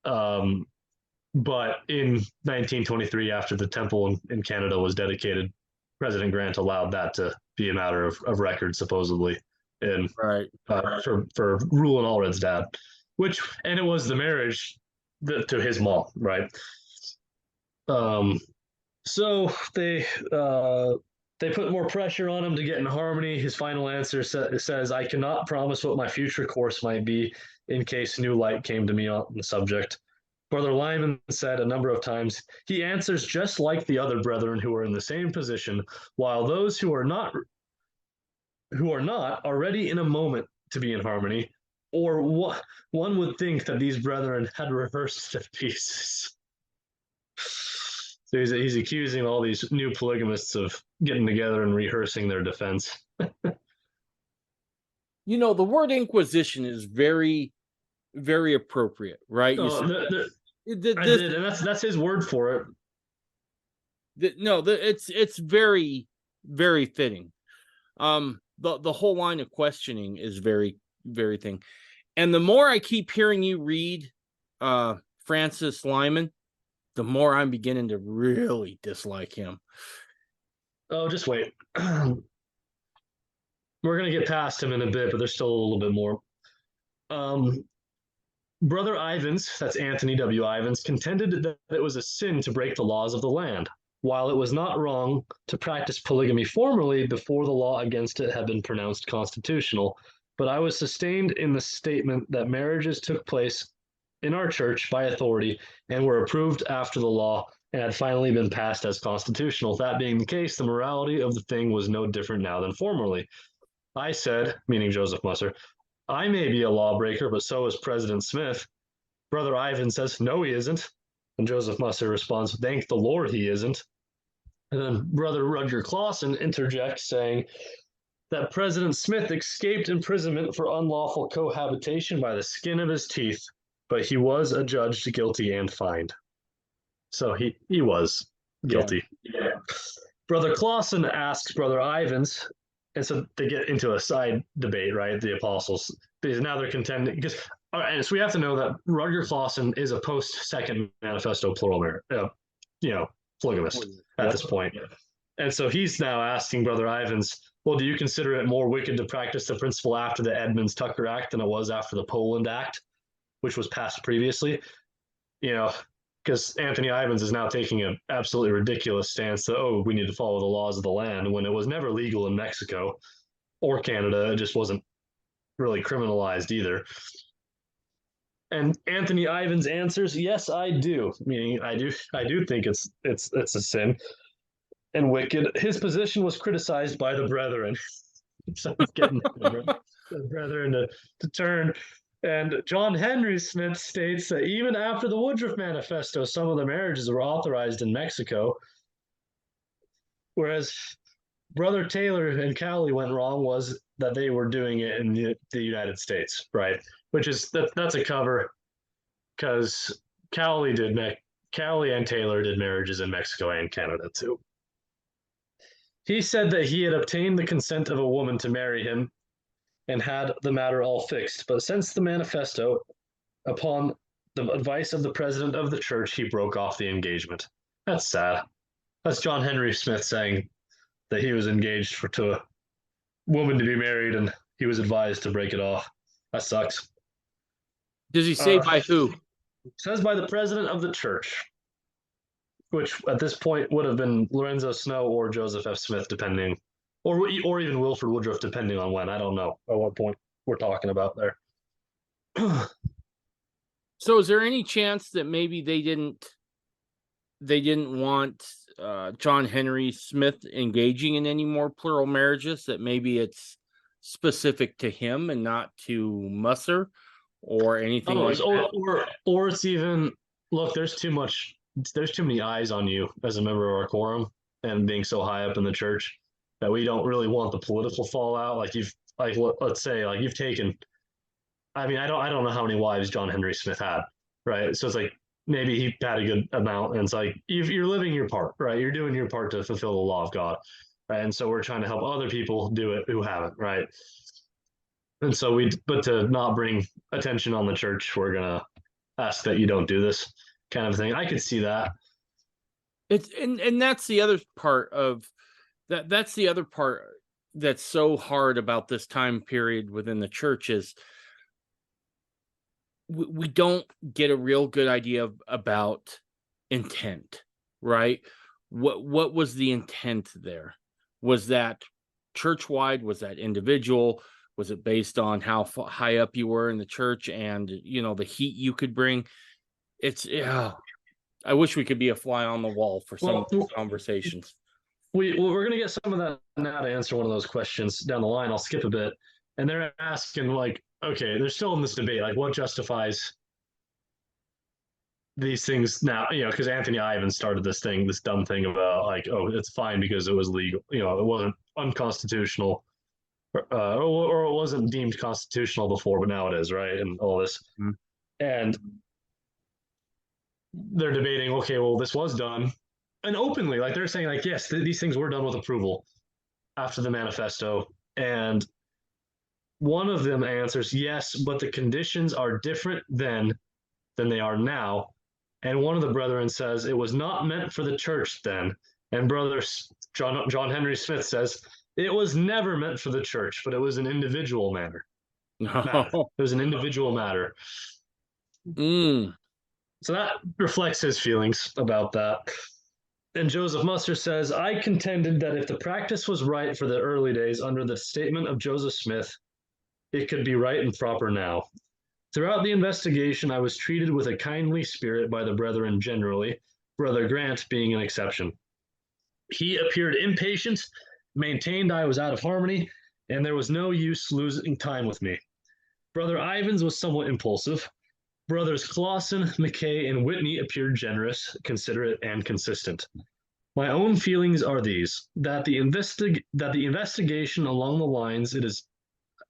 But in 1923, after the temple in Canada was dedicated, President Grant allowed that to be a matter of record, supposedly, in right, for Rule and Allred's dad, and it was the marriage to his mom, right? So they put more pressure on him to get in harmony. His final answer says, "I cannot promise what my future course might be in case new light came to me on the subject." Brother Lyman said a number of times, he answers just like the other brethren who are in the same position, while those who are not are ready in a moment to be in harmony, or one would think that these brethren had rehearsed their pieces. So he's accusing all these new polygamists of getting together and rehearsing their defense. The word inquisition is very, very appropriate, right? And that's his word for it. It's very, very fitting. The whole line of questioning is very, very thing. And the more I keep hearing you read Francis Lyman, the more I'm beginning to really dislike him. Oh, just wait. We're going to get past him in a bit, but there's still a little bit more. Brother Ivins, that's Anthony W. Ivins, contended that it was a sin to break the laws of the land, while it was not wrong to practice polygamy formally before the law against it had been pronounced constitutional. But I was sustained in the statement that marriages took place in our church by authority and were approved after the law and had finally been passed as constitutional. That being the case, the morality of the thing was no different now than formerly. I said, meaning Joseph Musser, I may be a lawbreaker, but so is President Smith. Brother Ivan says, no, he isn't. And Joseph Musser responds, thank the Lord he isn't. And then Brother Rudger Clausen interjects, saying that President Smith escaped imprisonment for unlawful cohabitation by the skin of his teeth, but he was adjudged guilty and fined. So he was guilty. Yeah. Brother Clausen asks Brother Ivans, and so they get into a side debate, right? The apostles, because now they're contending. Because, all right, and so we have to know that Rudger Clausen is a post-second manifesto plural polygamist at this point. And so he's now asking Brother Ivans, well, do you consider it more wicked to practice the principle after the Edmunds-Tucker Act than it was after the Poland Act, which was passed previously? Because Anthony Ivans is now taking an absolutely ridiculous stance that, we need to follow the laws of the land, when it was never legal in Mexico or Canada. It just wasn't really criminalized either. And Anthony Ivans answers, yes, I do. Meaning I do think it's a sin and wicked. His position was criticized by the brethren. So he's getting the brethren to turn. And John Henry Smith states that even after the Woodruff Manifesto, some of the marriages were authorized in Mexico, whereas Brother Taylor and Cowley went wrong was that they were doing it in the United States, right? Which is that's a cover, because Cowley and Taylor did marriages in Mexico and Canada too. He said that he had obtained the consent of a woman to marry him and had the matter all fixed. But since the manifesto, upon the advice of the president of the church, he broke off the engagement. That's sad. That's John Henry Smith saying that he was engaged to a woman to be married and he was advised to break it off. That sucks. Does he say by who? Says by the president of the church, which at this point would have been Lorenzo Snow or Joseph F. Smith, depending, or even Wilford Woodruff, depending on when. I don't know at what point we're talking about there. So is there any chance that maybe they didn't want John Henry Smith engaging in any more plural marriages, that maybe it's specific to him and not to Musser or anything like that? Or it's even, look, there's too many eyes on you as a member of our quorum and being so high up in the church that we don't really want the political fallout. Let's say you've taken, I don't know how many wives John Henry Smith had, right? So it's like, maybe he had a good amount, and it's like, you're living your part, right? You're doing your part to fulfill the law of God, right? And so we're trying to help other people do it who haven't, right? And so but to not bring attention on the church, we're gonna ask that you don't do this kind of thing. I could see that. It's and that's the other part of that. That's the other part that's so hard about this time period within the church is we don't get a real good idea about intent, right? What was the intent there? Was that church-wide? Was that individual? Was it based on how high up you were in the church and, the heat you could bring? I wish we could be a fly on the wall for some of these conversations. We're going to get some of that now to answer one of those questions down the line. I'll skip a bit. And they're asking, okay, they're still in this debate, what justifies these things now, because Anthony Ivans started this dumb thing about it's fine because it was legal, it wasn't unconstitutional, or it wasn't deemed constitutional before, but now it is, right? And all this. Mm-hmm. And they're debating, okay, well, this was done. And openly, they're saying, yes, these things were done with approval after the manifesto. And one of them answers, yes, but the conditions are different then than they are now. And one of the brethren says, it was not meant for the church then. And brother John Henry Smith says, it was never meant for the church, but it was an individual matter. It was an individual matter. So that reflects his feelings about that. And Joseph Musser says, I contended that if the practice was right for the early days under the statement of Joseph Smith, it could be right and proper now. Throughout the investigation, I was treated with a kindly spirit by the brethren generally, Brother Grant being an exception. He appeared impatient, maintained I was out of harmony, and there was no use losing time with me. Brother Ivans was somewhat impulsive. Brothers Clausen, McKay, and Whitney appeared generous, considerate, and consistent. My own feelings are these: that the investigation along the lines it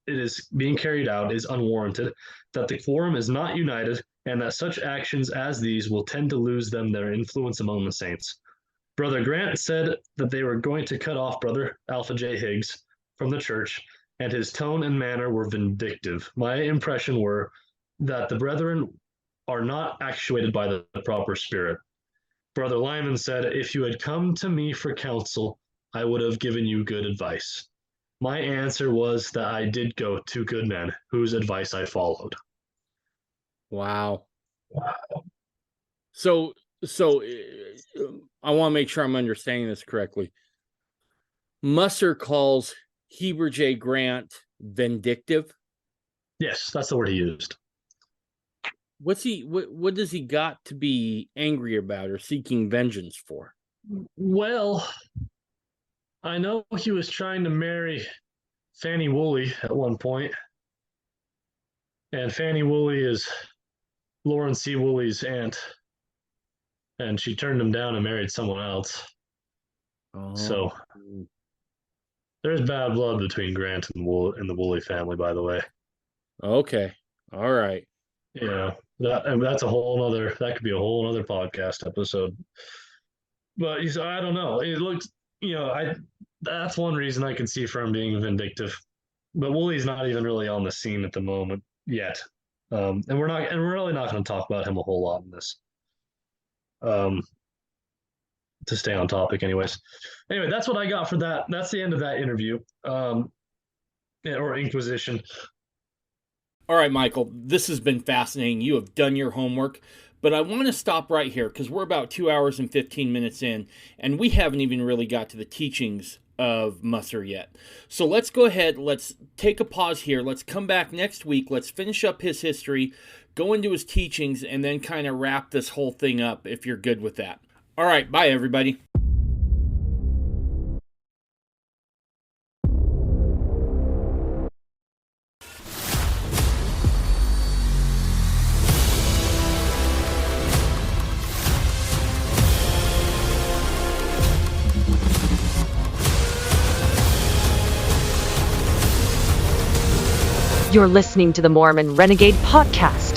is being carried out is unwarranted, that the quorum is not united, and that such actions as these will tend to lose them their influence among the saints. Brother Grant said that they were going to cut off Brother Alpha J. Higgs from the church, and his tone and manner were vindictive. My impression were that the brethren are not actuated by the proper spirit. Brother Lyman said, if you had come to me for counsel, I would have given you good advice. My answer was that I did go to good men, whose advice I followed. Wow. So I want to make sure I'm understanding this correctly. Musser calls Heber J. Grant vindictive. Yes, that's the word he used. What does he got to be angry about or seeking vengeance for? Well, I know he was trying to marry Fannie Woolley at one point, and Fannie Woolley is Lauren C. Woolley's aunt, and she turned him down and married someone else. Oh. So there's bad blood between Grant and the Woolley family, by the way. Okay, all right. Yeah, that's a whole other. That could be a whole other podcast episode. But I don't know. It looks, that's one reason I could see for him being vindictive. But Woolley's not even really on the scene at the moment yet, and we're really not going to talk about him a whole lot in this. To stay on topic, anyways. Anyway, that's what I got for that. That's the end of that interview, or Inquisition. All right, Michael, this has been fascinating. You have done your homework, but I want to stop right here because we're about 2 hours and 15 minutes in, and we haven't even really got to the teachings of Musser yet. So let's go ahead. Let's take a pause here. Let's come back next week. Let's finish up his history, go into his teachings, and then kind of wrap this whole thing up if you're good with that. All right, bye, everybody. You're listening to the Mormon Renegade Podcast.